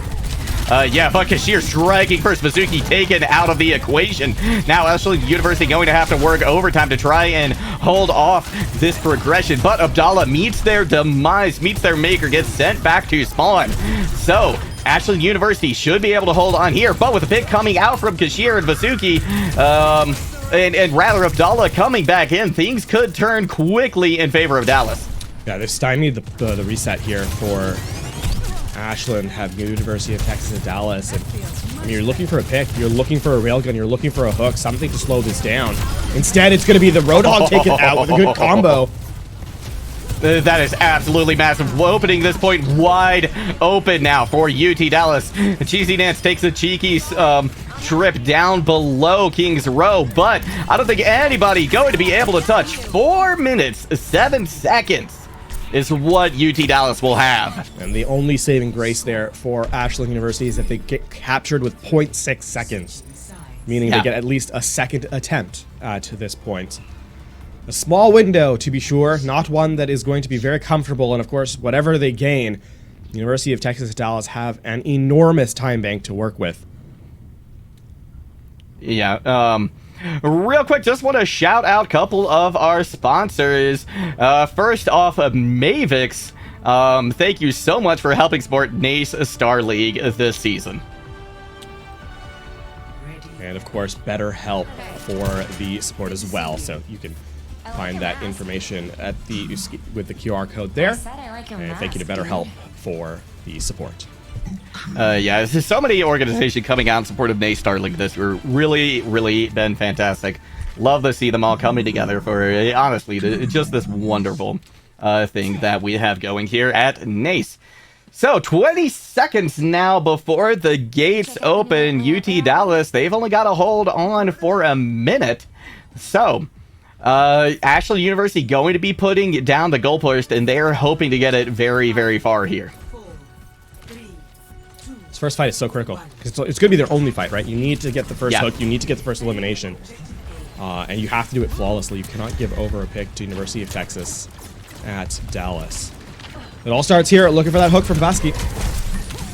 Yeah, but Kashir striking first. Mizuki taken out of the equation. Now Ashland University going to have to work overtime to try and hold off this progression. But Abdallah meets their demise, meets their maker, gets sent back to spawn. So Ashland University should be able to hold on here. But with a pick coming out from Kashir and Vasuki, and rather Abdallah coming back in, things could turn quickly in favor of Dallas. Yeah, they've stymied the reset here for Ashland, have University of Texas and Dallas. And I mean, you're looking for a pick, you're looking for a railgun, you're looking for a hook, something to slow this down. Instead, it's going to be the Roadhog taken out with a good combo. That is absolutely massive. Opening this point wide open now for UT Dallas. Cheesy Nance takes a cheeky trip down below King's Row, but I don't think anybody going to be able to touch. 4 minutes, 7 seconds is what UT Dallas will have. And the only saving grace there for Ashland University is that they get captured with 0.6 seconds, meaning they get at least a second attempt to this point. A small window, to be sure, not one that is going to be very comfortable, and of course, whatever they gain University of Texas at Dallas have an enormous time bank to work with. Yeah, real quick, just want to shout out a couple of our sponsors. First off, Mavix. Thank you so much for helping support NACE Star League this season. And of course, BetterHelp for the support as well. So you can find that information at with the QR code there. And thank you to BetterHelp for the support. Yeah, there's so many organizations coming out in support of NACE Star League this year. Really been fantastic. Love to see them all coming together for, honestly, just this wonderful thing that we have going here at NACE. So, 20 seconds now before the gates open. UT Dallas, they've only got to hold on for a minute. So, Ashland University going to be putting down the goalpost, and they're hoping to get it very far here. This first fight is so critical because it's going to be their only fight, right? You need to get the first hook, you need to get the first elimination, and you have to do it flawlessly. You cannot give over a pick to University of Texas at Dallas. It all starts here, looking for that hook from Varsity.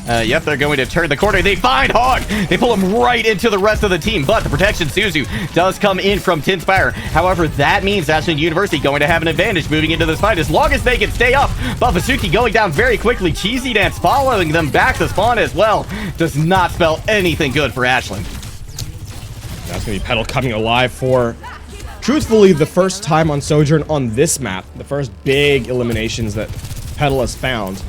Yep, they're going to turn the corner. They find Hog. They pull him right into the rest of the team, but the protection Suzu does come in from Tinspire. However, that means Ashland University going to have an advantage moving into this fight as long as they can stay up. But Vasuki going down very quickly. Cheesy Dance following them back to spawn as well. Does not spell anything good for Ashland. That's going to be Petal coming alive for, truthfully, the first time on Sojourn on this map. The first big eliminations that Petal has found.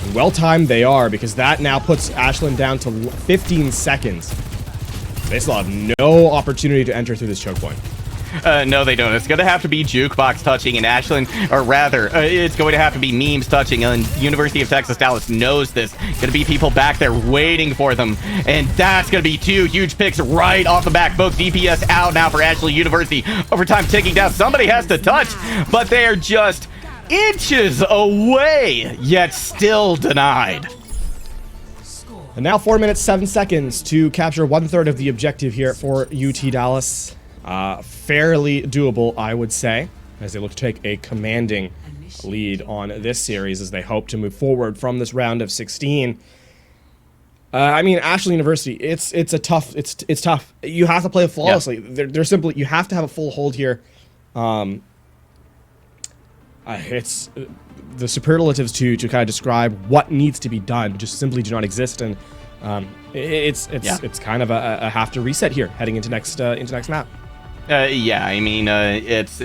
And well-timed they are, because that now puts Ashland down to 15 seconds. They still have no opportunity to enter through this choke point. No, they don't. It's going to have to be Jukebox touching and Ashland, or rather, it's going to have to be Memes touching, and University of Texas Dallas knows this. Going to be people back there waiting for them, and that's going to be two huge picks right off the back. Both DPS out now for Ashland University. Overtime ticking down. Somebody has to touch, but they're just inches away, yet still denied. And now 4 minutes, 7 seconds to capture 1/3 of the objective here for UT Dallas. Fairly doable, I would say, as they look to take a commanding lead on this series as they hope to move forward from this round of 16. I mean, Ashland University, it's tough. You have to play it flawlessly. Yeah. They're simply, you have to have a full hold here. It's the superlatives to kind of describe what needs to be done just simply do not exist, and it's kind of a have to reset here heading into next map. Yeah, I mean, it's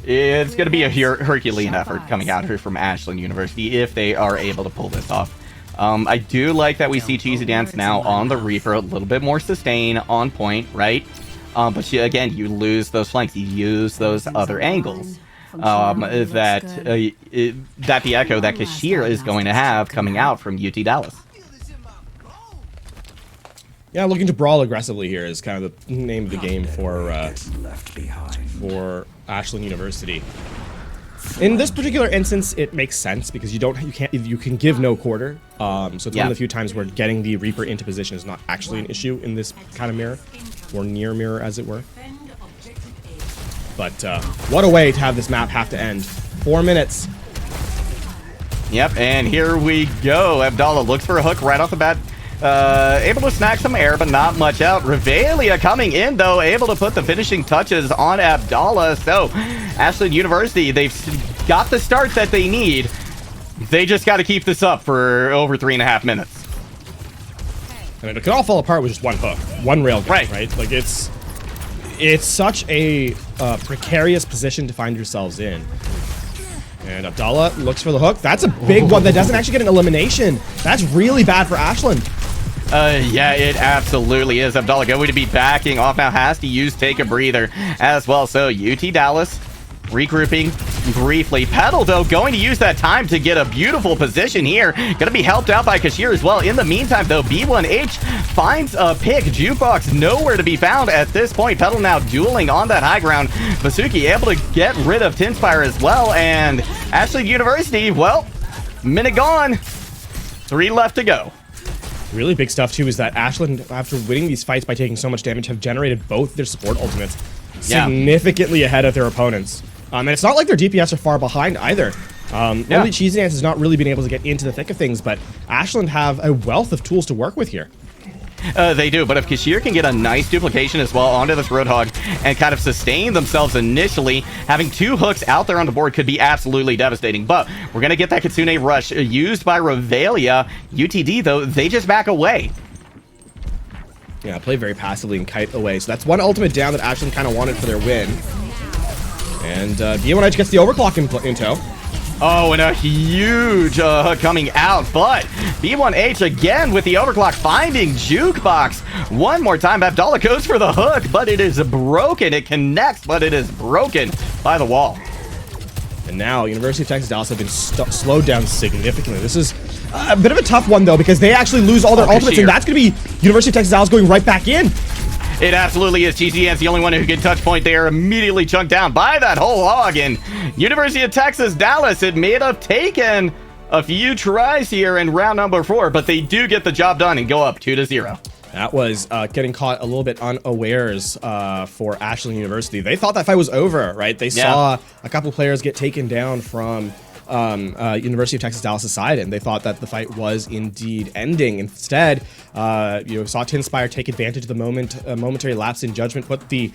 going to be a Herculean effort coming out here from Ashland University if they are able to pull this off. I do like that we see Cheesy Dance now on the Reaper, a little bit more sustain on point, right? But again, you lose those flanks, you use those other angles. That the echo that Kashir is going to have coming out from UT Dallas. Yeah, looking to brawl aggressively here is kind of the name of the game for Ashland University. In this particular instance, it makes sense because you can give no quarter. So it's one of the few times where getting the Reaper into position is not actually an issue in this kind of mirror, or near mirror as it were. But what a way to have this map have to end. 4 minutes. Yep, and here we go. Abdallah looks for a hook right off the bat. Able to snag some air, but not much out. Revelia coming in, though, able to put the finishing touches on Abdallah. So, Ashland University, they've got the start that they need. They just got to keep this up for over 3.5 minutes. I mean, it could all fall apart with just one hook, one railgun, right? Like, it's such a precarious position to find yourselves in. And Abdallah looks for the hook. That's a big one that doesn't actually get an elimination. That's really bad for Ashland. Yeah, it absolutely is. Abdallah going to be backing off now. Has to use Take a Breather as well. So UT Dallas regrouping briefly. Petal, though, going to use that time to get a beautiful position here. Going to be helped out by Kashir as well. In the meantime, though, B1H finds a pick. Jukebox nowhere to be found at this point. Petal now dueling on that high ground. Vasuki able to get rid of Tinspire as well. And Ashland University, well, minute gone. 3 left to go. Really big stuff, too, is that Ashland, after winning these fights by taking so much damage, have generated both their support ultimates significantly ahead of their opponents. And it's not like their DPS are far behind either. Only Cheesy Dance has not really been able to get into the thick of things, but Ashland have a wealth of tools to work with here. They do, but if Kashir can get a nice duplication as well onto this Roadhog and kind of sustain themselves initially, having 2 hooks out there on the board could be absolutely devastating. But we're going to get that Kitsune Rush used by Revelia. UTD, though, they just back away. Yeah, play very passively and kite away. So that's one ultimate down that Ashland kind of wanted for their win. And B1H gets the overclock in tow. Oh, and a huge coming out, but B1H again with the overclock, finding Jukebox one more time. Abdallah goes for the hook, but it is broken. It connects, but it is broken by the wall. And now University of Texas Dallas have been slowed down significantly. This is a bit of a tough one, though, because they actually lose all their ultimates, and that's going to be University of Texas Dallas going right back in. It absolutely is. GCN's the only one who can touch point. They are immediately chunked down by that whole hog. And University of Texas Dallas, it may have taken a few tries here in round number 4, but they do get the job done and go up 2-0. That was getting caught a little bit unawares for Ashland University. They thought that fight was over, right? They saw a couple players get taken down from University of Texas Dallas' side, and they thought that the fight was indeed ending. Instead, saw Tinspire take advantage of the momentary lapse in judgment, put the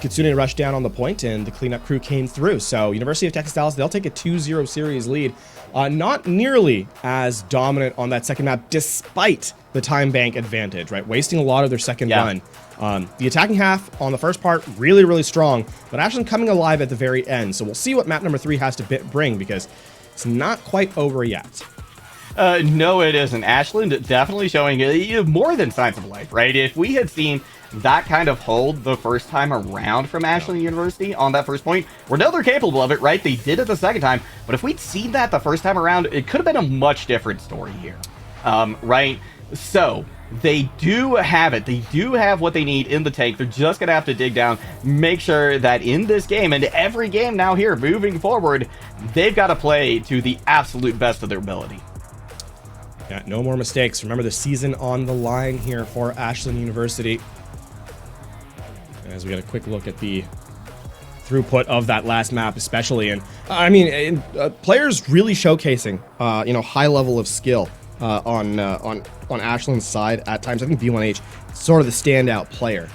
Kitsune Rush down on the point, and the cleanup crew came through. So University of Texas Dallas, they'll take a 2-0 series lead. Not nearly as dominant on that second map, despite the time bank advantage, right? Wasting a lot of their second run. The attacking half on the first part, really, really strong, but Ashland coming alive at the very end. So we'll see what map number 3 has to bring, because it's not quite over yet. No, it isn't. Ashland definitely showing more than signs of life, right? If we had seen that kind of hold the first time around from Ashland University on that first point, we know they're capable of it, right? They did it the second time, but if we'd seen that the first time around, it could have been a much different story here, right? So they do have it. They do have what they need in the tank. They're just going to have to dig down, make sure that in this game and every game now here moving forward, they've got to play to the absolute best of their ability. Yeah, no more mistakes. Remember the season on the line here for Ashland University. As we get a quick look at the throughput of that last map especially. And I mean, players really showcasing, high level of skill. On Ashland's side at times. I think B1H is sort of the standout player.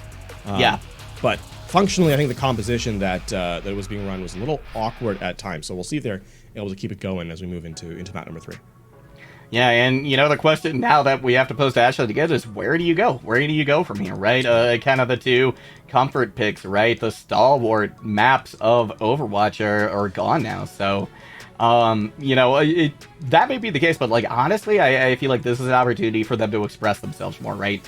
But functionally, I think the composition that was being run was a little awkward at times. So we'll see if they're able to keep it going as we move into map number 3. Yeah, and the question now that we have to pose to Ashland together is, where do you go? Where do you go from here, right? Kind of the 2 comfort picks, right? The stalwart maps of Overwatch are gone now, so... that may be the case, but honestly, I feel like this is an opportunity for them to express themselves more, right?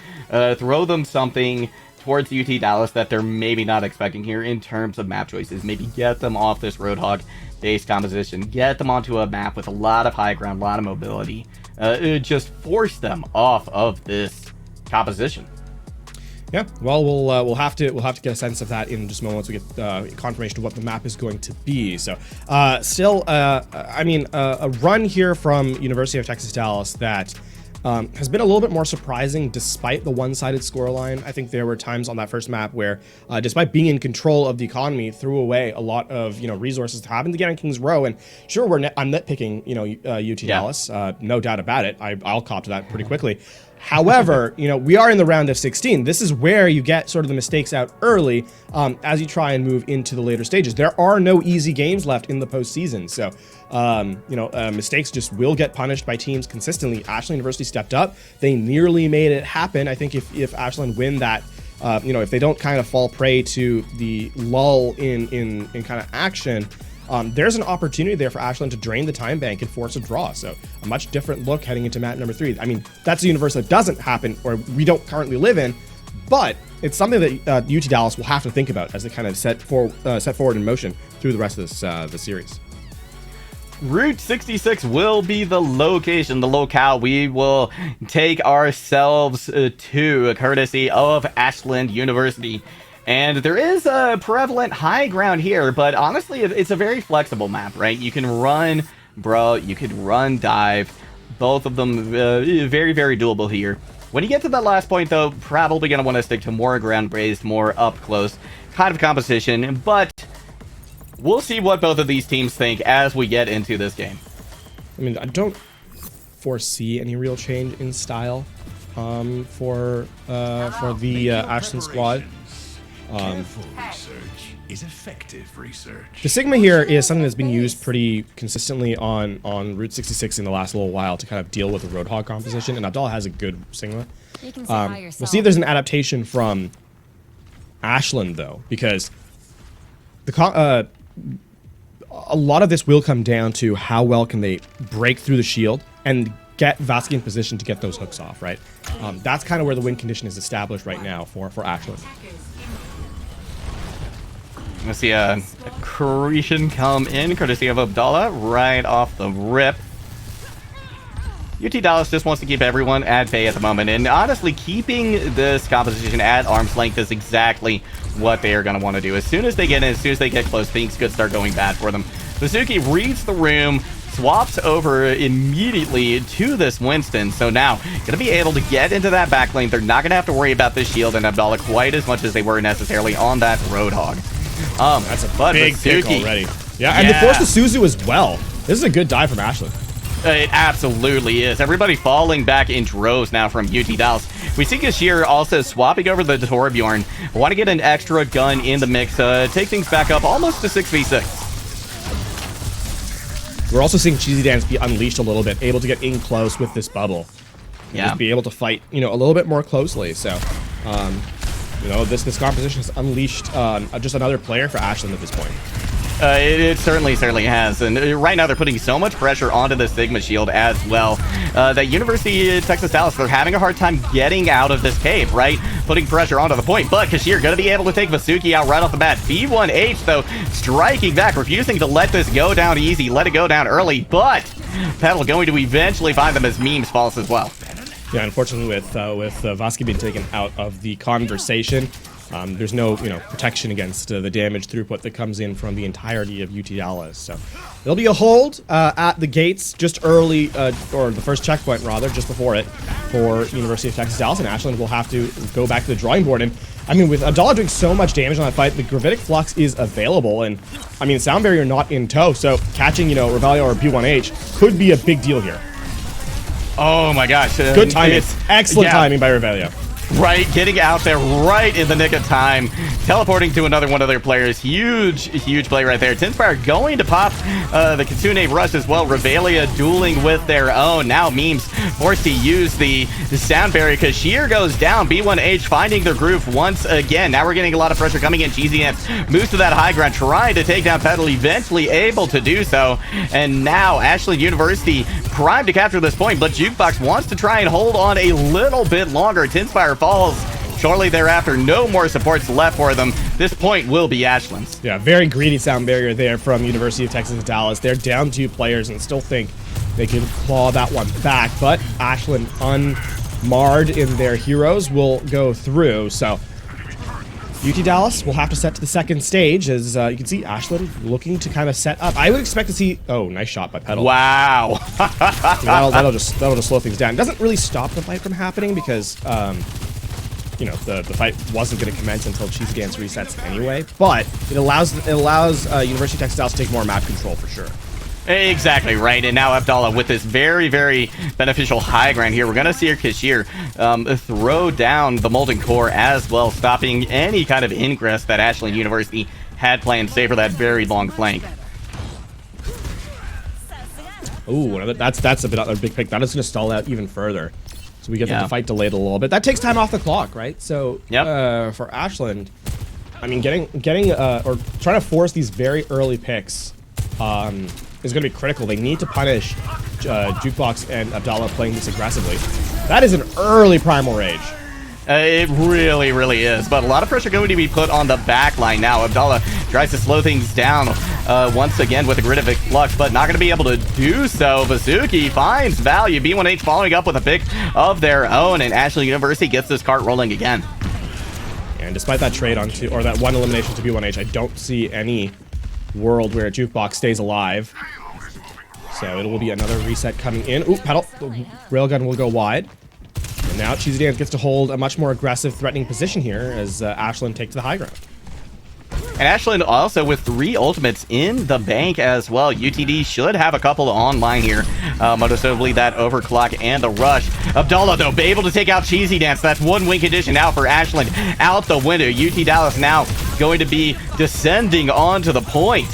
Throw them something towards UT Dallas that they're maybe not expecting here in terms of map choices. Maybe get them off this Roadhog based composition, get them onto a map with a lot of high ground, a lot of mobility. Just force them off of this composition. Yeah, well, we'll have to get a sense of that in just a moment once we get confirmation of what the map is going to be. So, still, a run here from University of Texas Dallas that has been a little bit more surprising despite the one-sided scoreline. I think there were times on that first map where, despite being in control of the economy, threw away a lot of resources to happen to get on King's Row. And sure, I'm nitpicking UT Dallas, no doubt about it. I'll cop to that pretty quickly. However, we are in the round of 16. This is where you get sort of the mistakes out early as you try and move into the later stages. There are no easy games left in the postseason. So, mistakes just will get punished by teams consistently. Ashland University stepped up. They nearly made it happen. I think if Ashland win that, if they don't kind of fall prey to the lull in kind of action, there's an opportunity there for Ashland to drain the time bank and force a draw. So a much different look heading into map number 3. I mean, that's a universe that doesn't happen or we don't currently live in, but it's something that UT Dallas will have to think about as they kind of set forward in motion through the rest of this the series. Route 66 will be the location, the locale we will take ourselves to, courtesy of Ashland University. And there is a prevalent high ground here, but honestly, it's a very flexible map, right? You can run bro, you can run dive. Both of them very, very doable here. When you get to that last point, though, probably going to want to stick to more ground-based, more up-close kind of composition. But we'll see what both of these teams think as we get into this game. I mean, I don't foresee any real change in style for the Ashland squad. Careful research is effective research. The Sigma here is something that's been used pretty consistently on Route 66 in the last little while to kind of deal with the Roadhog composition, and Abdallah has a good Sigma. You can say hi yourself. We'll see if there's an adaptation from Ashland, though, because a lot of this will come down to how well can they break through the shield and get Varsity in position to get those hooks off, right? That's kind of where the win condition is established right now for Ashland. I'm gonna see a accretion come in, courtesy of Abdallah, right off the rip. UT Dallas just wants to keep everyone at bay at the moment, and honestly, keeping this composition at arm's length is exactly what they are going to want to do. As soon as they get in, as soon as they get close, things could start going bad for them. Mizuki reads the room, swaps over immediately to this Winston, so now going to be able to get into that back lane. They're not going to have to worry about this shield and Abdallah quite as much as they were necessarily on that Roadhog. That's a big pick already. Yeah, and Yeah. they forced the Suzu as well. This is a good dive from Ashland. It absolutely is. Everybody falling back in droves now from UT Dallas. We see Gashir also swapping over the Torbjorn. Want to get an extra gun in the mix, take things back up almost to 6v6. We're also seeing Cheesy Dance be unleashed a little bit, able to get in close with this bubble. And Yeah. just be able to fight, a little bit more closely. So, this composition has unleashed just another player for Ashland at this point. It certainly has, and right now they're putting so much pressure onto the Sigma shield as well that University of Texas Dallas, they're having a hard time getting out of this cave, right? Putting pressure onto the point, but Kashir going to be able to take Vasuki out right off the bat. B1H, though, striking back, refusing to let this go down easy, let it go down early, but Petal going to eventually find them as memes false as well. Yeah, unfortunately, with Varsity being taken out of the conversation, there's no protection against the damage throughput that comes in from the entirety of UT Dallas. So there'll be a hold at the gates just early, or the first checkpoint rather, just before it, for University of Texas Dallas, and Ashland will have to go back to the drawing board. And I mean, with Abdallah doing so much damage on that fight, the Gravitic Flux is available, and I mean, Sound Barrier not in tow, so catching Revelio or B1H could be a big deal here. Oh my gosh. Good timing. Excellent timing by Revelio. Right, getting out there right in the nick of time, teleporting to another one of their players. Huge play right there. Tinspire going to pop the Kitsune Rush as well. Revelia dueling with their own. Now Memes forced to use the sound barrier. Kashir goes down. B1H finding their groove once again. Now we're getting a lot of pressure coming in. Cheesy Ants moves to that high ground, trying to take down Petal, eventually able to do so. And now Ashland University primed to capture this point, but Jukebox wants to try and hold on a little bit longer. Tinspire falls shortly thereafter. No more supports left for them. This point will be Ashland's. Yeah, very greedy sound barrier there from University of Texas Dallas. They're down 2 players and still think they can claw that one back, but Ashland, unmarred in their heroes, will go through. So UT Dallas will have to set to the second stage, as you can see Ashland looking to kind of set up. I would expect to see... Oh, nice shot by Petal. Wow. that'll just slow things down. It doesn't really stop the fight from happening because the fight wasn't going to commence until Cheesy Dance resets anyway, but it allows University of Texas Dallas to take more map control for sure. Exactly right, and now Abdallah with this very beneficial high ground here. We're gonna see Kashir throw down the Molten Core as well, stopping any kind of ingress that Ashland University had planned, save for that very long flank. Ooh, that's a big pick. That is going to stall out even further. So we get the fight delayed a little bit. That takes time off the clock, right? So for Ashland, I mean, getting or trying to force these very early picks is going to be critical. They need to punish Jukebox and Abdallah playing this aggressively. That is an early Primal Rage. It really is, but a lot of pressure going to be put on the back line now. Abdallah tries to slow things down once again with a Gravitic Flux, but not going to be able to do so. Vasuki finds value. B1H following up with a pick of their own, and Ashland University gets this cart rolling again. And despite that trade onto, or that one elimination to B1H, I don't see any world where Jukebox stays alive. So it will be another reset coming in. Ooh, Petal. The railgun will go wide. And now Cheesy Dance gets to hold a much more aggressive, threatening position here as Ashland takes the high ground. And Ashlyn also with 3 ultimates in the bank as well. UTD should have a couple online here. Most notably that overclock and the rush. Abdallah, though, be able to take out Cheesy Dance. That's 1 win condition now for Ashlyn out the window. UT Dallas now going to be descending onto the point.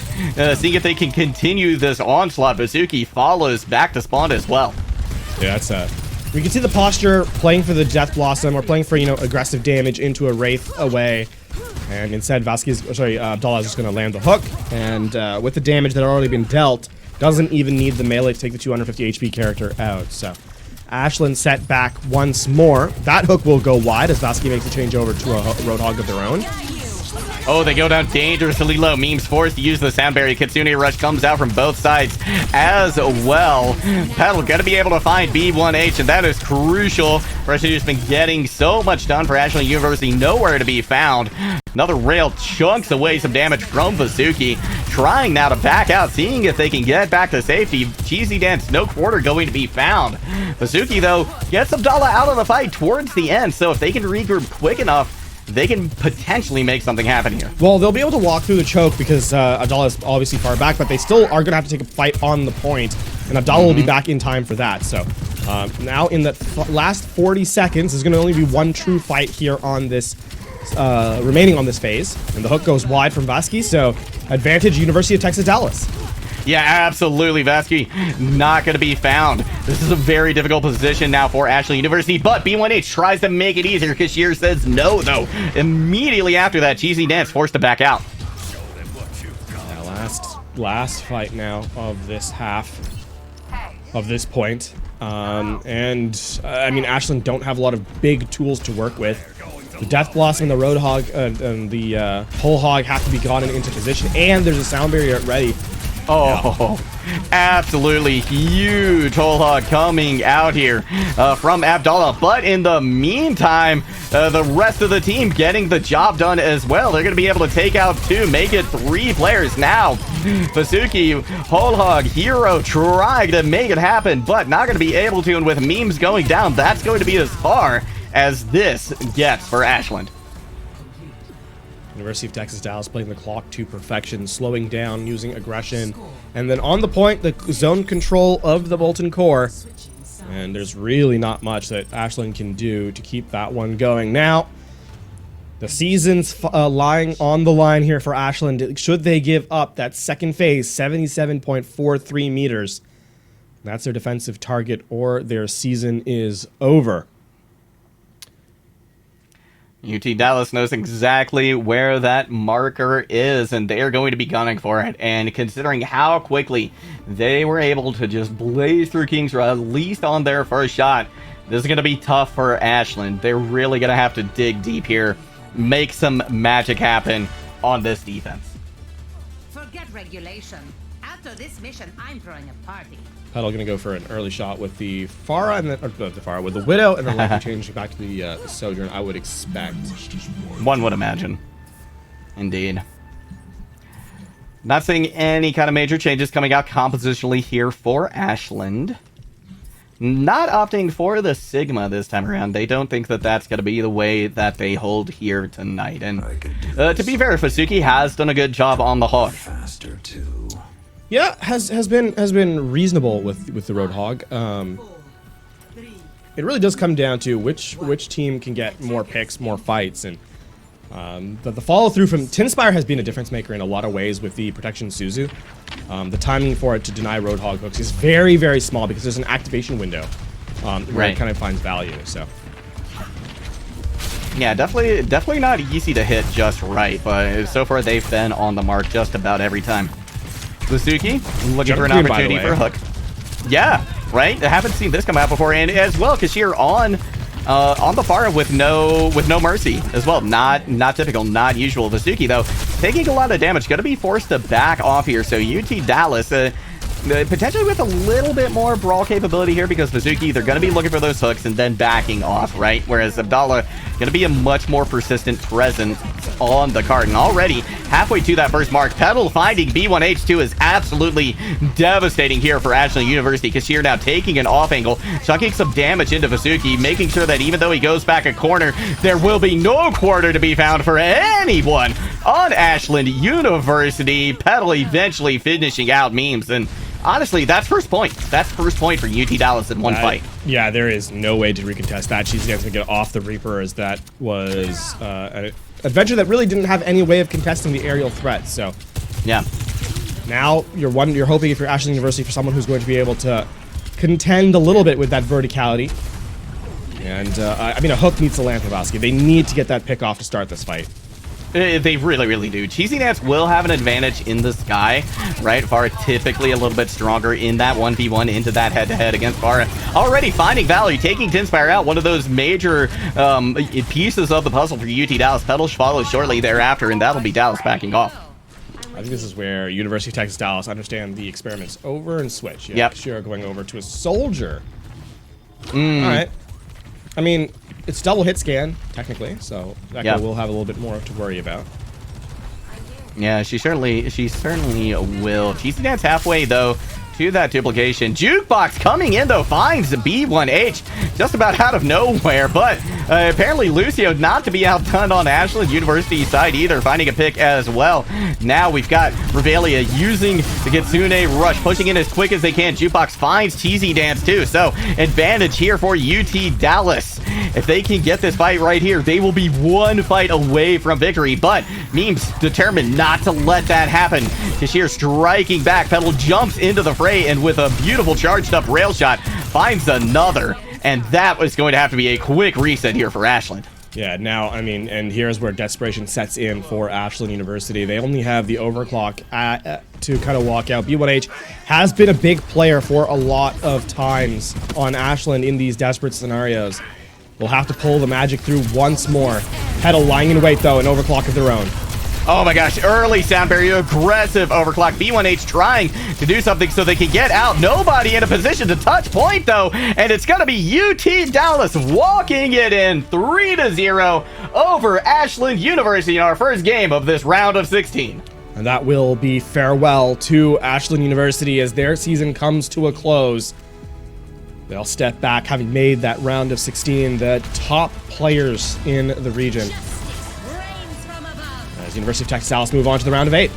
Seeing if they can continue this onslaught. Bazuki follows back to spawn as well. Yeah, that's we can see the posture playing for the Death Blossom or playing for, you know, aggressive damage into a Wraith away. And instead, Abdallah is just going to land the hook. And with the damage that had already been dealt, doesn't even need the melee to take the 250 HP character out. So Ashlyn set back once more. That hook will go wide as Varsity makes the change over to a Roadhog of their own. Oh, they go down dangerously low. Memes forced to use the sound barrier. Kitsune Rush comes out from both sides as well. Petal going to be able to find B1H, and that is crucial. Varsity has been getting so much done for Ashland University. Nowhere to be found. Another rail chunks away some damage from Bazuki. Trying now to back out, seeing if they can get back to safety. Cheesy Dance, no quarter going to be found. Bazuki, though, gets Abdallah out of the fight towards the end. So if they can regroup quick enough, they can potentially make something happen here. Well, they'll be able to walk through the choke because Abdallah is obviously far back, but they still are going to have to take a fight on the point, and Abdallah will be back in time for that. So now in the last 40 seconds, there's going to only be one true fight here on this, remaining on this phase, and the hook goes wide from Varsity, so advantage University of Texas Dallas. Yeah, absolutely. Varsity not going to be found. This is a very difficult position now for Ashley University, but B1H tries to make it easier. Kashir says no, though. Immediately after that, Cheesy Dance forced to back out. Yeah, last fight now of this half, of this point. I mean, Ashlyn don't have a lot of big tools to work with. The Death Blossom and the Roadhog and the Whole Hog have to be gotten into position, and there's a sound barrier ready. Oh, absolutely huge Whole Hog coming out here from Abdallah. But in the meantime, the rest of the team getting the job done as well. They're going to be able to take out 2, make it 3 players now. Bazuki, Whole Hog, Hero trying to make it happen, but not going to be able to. And with memes going down, that's going to be as far as this gets for Ashland. University of Texas Dallas playing the clock to perfection, slowing down, using aggression, and then on the point, the zone control of the Molten Core. And there's really not much that Ashland can do to keep that one going. Now, the season's lying on the line here for Ashland. Should they give up that second phase, 77.43 meters, that's their defensive target, or their season is over. UT Dallas knows exactly where that marker is, and they are going to be gunning for it. And considering how quickly they were able to just blaze through Kings Row, at least on their first shot, this is going to be tough for Ashland. They're really going to have to dig deep here, make some magic happen on this defense. Forget regulation. After this mission, I'm throwing a party. Petal going to go for an early shot with the Pharah and then with the Widow, and then likely changing back to the Sojourn, I would expect. One would imagine. Indeed. Not seeing any kind of major changes coming out compositionally here for Ashland. Not opting for the Sigma this time around. They don't think that that's going to be the way that they hold here tonight. And to be fair, Fasuki has done a good job on the hook. Faster too. Yeah, has been reasonable with the Roadhog. It really does come down to which team can get more picks, more fights, and the follow through from Tinspire has been a difference maker in a lot of ways with the Protection Suzu. The timing for it to deny Roadhog hooks is very, very small because there's an activation window where it kind of finds value. So yeah, definitely not easy to hit just right, but so far they've been on the mark just about every time. Bazuki looking for an opportunity for a hook. Yeah, right. I haven't seen this come out before, and as well, Kashir on the far with no mercy as well. Not typical, not usual. Bazuki though taking a lot of damage, going to be forced to back off here. So UT Dallas potentially with a little bit more brawl capability here because Bazuki they're going to be looking for those hooks and then backing off, right? Whereas Abdallah going to be a much more persistent presence on the card. And already halfway to that first mark, Petal finding B1H2 is absolutely devastating here for Ashland University. Kashir now taking an off angle, chucking some damage into Vasuki, making sure that even though he goes back a corner, there will be no quarter to be found for anyone on Ashland University. Petal eventually finishing out Memes, and honestly, that's first point. That's first point for UT Dallas in one fight. Yeah, there is no way to recontest that. She's going to get off the Reaper, as that was an adventure that really didn't have any way of contesting the aerial threat. So yeah, now you're hoping, if you're Ashland University, for someone who's going to be able to contend a little bit with that verticality. And I mean, a hook needs to land for Vosky. They need to get that pick off to start this fight. They really, really do. Cheesy Dance will have an advantage in the sky, right? Farah typically a little bit stronger in that 1v1 into that head-to-head against Farah. Already finding value, taking Tinspire out, one of those major pieces of the puzzle for UT Dallas. Petal follows shortly thereafter, and that'll be Dallas backing off. I think this is where University of Texas Dallas understand the experiments over and switch. Yeah, yep. Shira going over to a soldier. All right. I mean, it's double hit scan, technically, so that guy will have a little bit more to worry about. Yeah, she certainly will. Cheesy Dance halfway, though, to that duplication. Jukebox coming in, though, finds the B1H just about out of nowhere, but apparently Lucio not to be outdone on Ashland University side either, finding a pick as well. Now we've got Revelia using the Kitsune Rush, pushing in as quick as they can. Jukebox finds Cheesy Dance too, so advantage here for UT Dallas. If they can get this fight right here, they will be one fight away from victory, but Memes determined not to let that happen. Kashir striking back, Petal jumps into the fray, and with a beautiful charged up rail shot, finds another. And that was going to have to be a quick reset here for Ashland. Yeah, now, I mean, and here's where desperation sets in for Ashland University. They only have the overclock to kind of walk out. B1H has been a big player for a lot of times on Ashland in these desperate scenarios. We'll have to pull the magic through once more. Petal lying in wait, though, an overclock of their own. Oh my gosh, early sound barrier, aggressive overclock. B1H trying to do something so they can get out. Nobody in a position to touch point, though. And it's going to be UT Dallas walking it in 3-0 over Ashland University in our first game of this round of 16. And that will be farewell to Ashland University as their season comes to a close. They'll step back, having made that round of 16 the top players in the region. As University of Texas Dallas move on to the round of 8.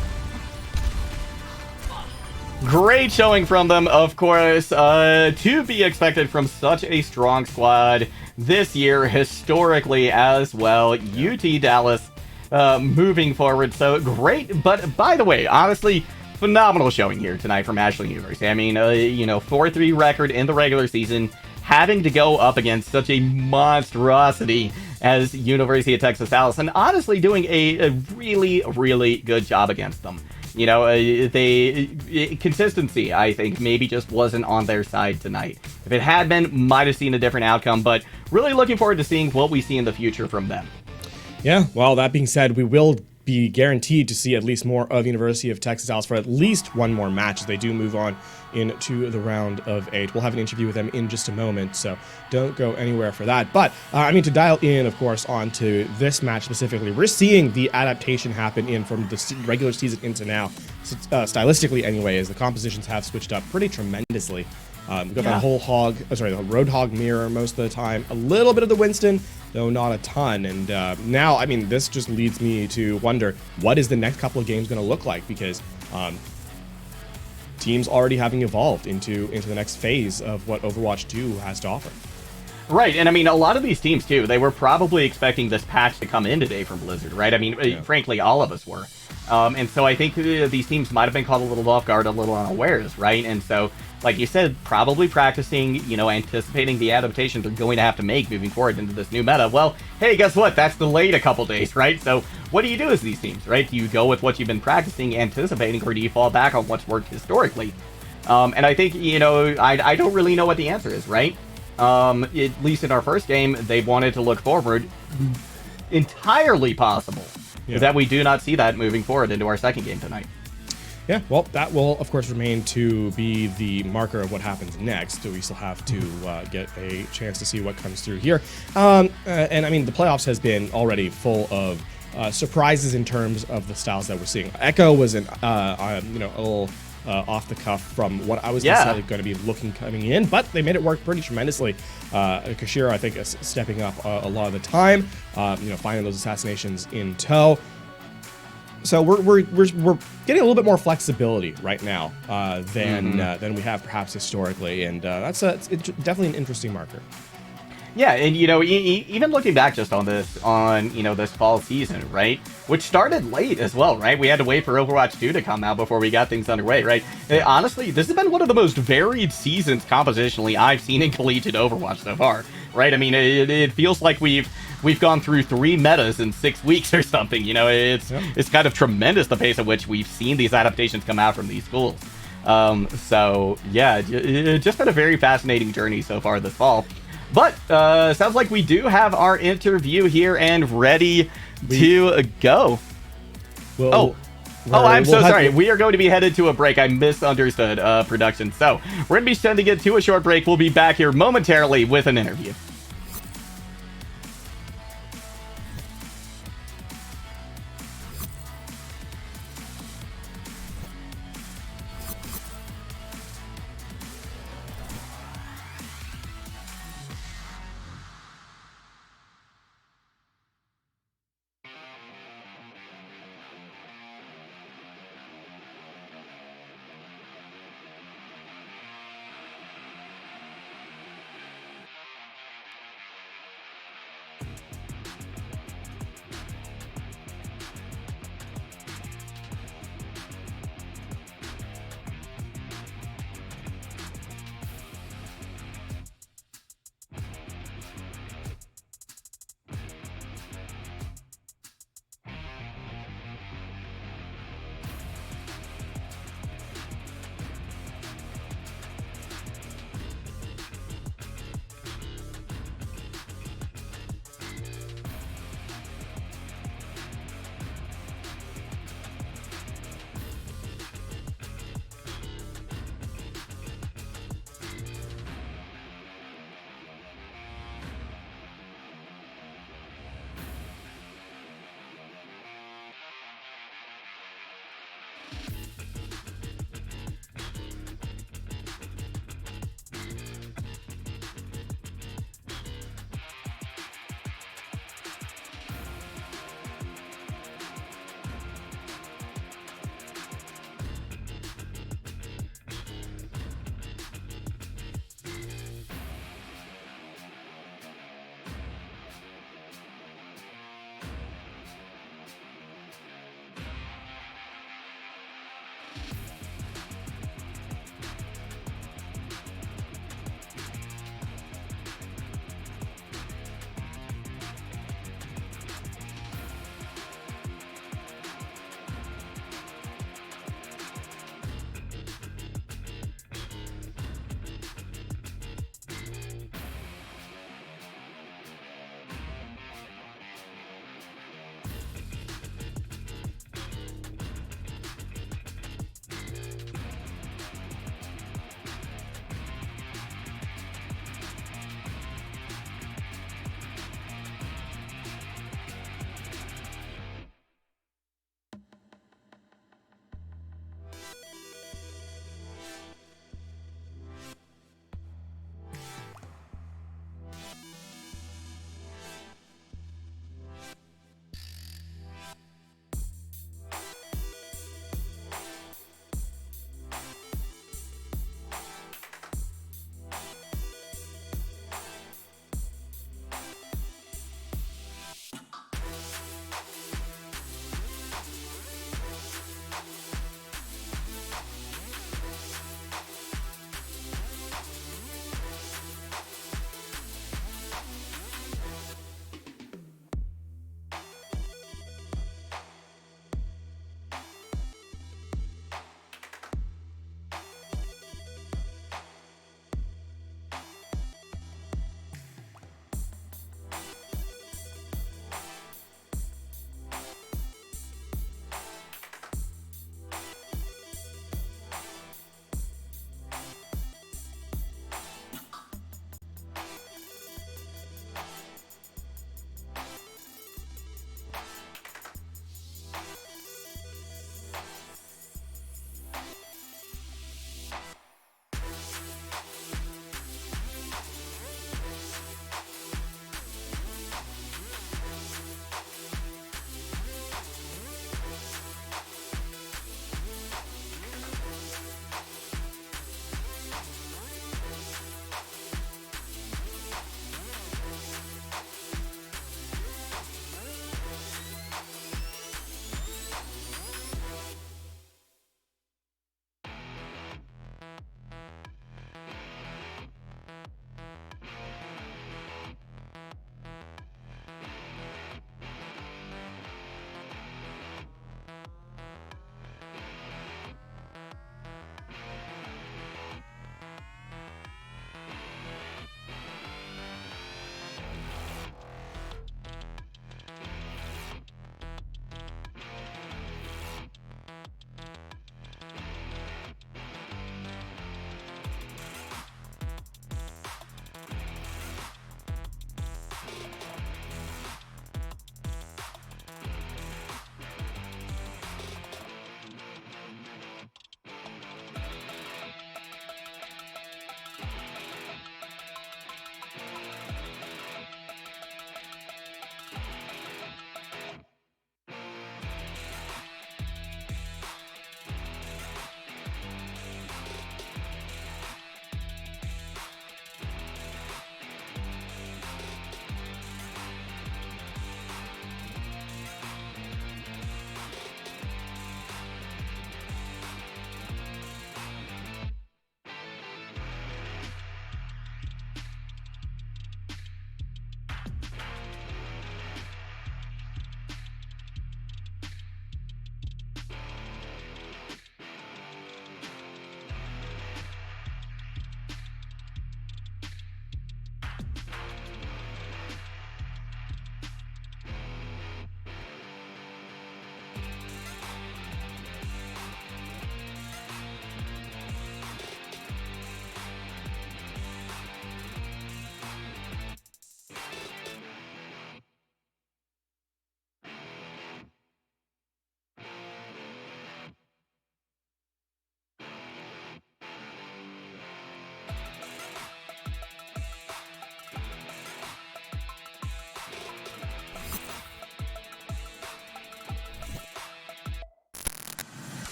Great showing from them, of course, to be expected from such a strong squad this year, historically as well. UT Dallas moving forward, so great. But by the way, honestly, phenomenal showing here tonight from Ashland University. I mean, 4-3 record in the regular season, having to go up against such a monstrosity as University of Texas Dallas, and honestly doing a really, really good job against them. You know, consistency, I think, maybe just wasn't on their side tonight. If it had been, might have seen a different outcome, but really looking forward to seeing what we see in the future from them. Yeah, well, that being said, we will be guaranteed to see at least more of University of Texas Dallas for at least one more match as they do move on into the round of 8. We'll have an interview with them in just a moment, so don't go anywhere for that. But, I mean, to dial in, of course, onto this match specifically, we're seeing the adaptation happen in from the regular season into now, stylistically anyway, as the compositions have switched up pretty tremendously. We've got that whole the Roadhog mirror most of the time, a little bit of the Winston, though not a ton. And now, I mean, this just leads me to wonder, what is the next couple of games going to look like? Because teams already having evolved into the next phase of what Overwatch 2 has to offer. Right, and I mean, a lot of these teams, too, they were probably expecting this patch to come in today from Blizzard, right? I mean, frankly, all of us were. And so I think these teams might have been caught a little off guard, a little unawares, right? And so, like you said, probably practicing, anticipating the adaptations they're going to have to make moving forward into this new meta. Well, hey, guess what? That's delayed a couple days, right? So what do you do as these teams, right? Do you go with what you've been practicing, anticipating, or do you fall back on what's worked historically? And I think, I don't really know what the answer is, right? At least in our first game, they wanted to look forward. Entirely possible that we do not see that moving forward into our second game tonight. Yeah, well, that will, of course, remain to be the marker of what happens next. We still have to get a chance to see what comes through here. And I mean, the playoffs has been already full of surprises in terms of the styles that we're seeing. Echo was a little off the cuff from what I was necessarily going to be looking coming in, but they made it work pretty tremendously. Kashira, I think, is stepping up a lot of the time, finding those assassinations in tow. So we're getting a little bit more flexibility right now than we have perhaps historically, and that's definitely an interesting marker. Yeah, and even looking back just on this fall season, right? Which started late as well, right? We had to wait for Overwatch 2 to come out before we got things underway, right? Honestly, this has been one of the most varied seasons compositionally I've seen in collegiate Overwatch so far, right? I mean, it feels like we've gone through 3 metas in 6 weeks or something. It's kind of tremendous the pace at which we've seen these adaptations come out from these schools. So yeah, it's just been a very fascinating journey so far this fall. But sounds like we do have our interview here and ready to go. Well, I'm so sorry. We are going to be headed to a break. I misunderstood production. So we're going to be sending it to a short break. We'll be back here momentarily with an interview.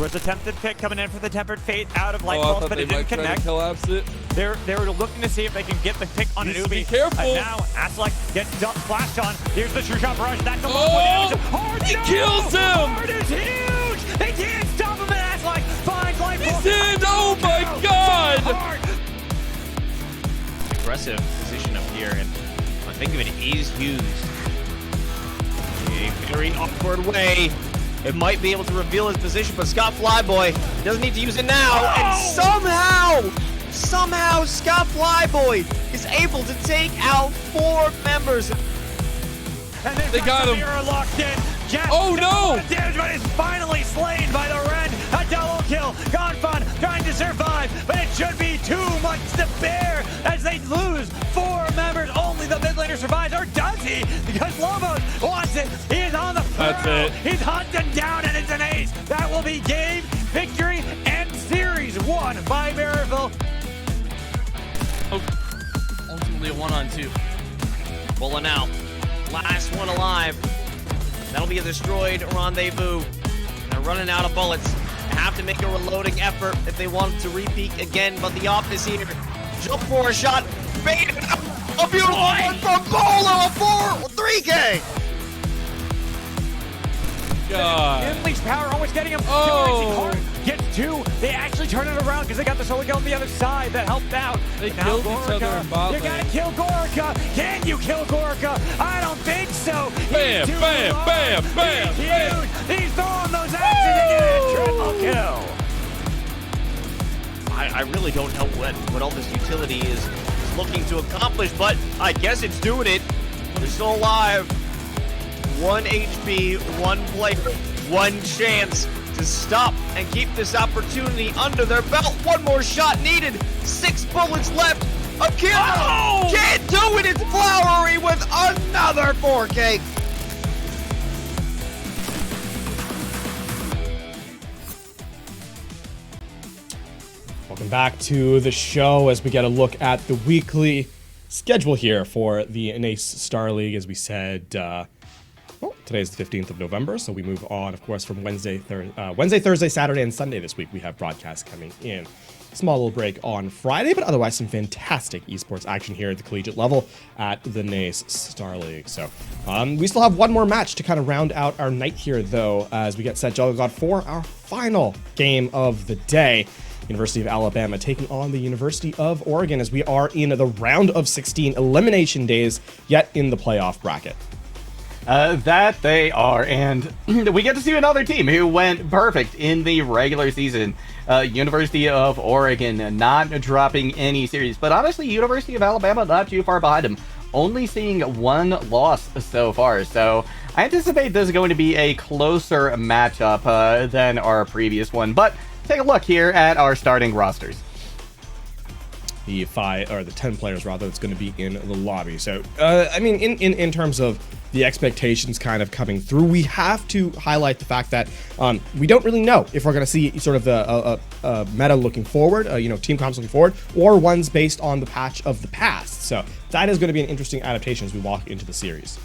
Was attempted pick coming in for the Tempered Fate out of Light Oh, I Pulse, thought but they it didn't might try to connect. collapse it. They were looking to see if they can get the pick on an Be Ubi. careful. And now Aslak gets flashed on. Here's the True Shot Barrage. That's a long Oh, one. Hard, he no! kills him! Hard is huge! They can't stop him, and Aslak finds Light Pulse. He's in! Oh my god! Hard. Aggressive position up here, and I think of it is used in a very awkward way. It might be able to reveal his position, but Scott Flyboy doesn't need to use it now, and somehow Scott Flyboy is able to take out 4 members. And they've They got him. Samira locked in. Jeff Oh, no! Damage, but is finally slain by the Ren. A double kill. Gonfun trying to survive, but it should be too much to bear as they lose 4 members. Only the mid laner survives, or does he? Because Lobos wants it. He is on the prowl. That's it. He's hunting down, and it's an ace. That will be game, victory, and series won by Maryville. Ultimately a 1-on-2. Pulling out. Last one alive. That'll be a destroyed rendezvous. They're running out of bullets. They have to make a reloading effort if they want to repeat again, but the op is here. Jump for a shot. Bait. A beautiful one from Bolo. A 3K. God. Unleash power, always getting him. Oh. Gets 2. They actually turn it around because they got the solar gun on the other side that helped out. They Now killed each other in bot You lane. gotta kill Gorica. Can you kill Gorica? I don't think so. He's Bam, too bam, low. bam, bam, He's bam. huge. He's throwing those axes to get a triple kill. I really don't know what all this utility is looking to accomplish, but I guess it's doing it. They're still alive. 1 HP, 1 player, 1 chance to stop and keep this opportunity under their belt. 1 more shot needed. 6 bullets left. A kill! Oh! Can't do it! It's Flowery with another 4K. Welcome back to the show as we get a look at the weekly schedule here for the NACE Star League. As we said, well, today is the 15th of November, so we move on, of course, from Wednesday, Thursday, Saturday, and Sunday this week. We have broadcasts coming in. Small little break on Friday, but otherwise some fantastic esports action here at the collegiate level at the NACE Star League. So we still have one more match to kind of round out our night here, though, as we get set Jolly God for our final game of the day. University of Alabama taking on the University of Oregon as we are in the round of 16 elimination days, yet in the playoff bracket. That they are, and we get to see another team who went perfect in the regular season. University of Oregon not dropping any series, but honestly, University of Alabama not too far behind them, only seeing 1 loss so far. So I anticipate this is going to be a closer matchup than our previous one, but take a look here at our starting rosters. The 10 players rather that's going to be in the lobby. So I mean, in terms of the expectations kind of coming through, we have to highlight the fact that we don't really know if we're going to see sort of the meta looking forward, team comps looking forward, or ones based on the patch of the past. So that is going to be an interesting adaptation as we walk into the series.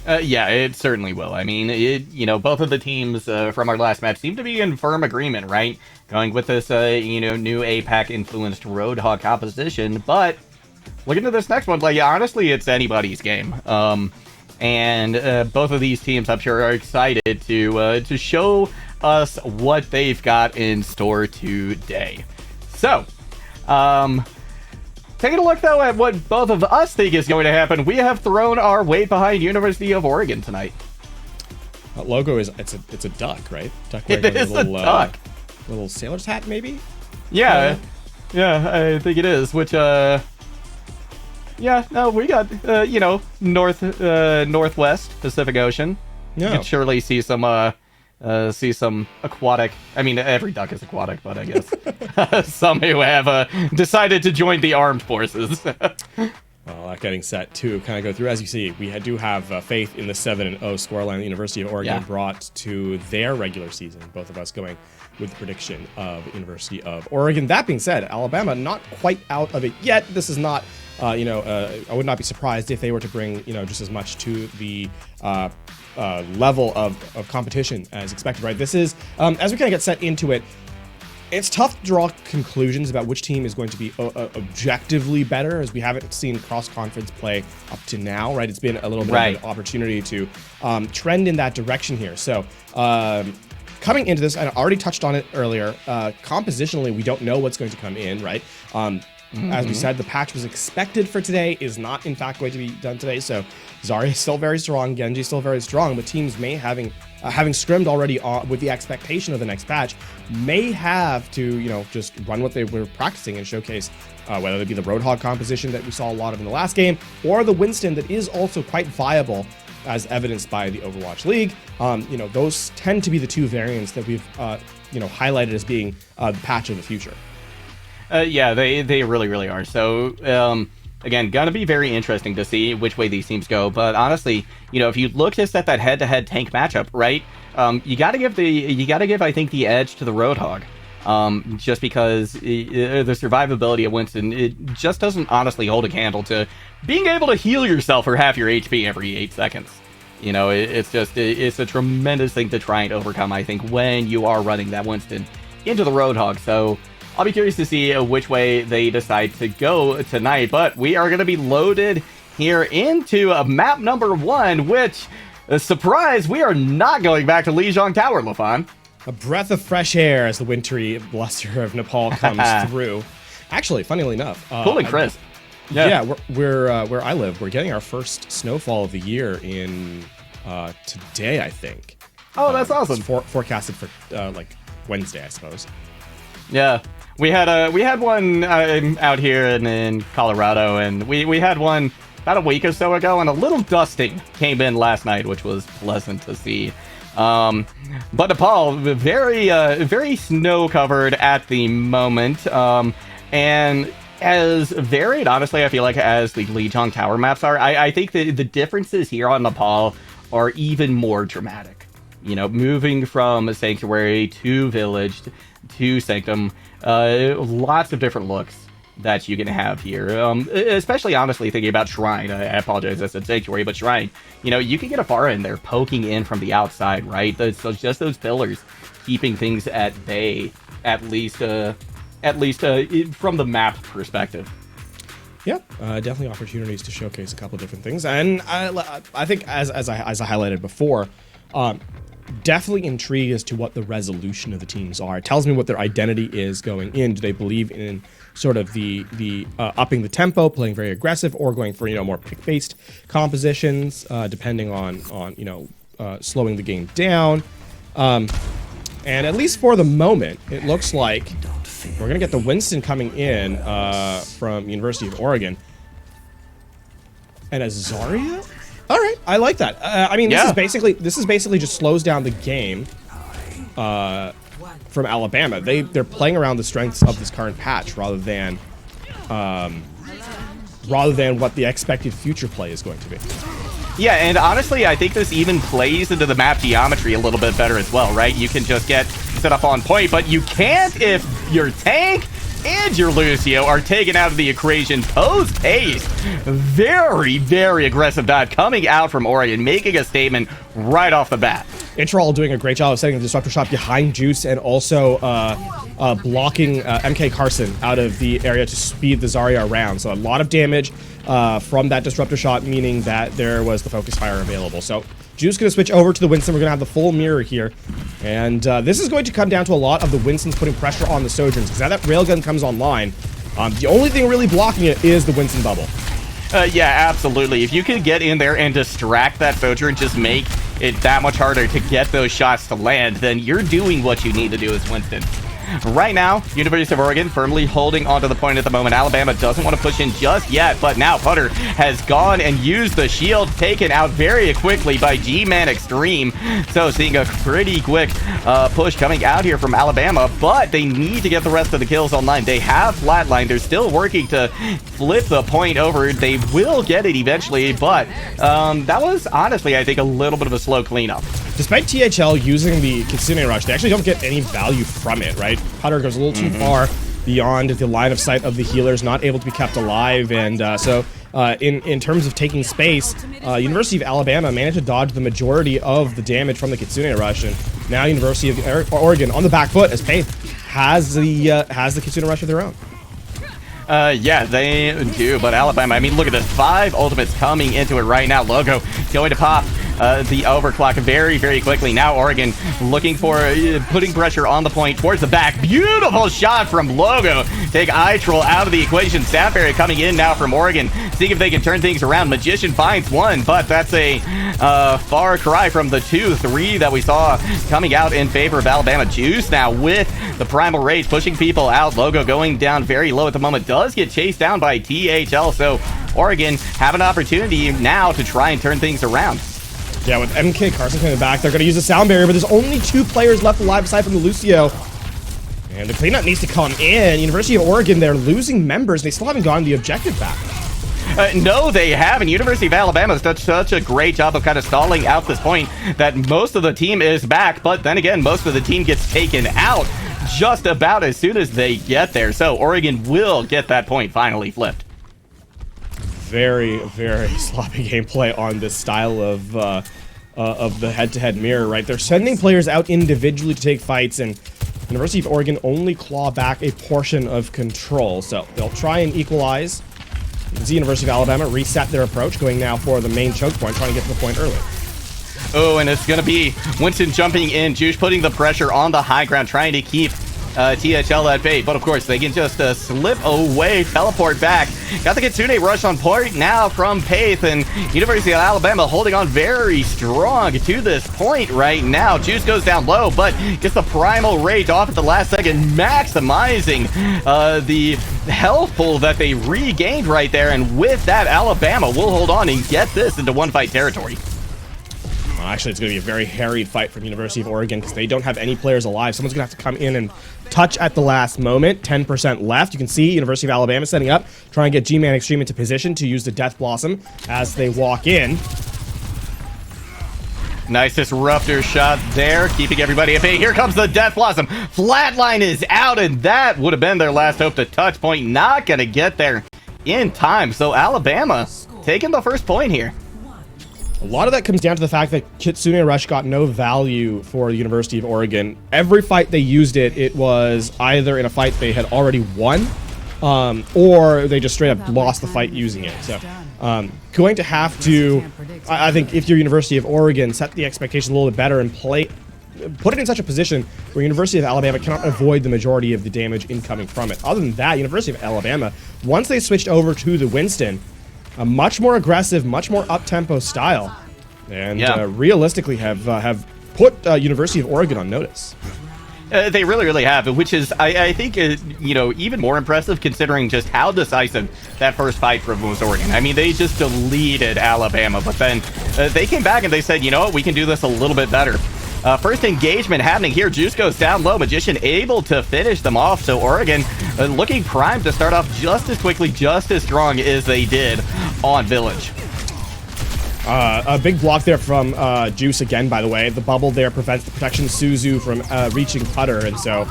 Yeah, it certainly will. I mean, both of the teams from our last match seem to be in firm agreement, right? Going with this, new APAC-influenced Roadhog composition, but looking at this next one, honestly, it's anybody's game. And both of these teams, I'm sure, are excited to show us what they've got in store today. So, taking a look, though, at what both of us think is going to happen, we have thrown our weight behind University of Oregon tonight. That logo is it's a duck, right? Duck It wearing is a duck. Little sailor's hat, maybe. Yeah, I think it is. Which, we got northwest Pacific Ocean. Yeah. You can surely see some aquatic. I mean, every duck is aquatic, but I guess some who have decided to join the armed forces. Well, that getting set to kind of go through. As you see, we do have faith in the 7-0 scoreline the University of Oregon brought to their regular season. Both of us going with the prediction of University of Oregon. That being said, Alabama not quite out of it yet. This is not I would not be surprised if they were to bring, just as much to the level of competition as expected, right? This is, as we kind of get set into it, it's tough to draw conclusions about which team is going to be objectively better, as we haven't seen cross-conference play up to now, right? It's been a little bit of an opportunity to trend in that direction here. So coming into this, I already touched on it earlier, compositionally, we don't know what's going to come in, right? As we said, the patch was expected for today, is not in fact going to be done today. So Zarya is still very strong, Genji is still very strong, but teams may having scrimmed already with the expectation of the next patch, may have to, just run what they were practicing and showcase whether it be the Roadhog composition that we saw a lot of in the last game, or the Winston that is also quite viable, as evidenced by the Overwatch League. Those tend to be the two variants that we've, highlighted as being the patch of the future. Yeah, they really, really are. So, again, gonna be very interesting to see which way these teams go. But honestly, if you look just at that head-to-head tank matchup, right? You gotta give, I think, the edge to the Roadhog. Just because the survivability of Winston, it just doesn't honestly hold a candle to being able to heal yourself for half your HP every 8 seconds. It's a tremendous thing to try and overcome, I think, when you are running that Winston into the Roadhog. So I'll be curious to see which way they decide to go tonight, but we are going to be loaded here into map number 1, which, surprise, we are not going back to Lijiang Tower, Lafon. A breath of fresh air as the wintry bluster of Nepal comes through. Actually, funnily enough, cool and crisp. Yeah, we're where I live, we're getting our first snowfall of the year in today, I think. Oh, that's awesome. It's forecasted for Wednesday, I suppose. Yeah. We had one out here in Colorado, and we had one about a week or so ago, and a little dusting came in last night, which was pleasant to see. But Nepal, very snow covered at the moment, and as varied, honestly, I feel like, as the Lijiang Tower maps are, I think the differences here on Nepal are even more dramatic. Moving from a Sanctuary to Village to Sanctum, lots of different looks that you can have here, especially honestly thinking about Shrine. I apologize, I said Sanctuary, but Shrine, you can get a Pharah in there poking in from the outside, right? So just those pillars keeping things at bay, at least from the map perspective. Yeah, definitely opportunities to showcase a couple of different things, and I think as I highlighted before, definitely intrigued as to what the resolution of the teams are. It tells me what their identity is going in. Do they believe in sort of the upping the tempo, playing very aggressive, or going for more pick-based compositions, depending on slowing the game down. And at least for the moment, it looks like we're gonna get the Winston coming in from University of Oregon, and a Zarya. All right, I like that. This is basically just slows down the game from Alabama. They're playing around the strengths of this current patch rather than what the expected future play is going to be. Yeah, and honestly, I think this even plays into the map geometry a little bit better as well, right? You can just get set up on point, but you can't if your tank and your Lucio are taken out of the equation post-haste. Very, very aggressive dive coming out from Oregon, making a statement right off the bat. Introl doing a great job of setting the disruptor shot behind Juice, and also blocking MK Carson out of the area to speed the Zarya around. So a lot of damage from that disruptor shot, meaning that there was the focus fire available. So Juice going to switch over to the Winston. We're going to have the full mirror here. And this is going to come down to a lot of the Winstons putting pressure on the Sojourns, because now that Railgun comes online, the only thing really blocking it is the Winston bubble. Yeah, absolutely. If you could get in there and distract that Sojourn, just make it that much harder to get those shots to land, then you're doing what you need to do as Winston. Right now, University of Oregon firmly holding onto the point at the moment. Alabama doesn't want to push in just yet, but now Putter has gone and used the shield, taken out very quickly by G-Man Extreme. So seeing a pretty quick push coming out here from Alabama, but they need to get the rest of the kills online. They have flatline. They're still working to flip the point over. They will get it eventually, but that was honestly, I think, a little bit of a slow cleanup. Despite THL using the Kitsune Rush, they actually don't get any value from it, right? Putter goes a little too far, beyond the line of sight of the healers, not able to be kept alive, and so in terms of taking space, University of Alabama managed to dodge the majority of the damage from the Kitsune Rush, and now University of Oregon on the back foot as Paith has the Kitsune Rush of their own. Yeah, they do, but Alabama, I mean, look at this. 5 ultimates coming into it right now. Logo going to pop the overclock very, very quickly. Now Oregon looking for putting pressure on the point towards the back. Beautiful shot from Logo. Take iTroll out of the equation. Sapberry coming in now from Oregon. Seeing if they can turn things around. Magician finds one, but that's a far cry from the 2-3 that we saw coming out in favor of Alabama. Juice now with the Primal Rage pushing people out. Logo going down very low at the moment. Does get chased down by THL, so Oregon have an opportunity now to try and turn things around. Yeah, with MK Carson coming back, they're going to use a sound barrier, but there's only 2 players left alive aside from the Lucio. And the cleanup needs to come in. University of Oregon, they're losing members. They still haven't gotten the objective back. No, they haven't. University of Alabama has done such a great job of kind of stalling out this point that most of the team is back, but then again, most of the team gets taken out just about as soon as they get there. So Oregon will get that point finally flipped. Very, very sloppy gameplay on this style of the head-to-head mirror, right? They're sending players out individually to take fights, and University of Oregon only claw back a portion of control. So they'll try and equalize. You can see University of Alabama reset their approach, going now for the main choke point, trying to get to the point early. Oh, and it's going to be Winston jumping in. Juice putting the pressure on the high ground, trying to keep THL at bay. But of course, they can just slip away, teleport back. Got the Kitsune Rush on point now from Paith, and University of Alabama holding on very strong to this point right now. Juice goes down low, but gets the Primal Rage off at the last second, maximizing the health pool that they regained right there. And with that, Alabama will hold on and get this into one-fight territory. Well, actually, it's going to be a very harried fight from University of Oregon because they don't have any players alive. Someone's going to have to come in and touch at the last moment. 10% left. You can see University of Alabama setting up, trying to get G-Man Extreme into position to use the Death Blossom as they walk in. Nice disruptor shot there, keeping everybody at bay. Here comes the Death Blossom. Flatline is out, and that would have been their last hope to touch point. Not going to get there in time. So Alabama taking the first point here. A lot of that comes down to the fact that Kitsune Rush got no value for the University of Oregon. Every fight they used it, it was either in a fight they had already won, or they just straight up lost the fight using it. So, going to have to, I think if you're University of Oregon, set the expectation a little bit better and put it in such a position where University of Alabama cannot avoid the majority of the damage incoming from it. Other than that, University of Alabama, once they switched over to the Winston, a much more aggressive, much more up-tempo style, and realistically have put University of Oregon on notice. They really, really have, which is, I think, even more impressive considering just how decisive that first fight from was Oregon. I mean, they just deleted Alabama, but then they came back and they said, you know what, we can do this a little bit better. First engagement happening here. Juice goes down low. Magician able to finish them off. So Oregon looking primed to start off just as quickly, just as strong as they did on Village. A big block there from Juice again, by the way. The bubble there prevents the protection Suzu from reaching Putter, and so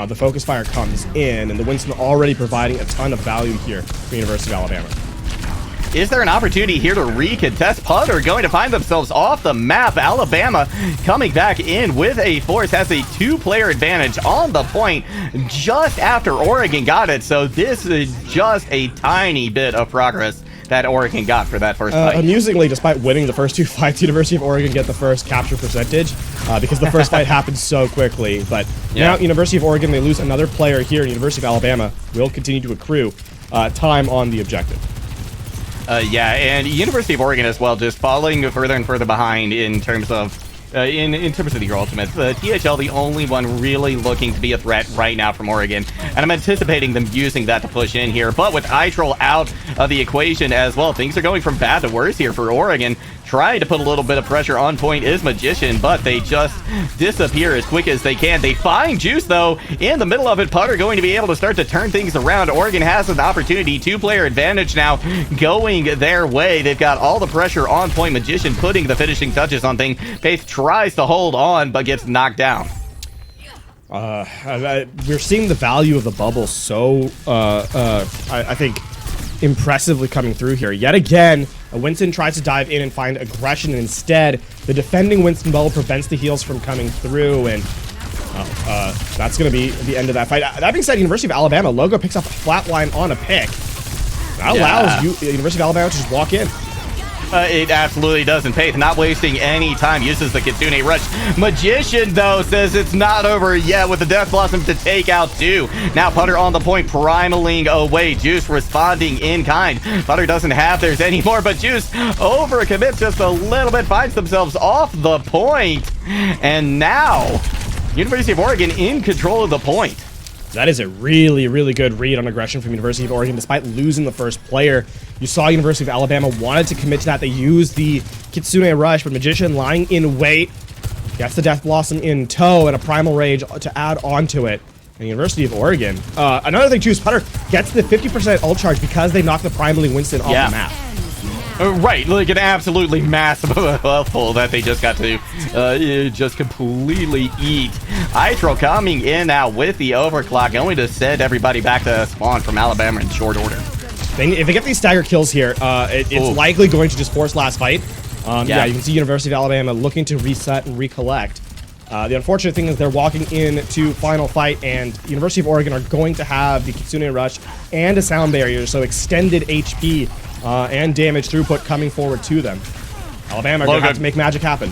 the focus fire comes in, and the Winston already providing a ton of value here for University of Alabama. Is there an opportunity here to recontest? Putter going to find themselves off the map. Alabama coming back in with a force, has a 2-player advantage on the point just after Oregon got it. So this is just a tiny bit of progress that Oregon got for that first fight. Amusingly, despite winning the first 2 fights, University of Oregon get the first capture percentage because the first fight happened so quickly. But now University of Oregon, they lose another player here, and University of Alabama will continue to accrue time on the objective. And University of Oregon as well, just falling further and further behind in terms of in terms of the ultimates. THL, the only one really looking to be a threat right now from Oregon, and I'm anticipating them using that to push in here. But with iTroll out of the equation as well, things are going from bad to worse here for Oregon. Trying to put a little bit of pressure on point is Magician, but they just disappear as quick as they can. They find Juice, though, in the middle of it. Putter going to be able to start to turn things around. Oregon has an opportunity. 2-player advantage now going their way. They've got all the pressure on point. Magician putting the finishing touches on things. Paith tries to hold on, but gets knocked down. We're seeing the value of the bubble so, I think, impressively coming through here. Yet again, Winston tries to dive in and find aggression, and instead, the defending Winston bubble prevents the heals from coming through, and that's going to be the end of that fight. That being said, University of Alabama, Logo picks up a flatline on a pick. That allows University of Alabama to just walk in. It absolutely doesn't. Paith not wasting any time, uses the Kitsune Rush. Magician, though, says it's not over yet with the Death Blossom to take out 2. Now Putter on the point, primaling away. Juice responding in kind. Putter doesn't have theirs anymore, but Juice overcommits just a little bit, finds themselves off the point. And now, University of Oregon in control of the point. That is a really, really good read on aggression from University of Oregon, despite losing the first player. You saw University of Alabama wanted to commit to that. They used the Kitsune Rush, but Magician lying in wait, gets the Death Blossom in tow and a Primal Rage to add onto it. And University of Oregon. Another thing, too, Putter gets the 50% ult charge because they knocked the Primaling Winston off the map. Right, like an absolutely massive mouthful that they just got to just completely eat. Itro coming in now with the overclock, going to send everybody back to spawn from Alabama in short order. If they get these stagger kills here, it's likely going to just force last fight. Yeah, you can see University of Alabama looking to reset and recollect. The unfortunate thing is they're walking into final fight, and University of Oregon are going to have the Kitsune Rush and a sound barrier, so extended HP and damage throughput coming forward to them. Alabama are going to have to make magic happen.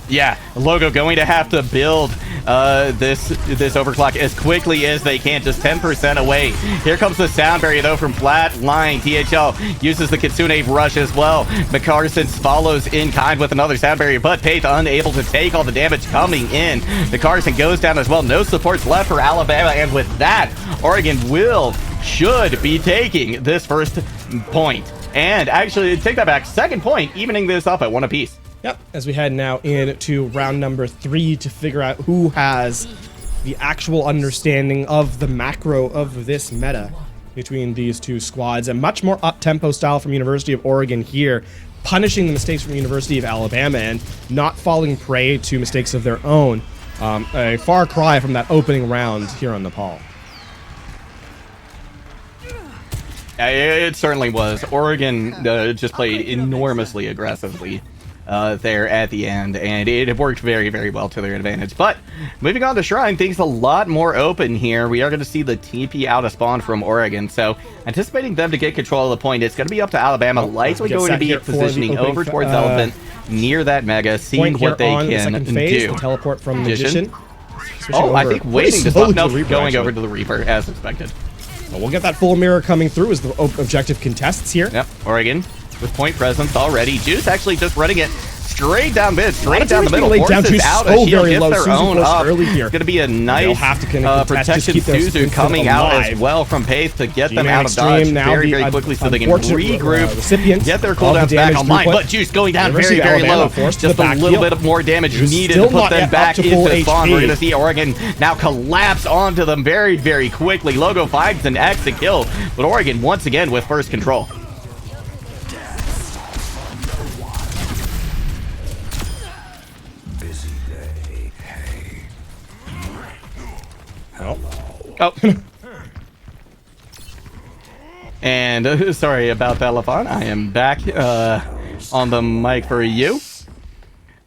Yeah, Logo going to have to build this overclock as quickly as they can, just 10% away. Here comes the sound barrier, though, from Flatline. THL uses the Kitsune Rush as well. McCarson follows in kind with another sound barrier, but Paith unable to take all the damage coming in. McCarson goes down as well. No supports left for Alabama, and with that, Oregon should be taking this first point. And actually, take that back, second point, evening this up at 1 apiece. Yep, as we head now into round number 3 to figure out who has the actual understanding of the macro of this meta between these two squads. A much more up-tempo style from University of Oregon here, punishing the mistakes from University of Alabama and not falling prey to mistakes of their own. A far cry from that opening round here on Nepal. It certainly was. Oregon just played enormously aggressively there at the end, and it worked very, very well to their advantage. But moving on to Shrine, things a lot more open here. We are going to see the TP out of spawn from Oregon, so anticipating them to get control of the point, it's going to be up to Alabama, likely going to be positioning over towards Elephant, near that Mega, seeing what they can do. The teleport from Magician. I think waiting to stop. No, going over to the Reaper, as expected. Well, we'll get that full mirror coming through as the objective contests here. Yep, Oregon with point presence already. Juice actually just running it straight down mid, straight down the middle. Forces out a shield, gets their own up. It's going to be a nice protection Suzu coming out as well from Paith to get them out of dodge very, very quickly so they can regroup, get their cooldowns back online. But Juice going down very, very low. Just a little bit of more damage needed to put them back into spawn. We're going to see Oregon now collapse onto them very, very quickly. Logo finds an exit kill, but Oregon once again with first control. Oh. And sorry about that, LaFon. I am back on the mic for you.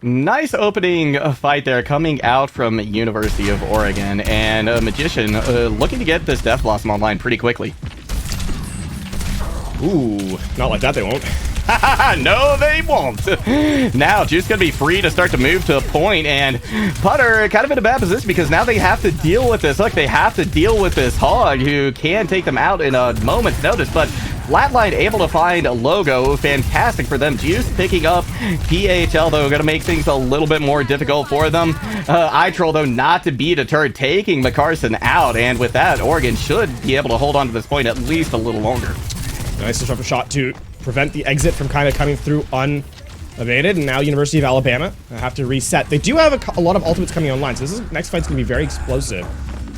Nice opening fight there coming out from University of Oregon, and Magician looking to get this Death Blossom online pretty quickly. Ooh, not like that they won't. No, they won't. Now, Juice going to be free to start to move to a point, and Putter kind of in a bad position because now they have to deal with this. Look, they have to deal with this Hog who can take them out in a moment's notice, but Flatline able to find a Logo. Fantastic for them. Juice picking up PHL, though, going to make things a little bit more difficult for them. iTroll, though, not to be deterred, taking McCarson out, and with that, Oregon should be able to hold on to this point at least a little longer. Nice disruptive shot to prevent the exit from kind of coming through unevaded, and now University of Alabama have to reset. They do have a lot of ultimates coming online, so this next fight's going to be very explosive.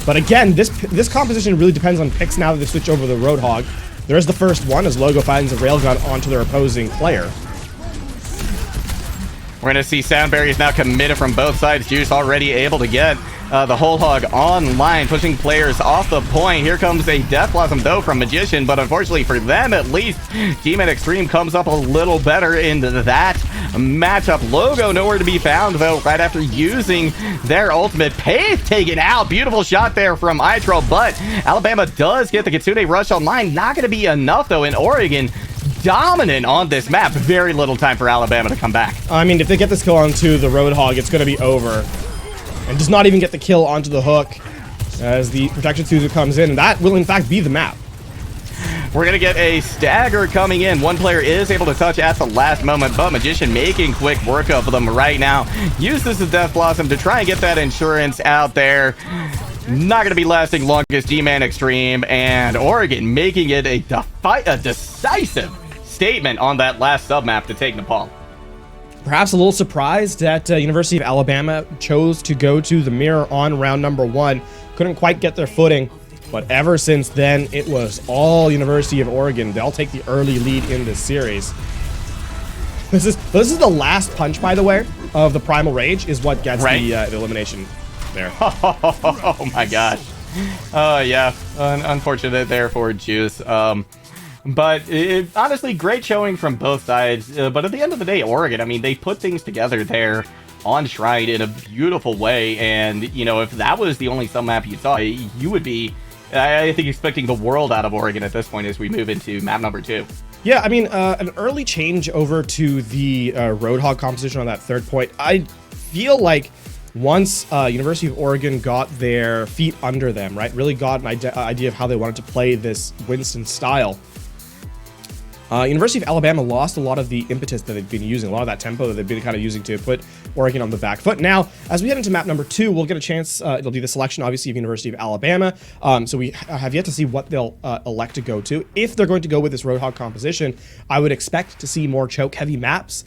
But again, this composition really depends on picks now that they switch over the Roadhog. There is the first one as Logo finds a railgun onto their opposing player. We're going to see sound barriers now committed from both sides. Juice already able to get the whole hog online, pushing players off the point. Here comes a Death Blossom, though, from Magician, but unfortunately for them, at least, Team Extreme comes up a little better in that matchup. Logo nowhere to be found, though, right after using their ultimate. Pave taken out. Beautiful shot there from Itro, but Alabama does get the Kitsune Rush online. Not going to be enough, though, in Oregon. Dominant on this map. Very little time for Alabama to come back. I mean, if they get this kill onto the Roadhog, it's going to be over. And does not even get the kill onto the hook as the Protection Suzu comes in. And that will, in fact, be the map. We're going to get a stagger coming in. One player is able to touch at the last moment, but Magician making quick work of them right now. Use this as Death Blossom to try and get that insurance out there. Not going to be lasting longest. G-Man Extreme and Oregon making it a decisive statement on that last submap to take Nepal. Perhaps a little surprised that University of Alabama chose to go to the mirror on round number 1. Couldn't quite get their footing, but ever since then, it was all University of Oregon. They'll take the early lead in this series. This is the last punch, by the way, of the Primal Rage, is what gets the elimination there. Oh my gosh. Oh yeah, unfortunate there for Juice. But honestly, great showing from both sides. But at the end of the day, Oregon, I mean, they put things together there on Shrine in a beautiful way. And, you know, if that was the only sub-map you saw, you would be, I think, expecting the world out of Oregon at this point as we move into map number 2. Yeah, I mean, an early change over to the Roadhog composition on that third point. I feel like once University of Oregon got their feet under them, right, really got an idea of how they wanted to play this Winston style, University of Alabama lost a lot of the impetus that they've been using, a lot of that tempo that they've been kind of using to put Oregon on the back foot. Now, as we head into map number 2, we'll get a chance, it'll be the selection, obviously, of University of Alabama, so we have yet to see what they'll elect to go to. If they're going to go with this Roadhog composition, I would expect to see more choke-heavy maps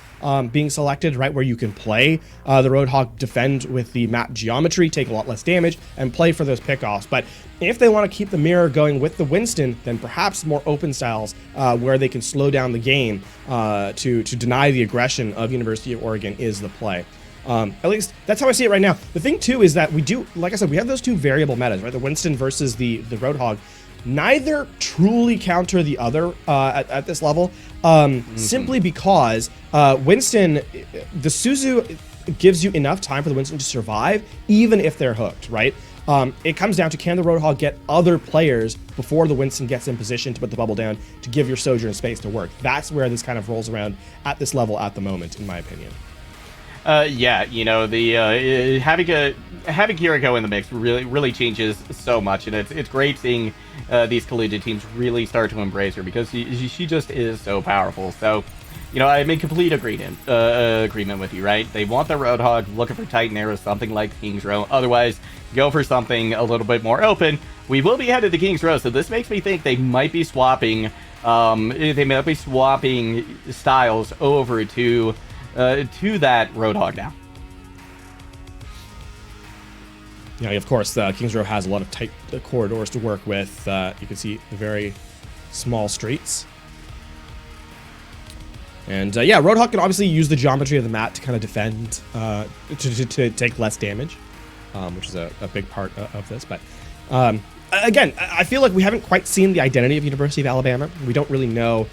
being selected, right, where you can play the Roadhog, defend with the map geometry, take a lot less damage, and play for those pickoffs. But if they want to keep the mirror going with the Winston, then perhaps more open styles where they can slow down the game to deny the aggression of University of Oregon is the play. At least that's how I see it right now. The thing too is that we do, like I said, we have those two variable metas, right? The Winston versus the Roadhog. Neither truly counter the other at this level, simply because Winston, the Suzu gives you enough time for the Winston to survive, even if they're hooked, right? It comes down to, can the Roadhog get other players before the Winston gets in position to put the bubble down to give your Sojourn space to work. That's where this kind of rolls around at this level at the moment, in my opinion. Yeah, you know, the having Kiriko in the mix really changes so much, and it's great seeing these collegiate teams really start to embrace her, because she just is so powerful. So, you know, I'm in complete agreement with you, right? They want the Roadhog, looking for Titan Arrows, something like King's Row. Otherwise, go for something a little bit more open. We will be headed to King's Row, so this makes me think they might be swapping styles over to that Roadhog now. Yeah, of course, Kings Row has a lot of tight corridors to work with. You can see the very small streets. And yeah, Roadhog can obviously use the geometry of the map to kind of defend, to take less damage, which is a big part of this. But again, I feel like we haven't quite seen the identity of University of Alabama. We don't really know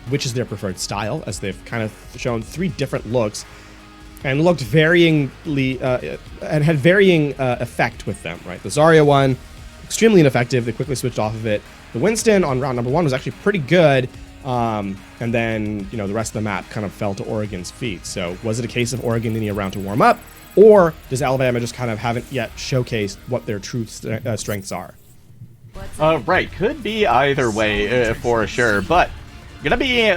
which is their preferred style, as they've kind of shown 3 different looks and looked varyingly and had varying effect with them, right? The Zarya one, extremely ineffective. They quickly switched off of it. The Winston on round number 1 was actually pretty good. And then, you know, the rest of the map kind of fell to Oregon's feet. So was it a case of Oregon needing a round to warm up, or does Alabama just kind of haven't yet showcased what their true strengths are? Right, could be either way for sure, but gonna be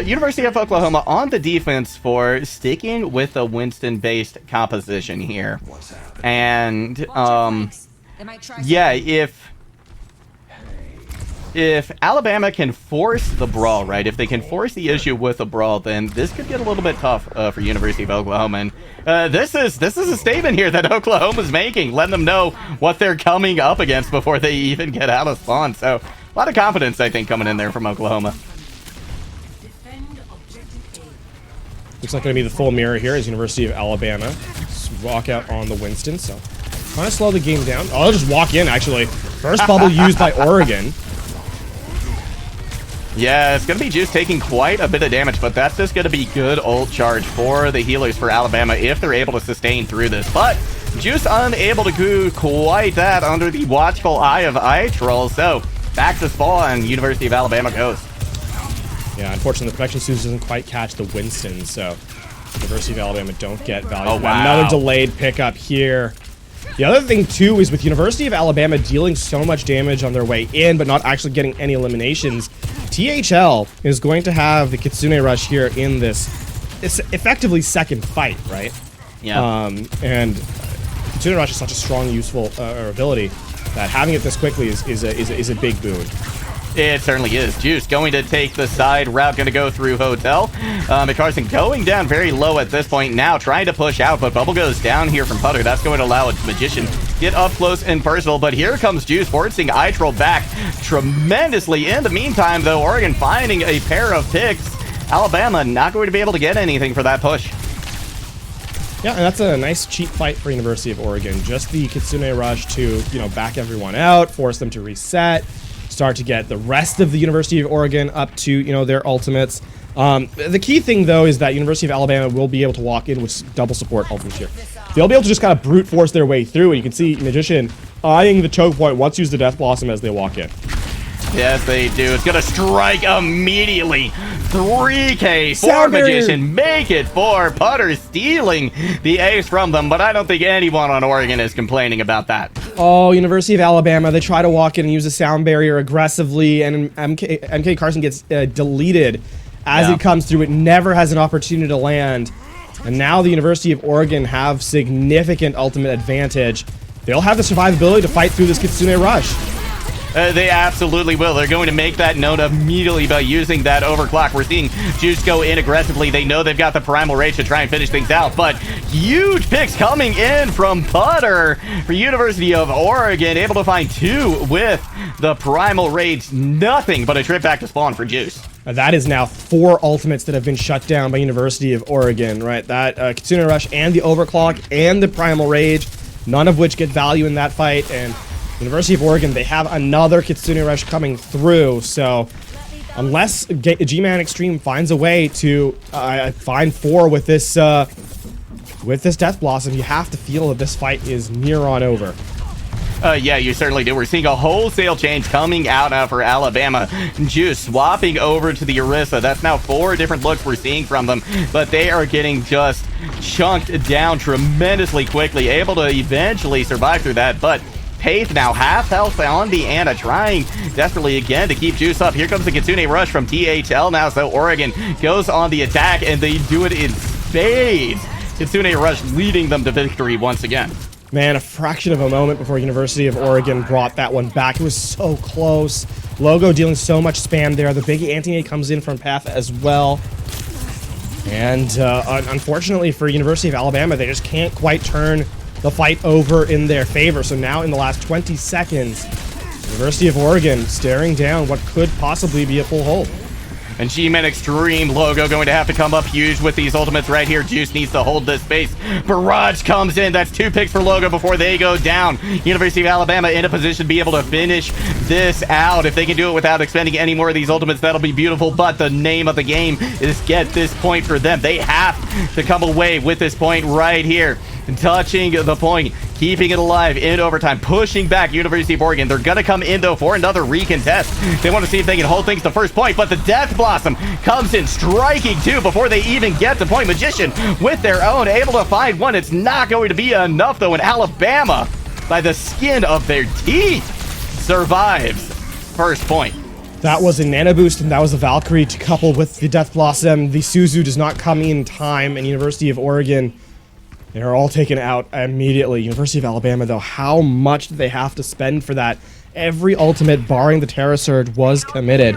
University of Oklahoma on the defense for sticking with a Winston-based composition here. And yeah, if Alabama can force the brawl, right, if they can force the issue with a brawl, then this could get a little bit tough for University of Oklahoma. And this is a statement here that Oklahoma's making, letting them know what they're coming up against before they even get out of spawn. So a lot of confidence, I think, coming in there from Oklahoma. Looks like going to be the full mirror here as University of Alabama walk out on the Winston, so trying to slow the game down. Oh, they'll just walk in, actually. First bubble used by Oregon. Yeah, it's going to be Juice taking quite a bit of damage, but that's just going to be good ult charge for the healers for Alabama if they're able to sustain through this. But Juice unable to do quite that under the watchful eye of iTroll, so back to spawn, University of Alabama goes. Yeah, unfortunately, the Perfection Suits doesn't quite catch the Winston, so University of Alabama don't get value. Oh, wow. Another delayed pickup here. The other thing, too, is with University of Alabama dealing so much damage on their way in, but not actually getting any eliminations, THL is going to have the Kitsune Rush here in this. It's effectively second fight, right? Yeah. And Kitsune Rush is such a strong, useful ability that having it this quickly is a big boon. It certainly is. Juice going to take the side route, going to go through Hotel. McCarson going down very low at this point now, trying to push out, but Bubble goes down here from Putter. That's going to allow a Magician get up close and personal, but here comes Juice, forcing iTroll back tremendously. In the meantime, though, Oregon finding a pair of picks. Alabama not going to be able to get anything for that push. Yeah, and that's a nice cheap fight for University of Oregon. Just the Kitsune Rush to, back everyone out, force them to reset, start to get the rest of the University of Oregon up to, their ultimates. The key thing, though, is that University of Alabama will be able to walk in with double support ultimates here. They'll be able to just kind of brute force their way through, and you can see Magician eyeing the choke point once use the Death Blossom as they walk in. Yes, they do. It's going to strike immediately. 3K for Sound Magician. Make it for Putter, stealing the ace from them, but I don't think anyone on Oregon is complaining about that. Oh, University of Alabama, they try to walk in and use a sound barrier aggressively, and MK Carson gets deleted as it comes through. It never has an opportunity to land. And now the University of Oregon have significant ultimate advantage. They'll have the survivability to fight through this Kitsune Rush. They absolutely will. They're going to make that known immediately by using that overclock. We're seeing Juice go in aggressively. They know they've got the Primal Rage to try and finish things out, but huge picks coming in from Putter for University of Oregon. Able to find 2 with the Primal Rage. Nothing but a trip back to spawn for Juice. That is now 4 ultimates that have been shut down by University of Oregon, right? That Kitsune Rush and the overclock and the Primal Rage, none of which get value in that fight, and University of Oregon, they have another Kitsune Rush coming through, so unless G-Man Extreme finds a way to find 4 with this Death Blossom, you have to feel that this fight is near on over. Yeah, you certainly do. We're seeing a wholesale change coming out now for Alabama. Juice swapping over to the Orisa. That's now 4 different looks we're seeing from them, but they are getting just chunked down tremendously quickly, able to eventually survive through that, but Paith now half health on the Ana, trying desperately again to keep Juice up. Here comes the Kitsune Rush from THL now, so Oregon goes on the attack, and they do it in spades. Kitsune Rush leading them to victory once again. Man, a fraction of a moment before University of Oregon brought that one back. It was so close. Logo dealing so much spam there. The big anti-A comes in from Path as well. And unfortunately for University of Alabama, they just can't quite turn the fight over in their favor. So now in the last 20 seconds, University of Oregon staring down what could possibly be a full hold. And G-Man Extreme Logo going to have to come up huge with these ultimates right here. Juice needs to hold this space. Barrage comes in. That's 2 picks for Logo before they go down. University of Alabama in a position to be able to finish this out. If they can do it without expending any more of these ultimates, that'll be beautiful. But the name of the game is get this point for them. They have to come away with this point right here. Touching the point, keeping it alive in overtime, pushing back University of Oregon. They're going to come in, though, for another recontest. They want to see if they can hold things to first point, but the Death Blossom comes in, striking 2 before they even get to point. Magician with their own, able to find 1. It's not going to be enough, though, and Alabama, by the skin of their teeth, survives first point. That was a Nano Boost, and that was a Valkyrie to couple with the Death Blossom. The Suzu does not come in time, and University of Oregon, they're all taken out immediately. University of Alabama, though, how much did they have to spend for that? Every ultimate, barring the Terra Surge, was committed.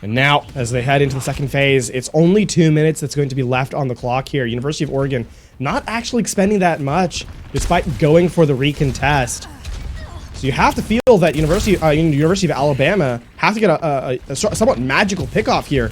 And now, as they head into the second phase, it's only 2 minutes that's going to be left on the clock here. University of Oregon not actually expending that much, despite going for the recontest. So you have to feel that University of Alabama have to get a somewhat magical pickoff here.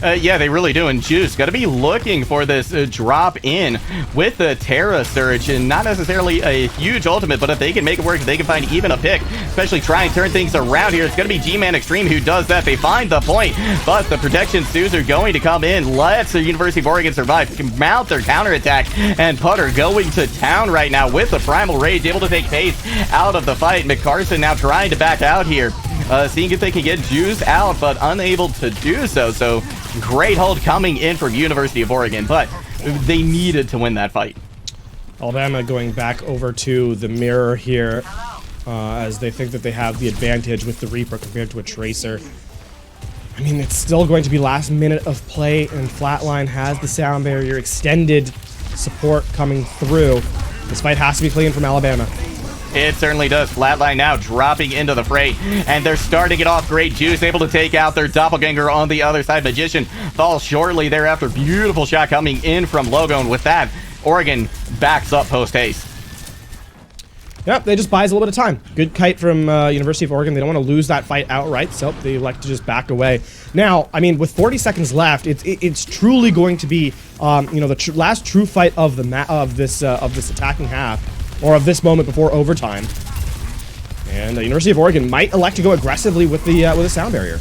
Yeah, they really do. And Juice got to be looking for this drop in with the Terra Surge, and not necessarily a huge ultimate, but if they can make it work, if they can find even a pick, especially try and turn things around here, it's going to be G-Man Extreme who does that. They find the point, but the protection Stews are going to come in. Let's the University of Oregon survive, mount their counterattack, and Putter going to town right now with the Primal Rage, able to take pace out of the fight. McCarson now trying to back out here. Seeing if they can get Juice out, but unable to do so. So great hold coming in from University of Oregon, but they needed to win that fight. Alabama going back over to the mirror here as they think that they have the advantage with the Reaper compared to a Tracer. I mean, it's still going to be last minute of play, and Flatline has the sound barrier, extended support coming through. This fight has to be clean from Alabama. It certainly does. Flatline now dropping into the fray, and they're starting it off great. Juice able to take out their doppelganger on the other side. Magician falls shortly thereafter. Beautiful shot coming in from Logo, and with that, Oregon backs up post-haste. Yep, they just buys a little bit of time. Good kite from University of Oregon. They don't want to lose that fight outright, so they elect to just back away. Now, I mean, with 40 seconds left, it's truly going to be, the last true fight of this attacking half, or of this moment before overtime. And the University of Oregon might elect to go aggressively with the sound barrier.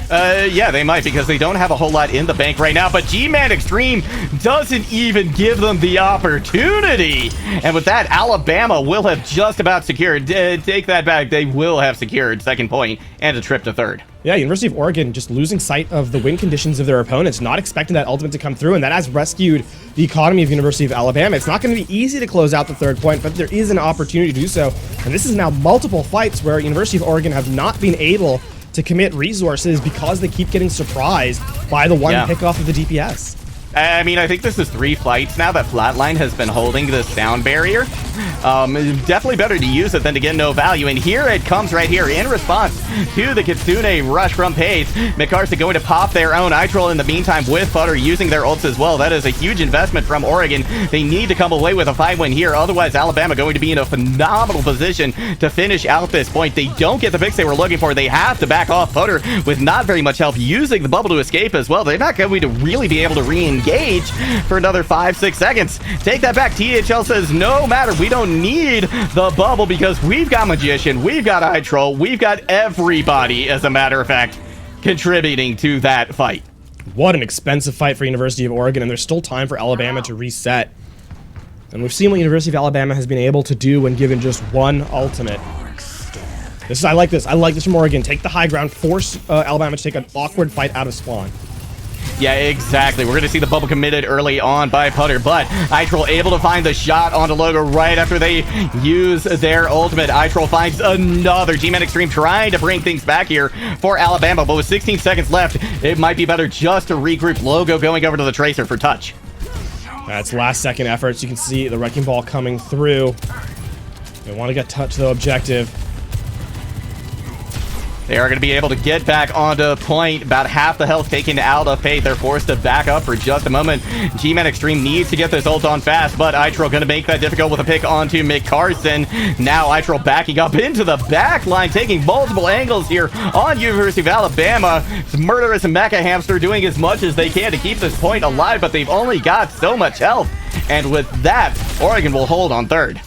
Yeah, they might, because they don't have a whole lot in the bank right now, but G-Man Extreme doesn't even give them the opportunity. And with that, Alabama will have just about secured. Take that back. They will have secured second point and a trip to third. Yeah, University of Oregon just losing sight of the win conditions of their opponents, not expecting that ultimate to come through, and that has rescued the economy of University of Alabama. It's not going to be easy to close out the third point, but there is an opportunity to do so. And this is now multiple fights where University of Oregon have not been able to commit resources because they keep getting surprised by the one pickoff of the DPS. I mean, I think this is 3 fights now that Flatline has been holding the sound barrier. Definitely better to use it than to get no value. And here it comes right here in response to the Kitsune rush from Pace. McCarthy going to pop their own Itrol in the meantime with Butter using their ults as well. That is a huge investment from Oregon. They need to come away with a 5-win here. Otherwise, Alabama going to be in a phenomenal position to finish out this point. They don't get the picks they were looking for. They have to back off. Butter with not very much help using the bubble to escape as well. They're not going to really be able to re-engage for another 5-6 seconds. Take that back. THL says no matter, we don't need the bubble because we've got Magician, we've got iTroll, we've got everybody, as a matter of fact, contributing to that fight. What an expensive fight for University of Oregon, and there's still time for Alabama to reset. And we've seen what University of Alabama has been able to do when given just one ultimate. I like this. I like this from Oregon. Take the high ground, force Alabama to take an awkward fight out of spawn. Yeah, exactly. We're going to see the bubble committed early on by Putter, but iTroll able to find the shot onto Logo right after they use their ultimate. iTroll finds another. G-Man Extreme trying to bring things back here for Alabama, but with 16 seconds left, it might be better just to regroup. Logo going over to the Tracer for touch. That's last second efforts. You can see the Wrecking Ball coming through. They want to get touch, though, objective. They are going to be able to get back onto point. About half the health taken out of Fate. They're forced to back up for just a moment. G-Man Extreme needs to get this ult on fast, but iTroll going to make that difficult with a pick onto McCarson. Now iTroll backing up into the back line, taking multiple angles here on University of Alabama. It's Murderous and Mecha Hamster doing as much as they can to keep this point alive, but they've only got so much health. And with that, Oregon will hold on third.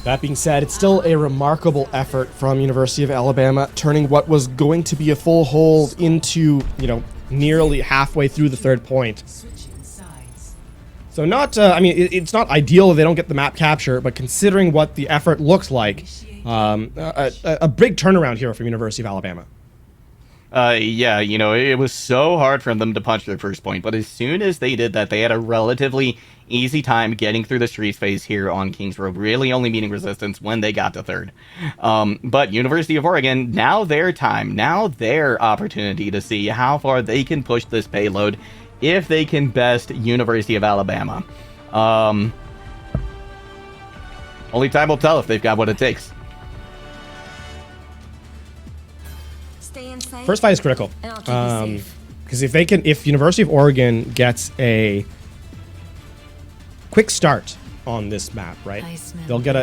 That being said, it's still a remarkable effort from University of Alabama, turning what was going to be a full hold into, nearly halfway through the third point. So not, it's not ideal if they don't get the map capture, but considering what the effort looks like, a big turnaround here from University of Alabama. Yeah, it was so hard for them to punch their first point, but as soon as they did that, they had a relatively easy time getting through the street phase here on Kings Road, really only meeting resistance when they got to third. But University of Oregon, now their time, now their opportunity to see how far they can push this payload if they can best University of Alabama. Only time will tell if they've got what it takes. First fight is critical, because if University of Oregon gets a quick start on this map, right, they'll get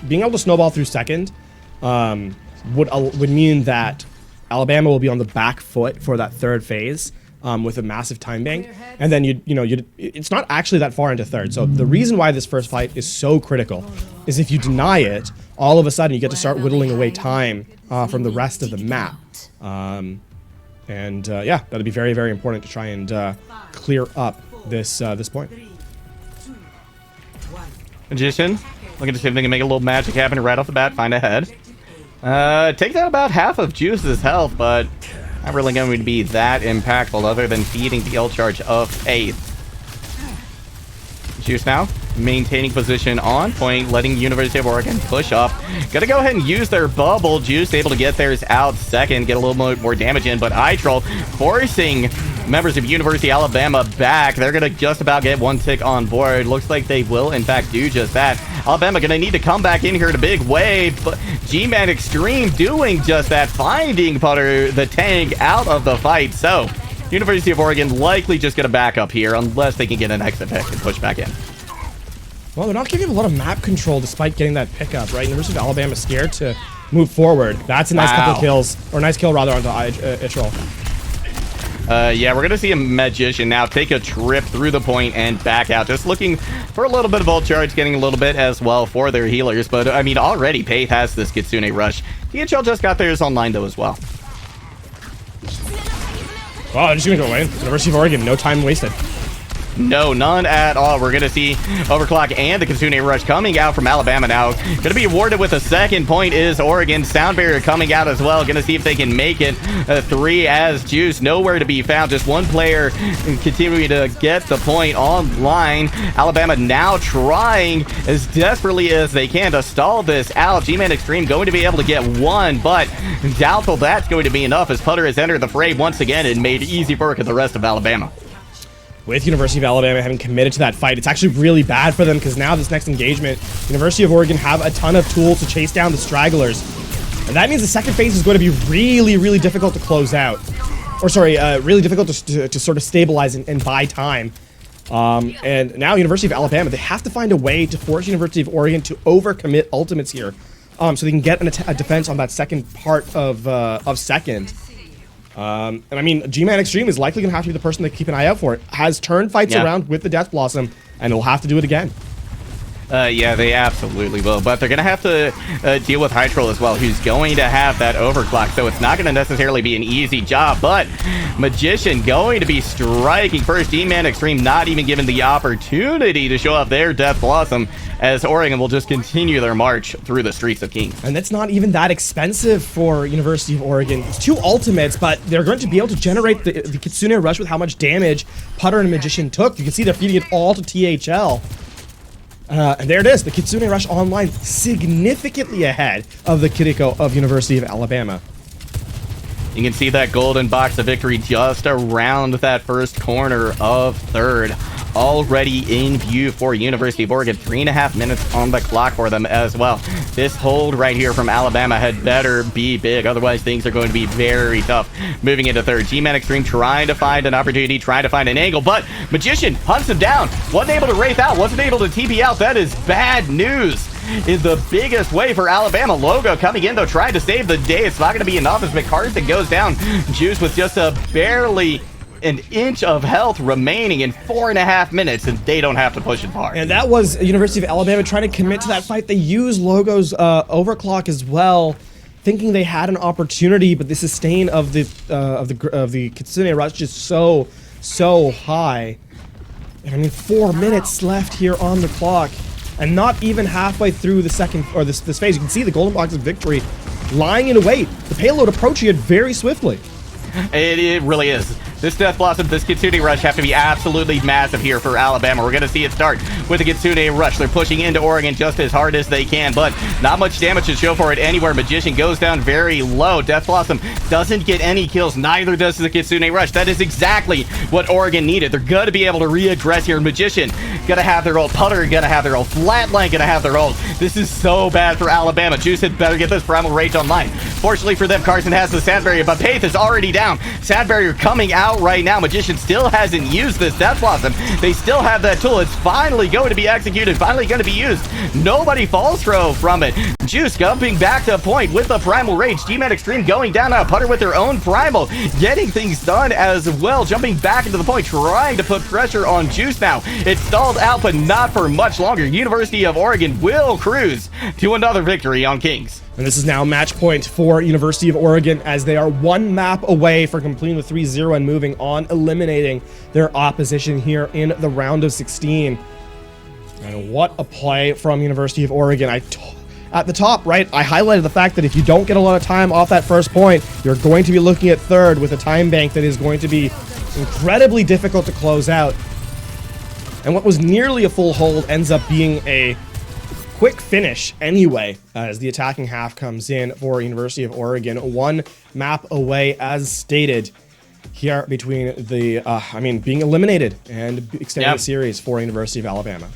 being able to snowball through second would mean that Alabama will be on the back foot for that third phase, with a massive time bank, and then it's not actually that far into third. So the reason why this first fight is so critical is if you deny it, all of a sudden you get to start whittling away time from the rest of the map. Yeah, that'll be very, very important to try and clear up this point. Magician, looking to see if they can make a little magic happen right off the bat, find a head. Takes out about half of Juice's health, but not really going to be that impactful other than feeding the L charge of Faith. Juice now maintaining position on point, letting University of Oregon push up. Gonna go ahead and use their bubble. Juice able to get theirs out second, get a little more damage in, but iTroll forcing members of University of Alabama back. They're gonna just about get one tick on board. Looks like they will in fact do just that. Alabama gonna need to come back in here in a big way, but G-Man Extreme doing just that, finding Putter the tank out of the fight. So University of Oregon likely just gonna back up here unless they can get an exit pick and push back in. Well, they're not giving a lot of map control despite getting that pickup, right? University of Alabama scared to move forward. That's a nice couple of kills, or a nice kill rather onto iTroll. Yeah, we're going to see a Magician now take a trip through the point and back out. Just looking for a little bit of ult charge, getting a little bit as well for their healers. But, I mean, already Paith has this Kitsune Rush. DHL just got theirs online, though, as well. Wow, they're just going to go away. University of Oregon, no time wasted. No, none at all. We're going to see Overclock and the Kitsune Rush coming out from Alabama now. Going to be awarded with a second point is Oregon. Sound Barrier coming out as well. Going to see if they can make it. 3 as Juice. Nowhere to be found. Just one player continuing to get the point online. Alabama now trying as desperately as they can to stall this out. G-Man Extreme going to be able to get one, but doubtful that's going to be enough as Putter has entered the fray once again and made easy work of the rest of Alabama. With University of Alabama having committed to that fight, it's actually really bad for them because now this next engagement, University of Oregon have a ton of tools to chase down the stragglers. And that means the second phase is going to be really, really difficult to close out. Or sorry, really difficult to sort of stabilize and buy time. And now University of Alabama, they have to find a way to force University of Oregon to overcommit ultimates here. So they can get a defense on that second part of second. And I mean, G-Man Extreme is likely going to have to be the person to keep an eye out for it. Has turned fights around with the Death Blossom, and will have to do it again. Yeah, they absolutely will. But they're going to have to deal with Hydrol as well, who's going to have that overclock. So it's not going to necessarily be an easy job. But Magician going to be striking first. G-Man Extreme not even given the opportunity to show up their Death Blossom, as Oregon will just continue their march through the streets of Kings. And that's not even that expensive for University of Oregon. It's 2 ultimates, but they're going to be able to generate the Kitsune Rush with how much damage Putter and Magician took. You can see they're feeding it all to THL. And there it is, the Kitsune Rush online, significantly ahead of the Kiriko of University of Alabama. You can see that golden box of victory just around that first corner of third. Already in view for University of Oregon. 3.5 minutes on the clock for them as well. This hold right here from Alabama had better be big. Otherwise, things are going to be very tough. Moving into third. G-Man Extreme trying to find an opportunity, trying to find an angle, but Magician hunts him down. Wasn't able to wraith out, wasn't able to TP out. That is bad news in the biggest way for Alabama. Logo coming in, though, trying to save the day. It's not going to be enough as McCarthy goes down. Juice with just a barely an inch of health remaining in 4.5 minutes, and they don't have to push it far. And that was University of Alabama trying to commit to that fight. They used Logo's overclock as well, thinking they had an opportunity, but the sustain of the Kitsune Rush is so high. And I mean, 4 minutes left here on the clock, and not even halfway through the second or this phase. You can see the golden box of victory lying in wait. The payload approaching it very swiftly. It really is. This Death Blossom, this Kitsune Rush have to be absolutely massive here for Alabama. We're going to see it start with the Kitsune Rush. They're pushing into Oregon just as hard as they can, but not much damage to show for it anywhere. Magician goes down very low. Death Blossom doesn't get any kills. Neither does the Kitsune Rush. That is exactly what Oregon needed. They're going to be able to reaggress here. Magician going to have their ult. Putter going to have their ult. Flatline going to have their ult. This is so bad for Alabama. Juice had better get this Primal Rage online. Fortunately for them, Carson has the Sand Barrier, but Paith is already down. Sand Barrier coming out out right now. Magician still hasn't used this Death Blossom. They still have that tool. It's finally going to be executed, finally going to be used. Nobody falls from it. Juice jumping back to point with the Primal Rage. G-Man Extreme going down on a putter with their own Primal, getting things done as well, jumping back into the point, trying to put pressure on Juice now. It's stalled out, but not for much longer. University of Oregon will cruise to another victory on Kings. And this is now match point for University of Oregon as they are one map away from completing the 3-0 and moving on, eliminating their opposition here in the round of 16. And what a play from University of Oregon. At the top, right, I highlighted the fact that if you don't get a lot of time off that first point, you're going to be looking at third with a time bank that is going to be incredibly difficult to close out. And what was nearly a full hold ends up being a quick finish anyway, as the attacking half comes in for University of Oregon. One map away, as stated, here between the, being eliminated and extending the series for University of Alabama.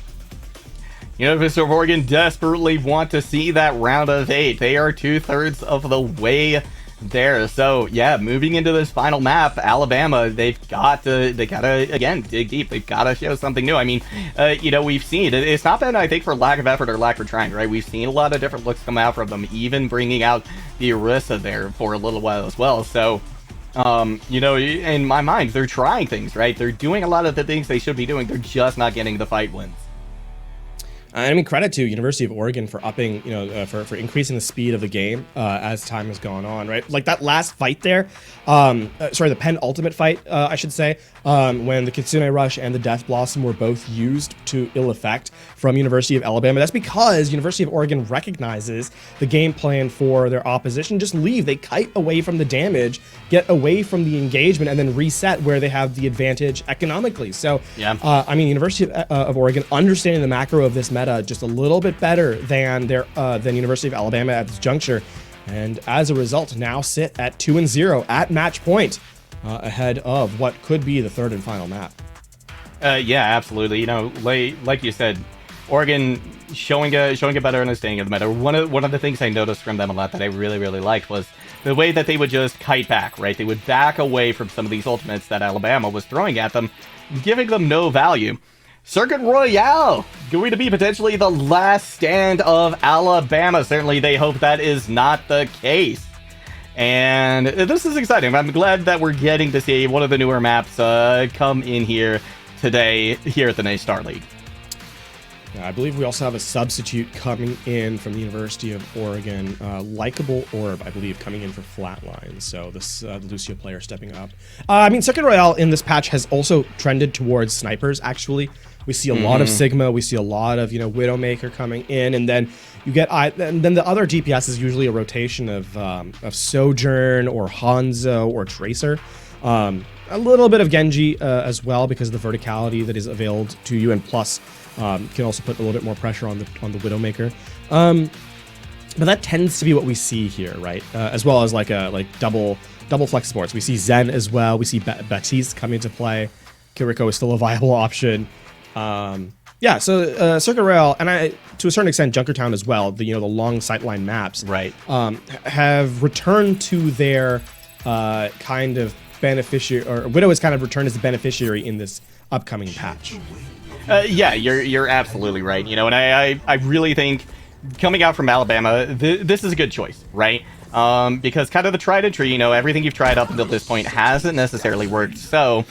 University of Oregon desperately want to see that round of 8. They are 2/3 of the way there. So yeah, moving into this final map, Alabama, they gotta again dig deep. They've got to show something new. I mean, we've seen it's not been, I think, for lack of effort or lack of trying, right? We've seen a lot of different looks come out from them, even bringing out the Orisa there for a little while as well. So in my mind, they're trying things, right? They're doing a lot of the things they should be doing. They're just not getting the fight wins. Credit to University of Oregon for upping, for increasing the speed of the game as time has gone on, right? Like that last fight there, the penultimate fight, I should say, when the Kitsune Rush and the Death Blossom were both used to ill effect from University of Alabama. That's because University of Oregon recognizes the game plan for their opposition. Just leave. They kite away from the damage, get away from the engagement, and then reset where they have the advantage economically. So, University of Oregon understanding the macro of this meta just a little bit better than University of Alabama at this juncture, and as a result now sit at 2-0 at match point, ahead of what could be the third and final map. Yeah, absolutely. Like you said, Oregon showing a better understanding of the meta. One of the things I noticed from them a lot that I really, really liked was the way that they would just kite back, right? They would back away from some of these ultimates that Alabama was throwing at them, giving them no value. Circuit Royale going to be potentially the last stand of Alabama. Certainly they hope that is not the case. And this is exciting. I'm glad that we're getting to see one of the newer maps come in here today here at the NACE Star League. I believe we also have a substitute coming in from the University of Oregon, Likeable Orb, I believe, coming in for Flatline. So this the Lucio player stepping up. Circuit Royale in this patch has also trended towards snipers, actually. We see a lot of Sigma, we see a lot of, Widowmaker coming in, and then you get, and then the other DPS is usually a rotation of Sojourn or Hanzo or Tracer. A little bit of Genji as well because of the verticality that is available to you, and plus can also put a little bit more pressure on the Widowmaker. But that tends to be what we see here, right? As well as like double flex supports. We see Zen as well. We see Baptiste come into play. Kiriko is still a viable option. So Circuit Royale, and to a certain extent Junkertown as well, the long sightline maps, right, have returned to their kind of beneficiary, or Widow has kind of returned as the beneficiary in this upcoming patch. Yeah, you're absolutely right. And I really think coming out from Alabama, this is a good choice, right? Because kind of the tried and true, everything you've tried up until this point hasn't necessarily worked. So,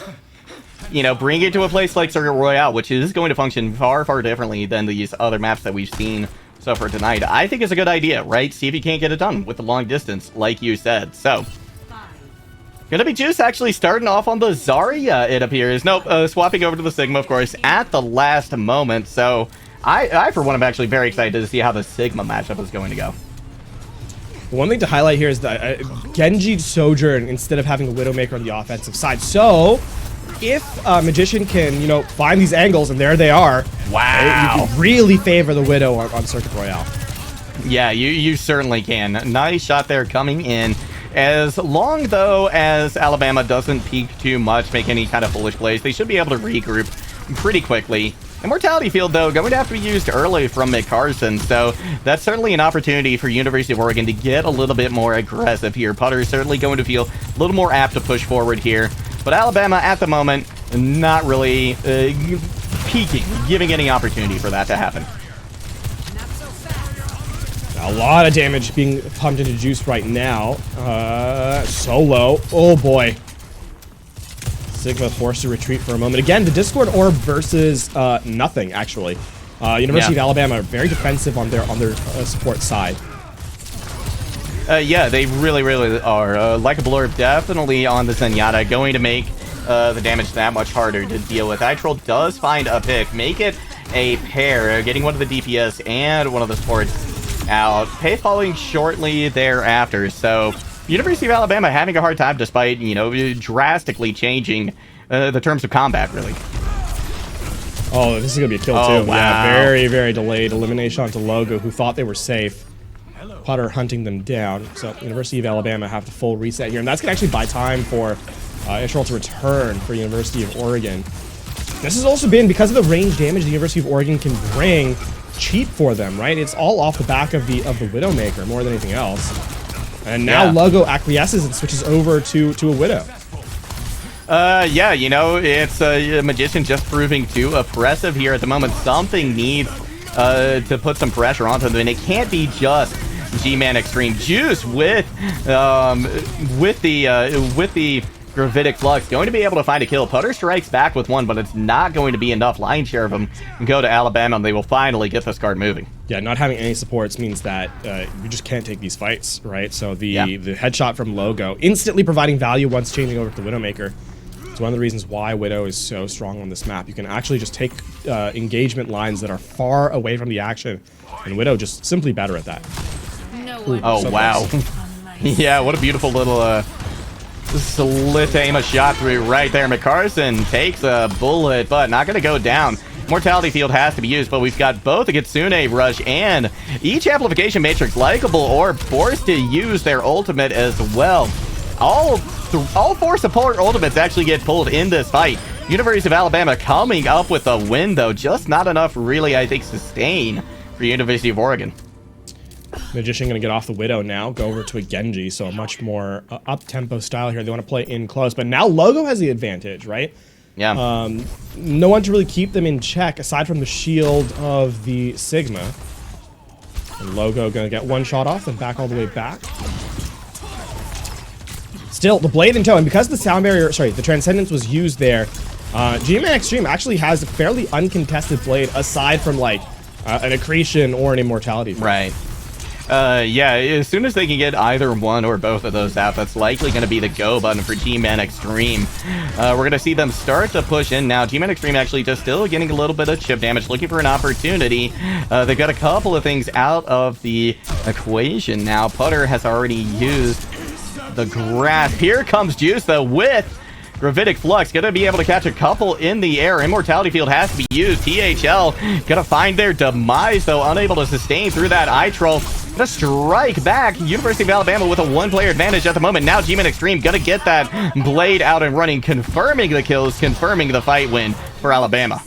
bring it to a place like Circuit Royale, which is going to function far, far differently than these other maps that we've seen so far tonight. I think it's a good idea, right? See if you can't get it done with the long distance, like you said. So, gonna be Juice actually starting off on the Zarya, it appears. Nope, swapping over to the Sigma, of course, at the last moment. So, I for one, am actually very excited to see how the Sigma matchup is going to go. One thing to highlight here is that Genji Sojourn instead of having a Widowmaker on the offensive side. So, if Magician can, find these angles, and there they are, wow, you can really favor the Widow on Circuit Royale. Yeah, you certainly can. Nice shot there coming in. As long, though, as Alabama doesn't peek too much, make any kind of foolish plays, they should be able to regroup pretty quickly. Immortality Field, though, going to have to be used early from McCarson, so that's certainly an opportunity for University of Oregon to get a little bit more aggressive here. Putter is certainly going to feel a little more apt to push forward here. But Alabama, at the moment, not really peaking, giving any opportunity for that to happen. A lot of damage being pumped into Juice right now. Solo. Oh boy. Sigma forced to retreat for a moment. Again, the Discord orb versus nothing, actually. University of Alabama are very defensive on their support side. Yeah, they really, really are. Likeable Orb definitely on the Zenyatta, going to make the damage that much harder to deal with. Itrol does find a pick, make it a pair, getting one of the DPS and one of the supports out. Pay following shortly thereafter, so University of Alabama having a hard time despite, you know, drastically changing the terms of combat, really. Oh, this is going to be a kill, Oh, too. wow. Yeah, very, very delayed. Elimination onto Logo, who thought they were safe. Putter hunting them down. So University of Alabama have to full reset here. And that's going to actually buy time for Israel to return for University of Oregon. This has also been, because of the range damage the University of Oregon can bring, cheap for them, right? It's all off the back of the Widowmaker more than anything else. And now Logo acquiesces and switches over to a Widow. Yeah, you know, it's a Magician just proving too oppressive here at the moment. Something needs to put some pressure onto them, and it can't be just G-Man Extreme. Juice with the Gravitic Flux going to be able to find a kill. Putter strikes back with one, but it's not going to be enough. Lion's share of them go to Alabama, and they will finally get this card moving. Yeah, not having any supports means that you just can't take these fights, right? So the headshot from Logo instantly providing value once changing over to the Widowmaker. It's one of the reasons why Widow is so strong on this map. You can actually just take engagement lines that are far away from the action, and Widow just simply better at that. Ooh, oh, wow. Yeah, what a beautiful little slit to aim a shot through right there. McCarson takes a bullet, but not going to go down. Mortality Field has to be used, but we've got both a Kitsune Rush and each Amplification Matrix, Likeable Orb, forced to use their ultimate as well. All four support ultimates actually get pulled in this fight. University of Alabama coming up with a win, though. Just not enough, really, I think, sustain for University of Oregon. Magician going to get off the Widow now, go over to a Genji, so a much more up-tempo style here. They want to play in close, but now Logo has the advantage, right? Yeah. No one to really keep them in check, aside from the shield of the Sigma. And Logo going to get one shot off, then back all the way back. Still, the blade in tow, and because the sound barrier, sorry, the Transcendence was used there, G-Man Extreme actually has a fairly uncontested blade, aside from, like, an Accretion or an Immortality. Right. Yeah, as soon as they can get either one or both of those out, that's likely going to be the go button for G-Man Extreme. We're going to see them start to push in now. G-Man Extreme actually just still getting a little bit of chip damage, looking for an opportunity. They've got a couple of things out of the equation now. Putter has already used the grasp. Here comes Juice, though, with Gravitic Flux. Gonna be able to catch a couple in the air. Immortality Field has to be used. THL gonna find their demise, though, unable to sustain through that Itrol. Gonna strike back. University of Alabama with a one-player advantage at the moment. Now G-Man Extreme gonna get that blade out and running, confirming the kills, confirming the fight win for Alabama.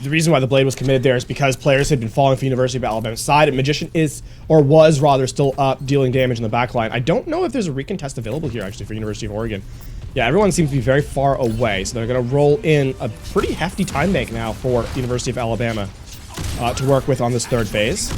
The reason why the blade was committed there is because players had been falling for University of Alabama's side, and Magician is, or was rather, still up, dealing damage in the backline. I don't know if there's a recontest available here, actually, for University of Oregon. Yeah, everyone seems to be very far away, so they're going to roll in a pretty hefty time bank now for University of Alabama to work with on this third phase.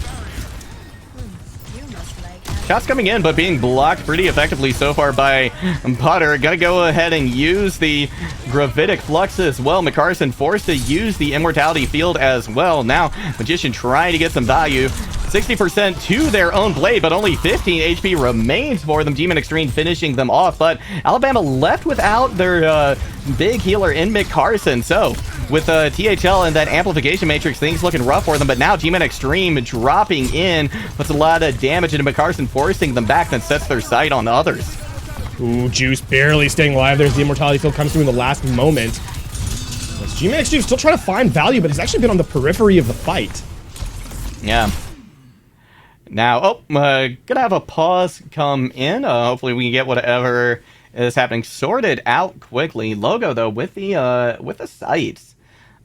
Shots coming in, but being blocked pretty effectively so far by Putter. Gonna go ahead and use the Gravitic Flux as well. McCarson forced to use the Immortality Field as well. Now, Magician trying to get some value. 60% to their own blade, but only 15 HP remains for them. G-Man Extreme finishing them off, but Alabama left without their big healer in McCarson. So, with THL and that Amplification Matrix, things looking rough for them, but now G-Man Extreme dropping in, puts a lot of damage into McCarson, forcing them back, then sets their sight on others. Ooh, Juice barely staying alive. There's the Immortality Field, comes through in the last moment. G-Man Extreme still trying to find value, but he's actually been on the periphery of the fight. Yeah. Now, gonna have a pause come in. Hopefully we can get whatever is happening sorted out quickly. Logo, though, with the sights.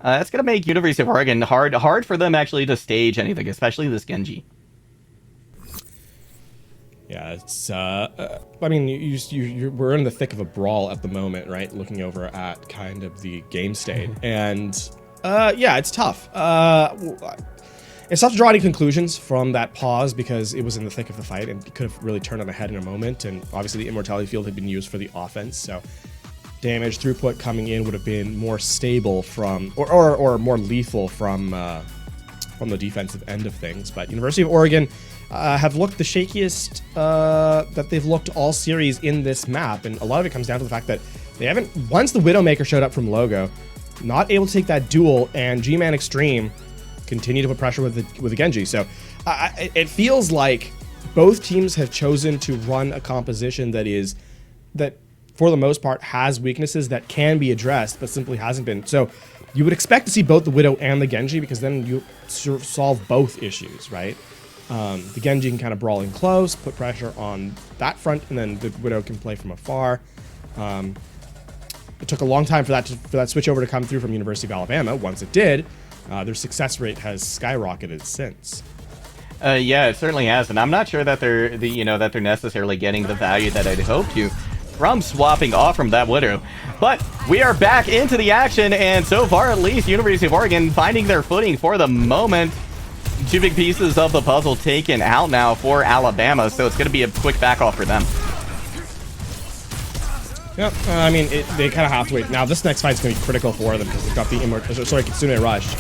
That's gonna make University of Oregon hard for them actually to stage anything, especially this Genji. Yeah, it's. I mean, we're in the thick of a brawl at the moment, right? Looking over at kind of the game state, and yeah, it's tough. It's tough to draw any conclusions from that pause because it was in the thick of the fight and it could have really turned on a head in a moment. And obviously, the immortality field had been used for the offense, so damage throughput coming in would have been more stable from, or more lethal from the defensive end of things. But University of Oregon have looked the shakiest that they've looked all series in this map, and a lot of it comes down to the fact that they haven't, once the Widowmaker showed up from Logo, not able to take that duel, and G-Man Extreme continue to put pressure with the Genji. So it feels like both teams have chosen to run a composition that for the most part has weaknesses that can be addressed, but simply hasn't been. So you would expect to see both the Widow and the Genji, because then you sort of solve both issues, right? The Genji can kind of brawl in close, put pressure on that front, and then the Widow can play from afar. It took a long time for that switch over to come through from University of Alabama. Once it did, their success rate has skyrocketed since. Yeah, it certainly has, and I'm not sure that they're necessarily getting the value that I'd hoped to from swapping off from that Widow. But we are back into the action, and so far at least, University of Oregon finding their footing for the moment. Two big pieces of the puzzle taken out now for Alabama, so it's going to be a quick back off for them. Yep, I mean, they kind of have to wait. Now, this next fight's going to be critical for them because they've got the Kitsune Rush.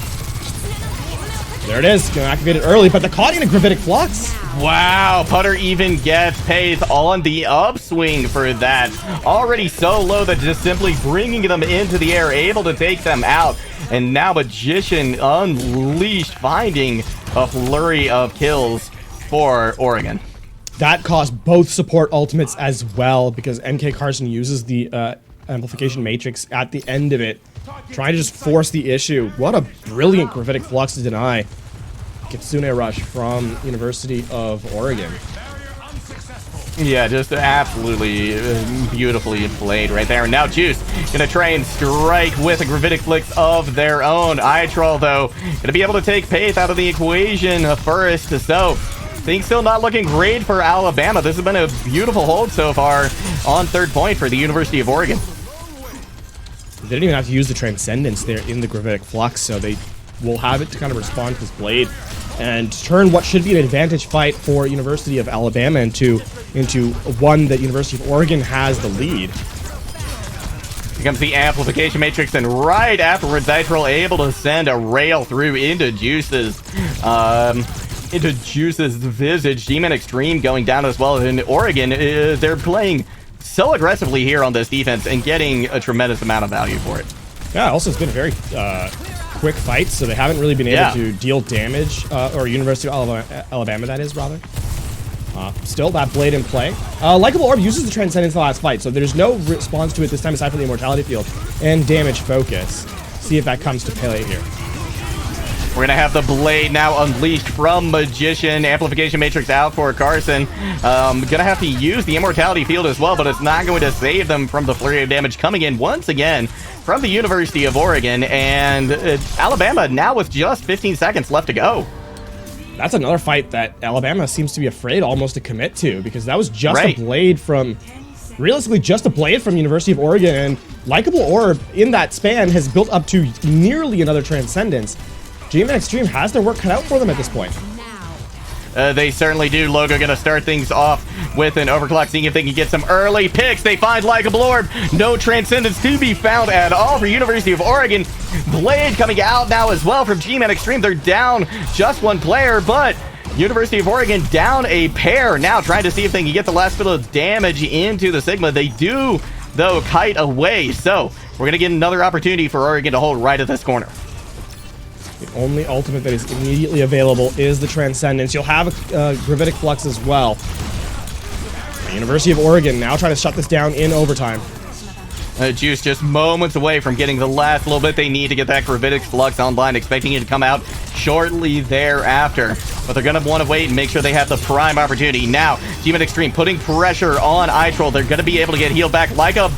There it is, going to activate it early, but the caught in a Gravitic Flux. Wow, Putter even gets paid on the upswing for that. Already so low that just simply bringing them into the air, able to take them out. And now Magician unleashed, finding a flurry of kills for Oregon. That cost both support ultimates as well, because MK Carson uses the Amplification Matrix at the end of it, trying to just force the issue. What a brilliant Gravitic Flux to deny. Kitsune Rush from University of Oregon. Yeah, just absolutely beautifully played right there. And now Juice gonna try and strike with a Gravitic Flix of their own. Itrol, though, gonna be able to take Paith out of the equation first. So things still not looking great for Alabama. This has been a beautiful hold so far on third point for the University of Oregon. They didn't even have to use the Transcendence there in the Gravitic Flux, so they will have it to kind of respond to this blade and turn what should be an advantage fight for University of Alabama into one that University of Oregon has the lead. Here comes the Amplification Matrix, and right afterwards, Itrol able to send a rail through into Juice's visage. G-Man Extreme going down as well. In Oregon, they're playing so aggressively here on this defense and getting a tremendous amount of value for it. Yeah, also it's been a very quick fight, so they haven't really been able to deal damage, or University of Alabama, that is, rather. Still, that blade in play. Likeable Orb uses the Transcendence in the last fight, so there's no response to it this time aside from the Immortality Field and Damage Focus. See if that comes to play here. We're going to have the blade now unleashed from Magician. Amplification Matrix out for Carson. Going to have to use the Immortality Field as well, but it's not going to save them from the flurry of damage coming in once again from the University of Oregon. And Alabama now with just 15 seconds left to go. That's another fight that Alabama seems to be afraid almost to commit to, because that was just a blade from, realistically just a blade from University of Oregon, and Likeable Orb in that span has built up to nearly another Transcendence. G-Man Extreme has their work cut out for them at this point. They certainly do. Logo going to start things off with an overclock, seeing if they can get some early picks. They find Likeable Orb. No Transcendence to be found at all for University of Oregon. Blade coming out now as well from G-Man Extreme. They're down just one player, but University of Oregon down a pair. Now trying to see if they can get the last bit of damage into the Sigma. They do, though, kite away. So we're going to get another opportunity for Oregon to hold right at this corner. The only ultimate that is immediately available is the Transcendence. You'll have a Gravitic Flux as well. The University of Oregon now trying to shut this down in overtime. Juice just moments away from getting the last little bit they need to get that Gravitic Flux online, expecting it to come out shortly thereafter. But they're going to want to wait and make sure they have the prime opportunity. Now, G-Man Extreme putting pressure on Itrol. They're going to be able to get healed back like a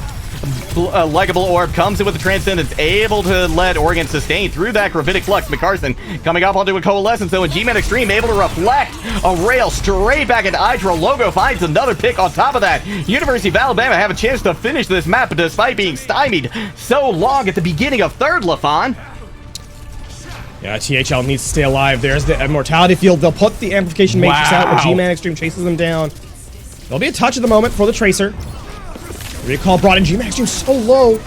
Likeable Orb comes in with the Transcendence, able to let Oregon sustain through that Gravitic Flux. McCarson coming up onto a Coalescence, though, and G-Man Extreme able to reflect a rail straight back into Hydro. Logo finds another pick on top of that. University of Alabama have a chance to finish this map, but despite being stymied so long at the beginning of third, LaFon. Yeah, THL needs to stay alive. There's the Immortality Field. They'll put the Amplification Matrix out when G-Man Extreme chases them down. There'll be a touch at the moment for the Tracer. Recall brought in G-Man Extreme so low.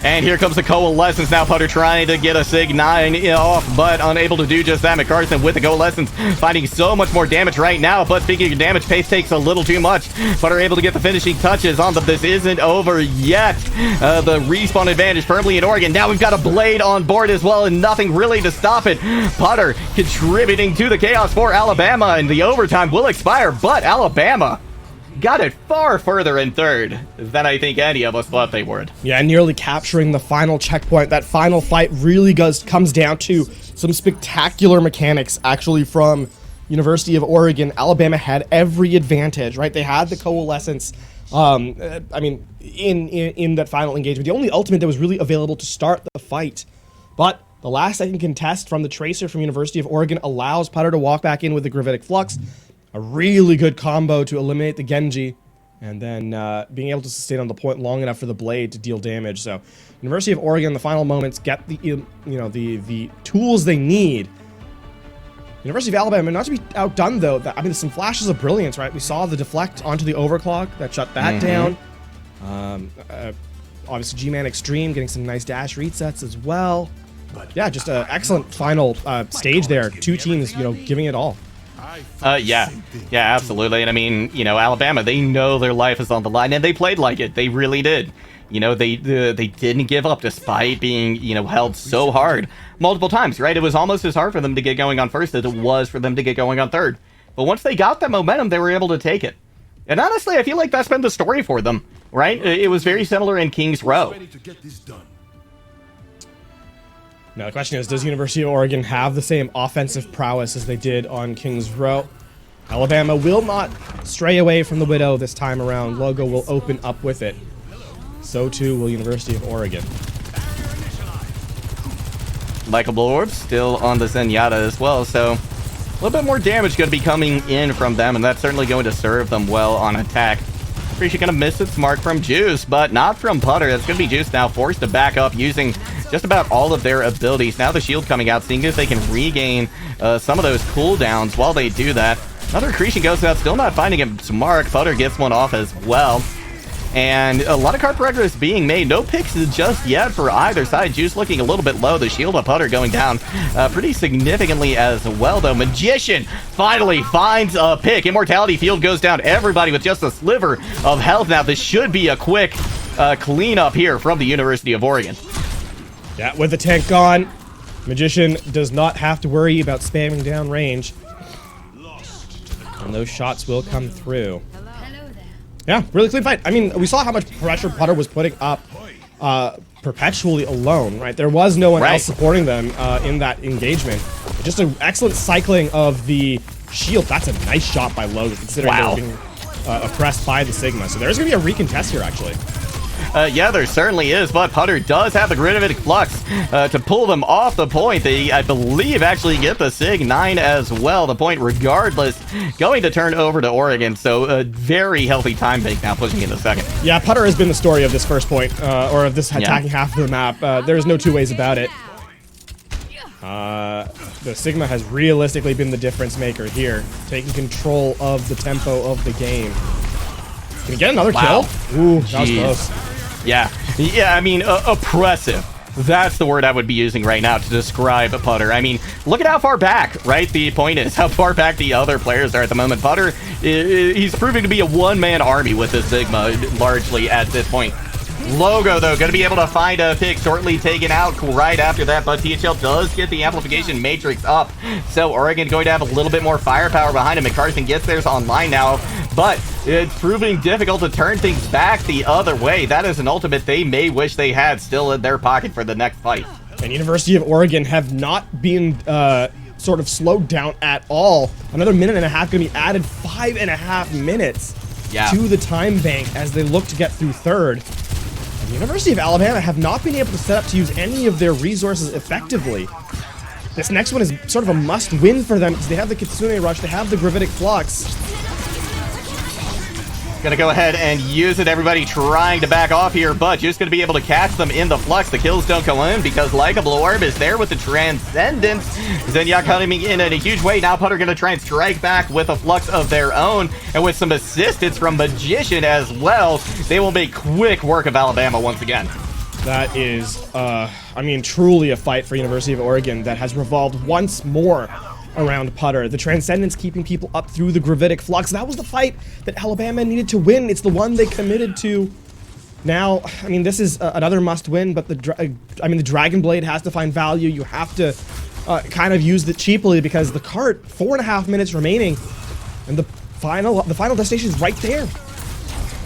And here comes the Coalescence now. Putter trying to get a Sig 9 off, but unable to do just that. McCarson with the Coalescence, finding so much more damage right now. But speaking of damage, pace takes a little too much. Putter able to get the finishing touches on them. This isn't over yet. The respawn advantage firmly in Oregon. Now we've got a Blade on board as well, and nothing really to stop it. Putter contributing to the chaos for Alabama, and the overtime will expire, but Alabama got it far further in third than I think any of us thought they would. Yeah, nearly capturing the final checkpoint. That final fight really comes down to some spectacular mechanics, actually, from University of Oregon. Alabama had every advantage, right? They had the Coalescence, I mean, in that final engagement. The only ultimate that was really available to start the fight. But the last second contest from the Tracer from University of Oregon allows Putter to walk back in with the Gravitic Flux. A really good combo to eliminate the Genji, and then being able to sustain on the point long enough for the Blade to deal damage. So, University of Oregon, in the final moments, get the the tools they need. University of Alabama, not to be outdone though. I mean, some flashes of brilliance, right? We saw the deflect onto the overclock that shut that down. Obviously, G-Man Extreme getting some nice dash resets as well. Yeah, just an excellent final stage there. Two teams, giving it all. Yeah, absolutely. And I mean, Alabama, they know their life is on the line, and they played like it. They really did. They didn't give up despite being, held so hard multiple times, right? It was almost as hard for them to get going on first as it was for them to get going on third. But once they got that momentum, they were able to take it. And honestly, I feel like that's been the story for them, right? It was very similar in Kings Row. Now the question is, does University of Oregon have the same offensive prowess as they did on Kings Row? Alabama will not stray away from the Widow this time around. Logo will open up with it. So too will University of Oregon. Likeable Orb still on the Zenyatta as well, so a little bit more damage going to be coming in from them, and that's certainly going to serve them well on attack. Appreciate going to miss its mark from Juice, but not from Putter. It's going to be Juice now forced to back up using just about all of their abilities. Now the shield coming out, seeing if they can regain some of those cooldowns while they do that. Another Accretion goes out, still not finding its mark. Putter gets one off as well. And a lot of card progress being made. No picks just yet for either side. Juice looking a little bit low. The shield of Putter going down pretty significantly as well, though. Magician finally finds a pick. Immortality Field goes down. Everybody with just a sliver of health now. This should be a quick cleanup here from the University of Oregon. Yeah, with the tank gone, Magician does not have to worry about spamming down range. And those shots will come through. Yeah, really clean fight. I mean, we saw how much pressure Putter was putting up perpetually alone, right? There was no one else supporting them in that engagement. Just an excellent cycling of the shield. That's a nice shot by Logo, considering they were being oppressed by the Sigma. So there's going to be a recontest here, actually. Yeah, there certainly is, but Putter does have the Gravitic Flux to pull them off the point. They, I believe, actually get the Sig 9 as well. The point, regardless, going to turn over to Oregon, so a very healthy time bank now pushing into second. Yeah, Putter has been the story of this first point, or of this attacking half of the map. There's no two ways about it. The Sigma has realistically been the difference maker here, taking control of the tempo of the game. Can we get another kill? Ooh, that was close. Yeah, I mean, oppressive. That's the word I would be using right now to describe Putter. I mean, look at how far back, right? The point is how far back the other players are at the moment. Putter, he's proving to be a one-man army with the Sigma, largely at this point. Logo, though, going to be able to find a pick shortly taken out right after that, but THL does get the amplification matrix up, so Oregon going to have a little bit more firepower behind him. McCarson gets theirs online now, but it's proving difficult to turn things back the other way. That is an ultimate they may wish they had still in their pocket for the next fight. And University of Oregon have not been sort of slowed down at all. Another minute and a half going to be added, 5.5 minutes to the time bank as they look to get through third. The University of Alabama have not been able to set up to use any of their resources effectively. This next one is sort of a must-win for them because they have the Kitsune Rush, they have the Gravitic Flux. Gonna go ahead and use it, everybody trying to back off here, but just gonna be able to catch them in the Flux. The kills don't go in because Likeable Orb is there with the Transcendence. Zenyatta coming in a huge way. Now Putter gonna try and strike back with a Flux of their own, and with some assistance from Magician as well, they will make quick work of Alabama once again. That is, I mean, truly a fight for University of Oregon that has revolved once more around Putter. The Transcendence keeping people up through the Gravitic Flux. That was the fight that Alabama needed to win. It's the one they committed to. Now, I mean, this is another must-win, but the Dragon Blade has to find value. You have to kind of use it cheaply because the cart, 4.5 minutes remaining, and the final destination is right there.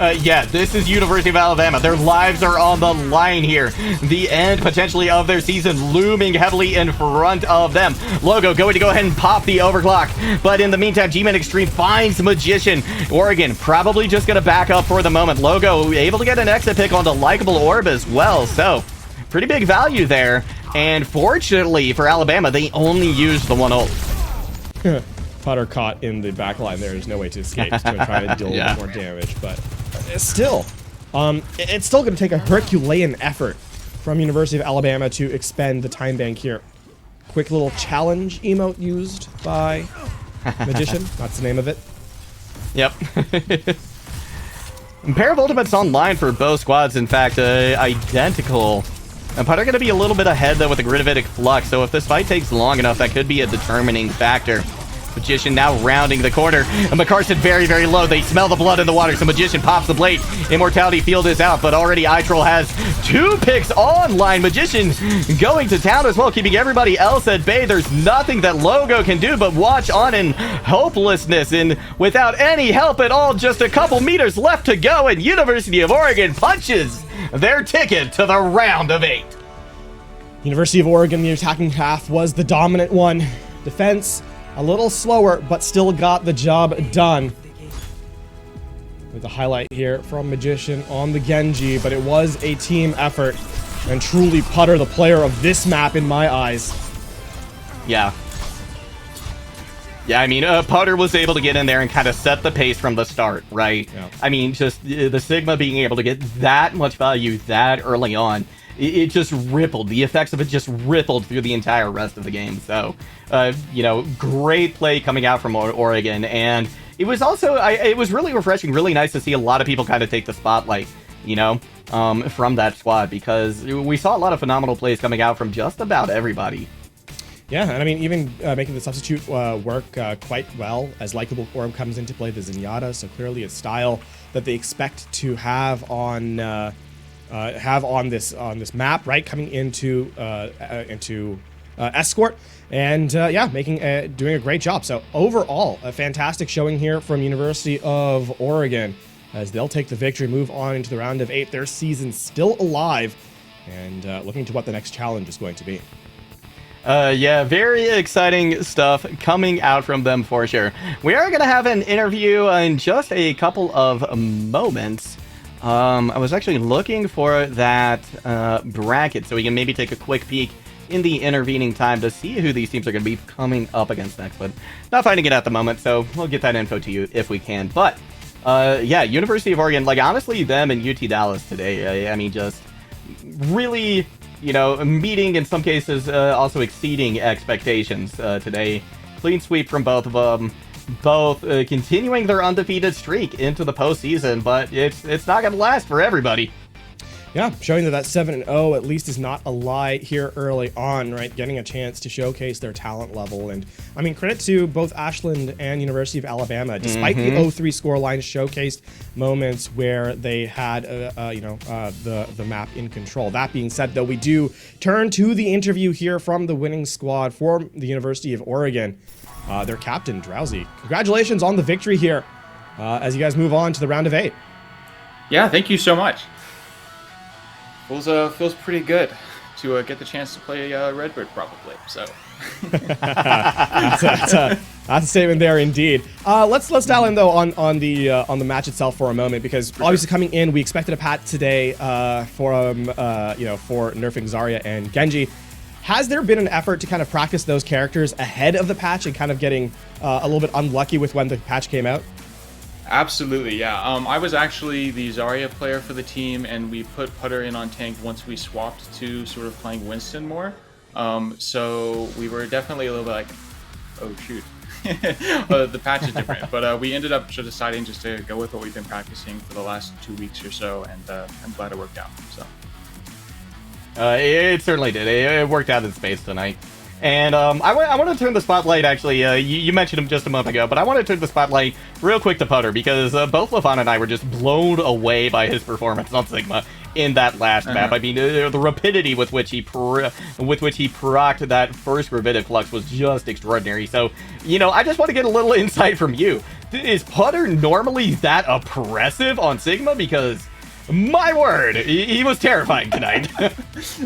Yeah, this is University of Alabama. Their lives are on the line here. The end, potentially, of their season looming heavily in front of them. Logo going to go ahead and pop the overclock. But in the meantime, G-Man Extreme finds Magician. Oregon probably just going to back up for the moment. Logo able to get an exit pick onto Likeable Orb as well. So, pretty big value there. And fortunately for Alabama, they only used the one ult. Putter caught in the back line there. There's no way to escape. He's going to try to deal a little more damage, but still, it's still going to take a Herculean effort from University of Alabama to expend the time bank here. Quick little challenge emote used by Magician. That's the name of it. Yep. Pair of ultimates online for both squads, in fact, identical. And Putter going to be a little bit ahead, though, with the Gravitic Flux, so if this fight takes long enough, that could be a determining factor. Magician now rounding the corner, and McCarson very, very low. They smell the blood in the water, so Magician pops the blade. Immortality Field is out, but already iTroll has 2 picks online. Magician going to town as well, keeping everybody else at bay. There's nothing that Logo can do but watch on in hopelessness, and without any help at all, just a couple meters left to go, and University of Oregon punches their ticket to the round of 8. University of Oregon, the attacking half, was the dominant one. Defense a little slower, but still got the job done. With a highlight here from Magician on the Genji, but it was a team effort. And truly Putter, the player of this map in my eyes. Yeah. Yeah, I mean, Putter was able to get in there and kind of set the pace from the start, right? Yeah. I mean, just the Sigma being able to get that much value that early on, it just rippled. The effects of it just rippled through the entire rest of the game. So, you know, great play coming out from Oregon. And it was also, it was really refreshing, really nice to see a lot of people kind of take the spotlight, you know, from that squad. Because we saw a lot of phenomenal plays coming out from just about everybody. Yeah, and I mean, even making the substitute work quite well as Likeable Orb comes into play, the Zenyatta. So clearly a style that they expect to have on this map, right? Coming into Escort, and yeah, doing a great job. So overall, a fantastic showing here from University of Oregon as they'll take the victory, move on into the round of 8. Their season's still alive, and looking to what the next challenge is going to be. Yeah, very exciting stuff coming out from them for sure. We are going to have an interview in just a couple of moments. I was actually looking for that bracket so we can maybe take a quick peek in the intervening time to see who these teams are going to be coming up against next, but not finding it at the moment, so we'll get that info to you if we can. But yeah, University of Oregon, like honestly, them and UT Dallas today, I mean, just really, you know, meeting in some cases, also exceeding expectations today. Clean sweep from both of them. Both continuing their undefeated streak into the postseason, but it's not going to last for everybody. Yeah, showing that 7-0 at least is not a lie here early on, right? Getting a chance to showcase their talent level. And I mean, credit to both Ashland and University of Alabama. Despite the 0-3 scoreline, showcased moments where they had, the map in control. That being said, though, we do turn to the interview here from the winning squad for the University of Oregon. Their captain, Drowsy. Congratulations on the victory here as you guys move on to the round of 8. Yeah, thank you so much. Feels pretty good to get the chance to play Redbird, probably. So it's That's a statement there, indeed. Let's dial in though on the match itself for a moment, because obviously coming in, we expected a patch today for nerfing Zarya and Genji. Has there been an effort to kind of practice those characters ahead of the patch and kind of getting a little bit unlucky with when the patch came out? Absolutely, yeah. I was actually the Zarya player for the team, and we put Putter in on tank once we swapped to sort of playing Winston more. So we were definitely a little bit like, oh shoot. The patch is different, but we ended up just deciding just to go with what we've been practicing for the last 2 weeks or so, and I'm glad it worked out. So it certainly did. It worked out in space tonight. And I want to turn the spotlight, actually, you mentioned him just a moment ago, but I want to turn the spotlight real quick to Putter, because both Lafon and I were just blown away by his performance on Sigma in that last map. I mean, the rapidity with which he procced that first Gravitic Flux was just extraordinary. So, I just want to get a little insight from you. Is Putter normally that oppressive on Sigma? Because, my word, he was terrifying tonight.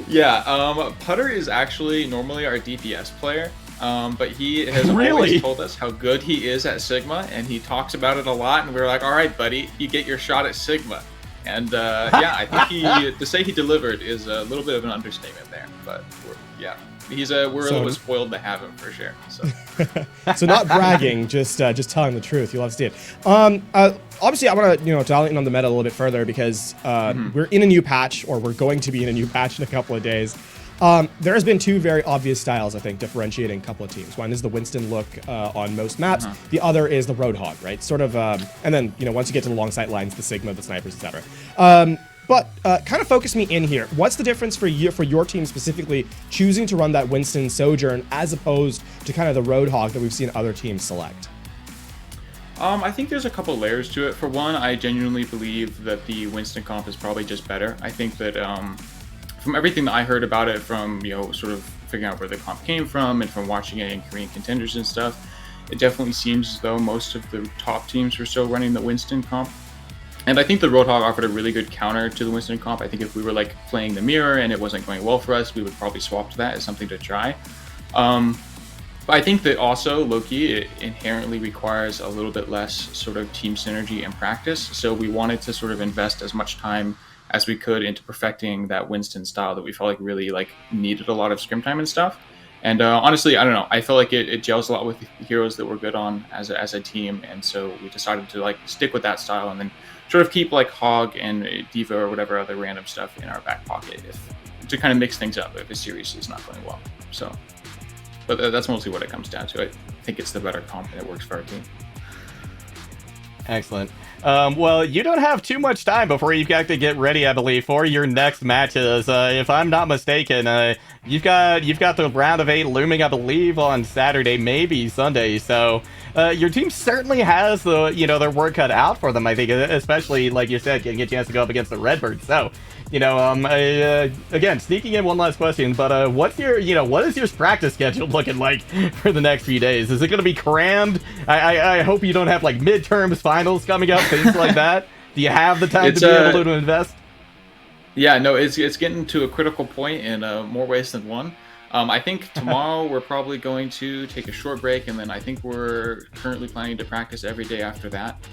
Yeah, Putter is actually normally our DPS player, but he has always told us how good he is at Sigma, and he talks about it a lot, and we were like, all right, buddy, you get your shot at Sigma. And yeah, I think to say he delivered is a little bit of an understatement there, but we're a little bit spoiled to have him for sure. So, so not bragging, just telling the truth. You love to see it. Obviously, I want to dial in on the meta a little bit further, because we're in a new patch, or we're going to be in a new patch in a couple of days. There has been two very obvious styles, I think, differentiating a couple of teams. One is the Winston look on most maps. The other is the Roadhog, right? Sort of, and then once you get to the long sight lines, the Sigma, the snipers, etc. But kind of focus me in here. What's the difference for your team specifically choosing to run that Winston Sojourn as opposed to kind of the Roadhog that we've seen other teams select? I think there's a couple layers to it. For one, I genuinely believe that the Winston comp is probably just better. I think that from everything that I heard about it, from sort of figuring out where the comp came from and from watching it in Korean contenders and stuff, it definitely seems as though most of the top teams were still running the Winston comp. And I think the Roadhog offered a really good counter to the Winston comp. I think if we were like playing the mirror and it wasn't going well for us, we would probably swap to that as something to try. But I think that also, low-key, it inherently requires a little bit less sort of team synergy and practice. So we wanted to sort of invest as much time as we could into perfecting that Winston style that we felt like really needed a lot of scrim time and stuff. And honestly, I don't know. I feel like it gels a lot with the heroes that we're good on as a team. And so we decided to stick with that style and then sort of keep Hog and Diva or whatever other random stuff in our back pocket to kind of mix things up if a series is not going well. So. But that's mostly what it comes down to. I think it's the better comp, and it works for our team. Excellent. Well, you don't have too much time before you've got to get ready, I believe, for your next matches. If I'm not mistaken, you've got the round of 8 looming, I believe, on Saturday, maybe Sunday. So your team certainly has their work cut out for them. I think, especially like you said, getting a chance to go up against the Redbirds. So. Again, sneaking in one last question, but what is your practice schedule looking like for the next few days? Is it going to be crammed? I hope you don't have midterms, finals coming up, things like that. Do you have the time to be able to invest? Yeah, no, it's getting to a critical point in more ways than one. I think tomorrow we're probably going to take a short break, and then I think we're currently planning to practice every day after that,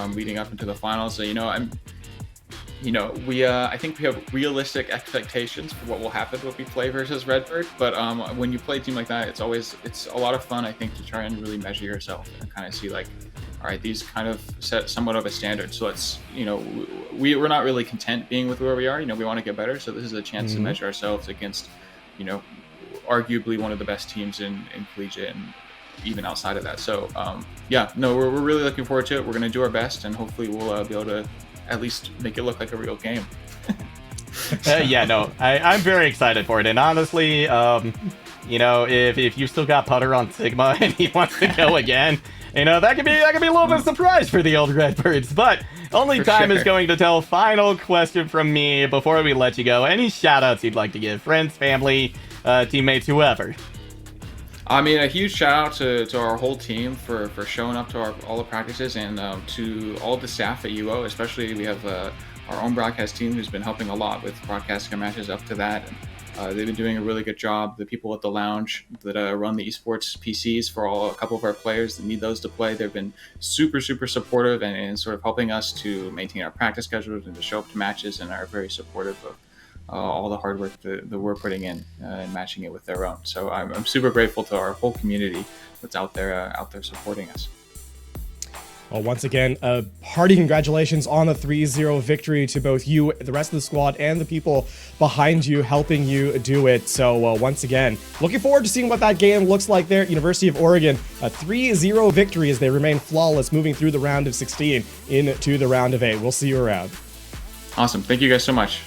leading up into the finals. So, I think we have realistic expectations for what will happen when we play versus Redbird. But when you play a team like that, it's a lot of fun, I think, to try and really measure yourself and kind of see all right, these kind of set somewhat of a standard. So let's, we're not really content being with where we are. We want to get better. So this is a chance to measure ourselves against, arguably one of the best teams in collegiate and even outside of that. So we're really looking forward to it. We're going to do our best, and hopefully we'll be able to at least make it look like a real game. I'm very excited for it. And honestly, if you still got Putter on Sigma and he wants to go again, that could be a little bit of a surprise for the old Redbirds. But only time is going to tell. Final question from me before we let you go. Any shout outs you'd like to give? Friends, family, teammates, whoever. I mean, a huge shout out to our whole team for showing up to all the practices, and to all the staff at UO. Especially, we have our own broadcast team who's been helping a lot with broadcasting our matches up to that. They've been doing a really good job. The people at the lounge that run the esports PCs for a couple of our players that need those to play, they've been super supportive and sort of helping us to maintain our practice schedules and to show up to matches, and are very supportive of all the hard work that we're putting in and matching it with their own. So I'm super grateful to our whole community that's out there supporting us. Well, once again, a hearty congratulations on the 3-0 victory to both you, the rest of the squad, and the people behind you helping you do it. So once again, looking forward to seeing what that game looks like there at University of Oregon. A 3-0 victory as they remain flawless moving through the round of 16 into the round of 8. We'll see you around. Awesome. Thank you guys so much.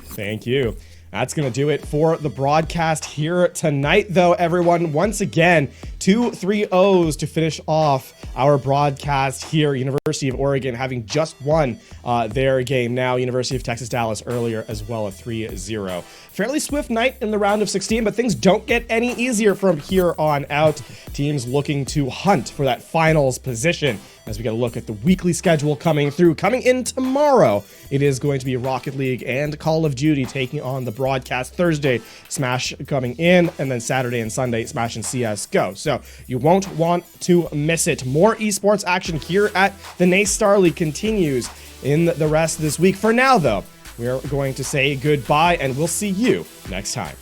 Thank you. That's going to do it for the broadcast here tonight, though, everyone. Once again, 2 3-0s to finish off our broadcast here. University of Oregon having just won their game now. University of Texas Dallas earlier as well, a 3-0. Fairly swift night in the round of 16, but things don't get any easier from here on out. Teams looking to hunt for that finals position as we get a look at the weekly schedule coming through. Coming in tomorrow, it is going to be Rocket League and Call of Duty taking on the broadcast. Thursday, Smash coming in, and then Saturday and Sunday, Smash and CSGO. So you won't want to miss it. More esports action here at the NACE Star League continues in the rest of this week. For now, though, we are going to say goodbye, and we'll see you next time.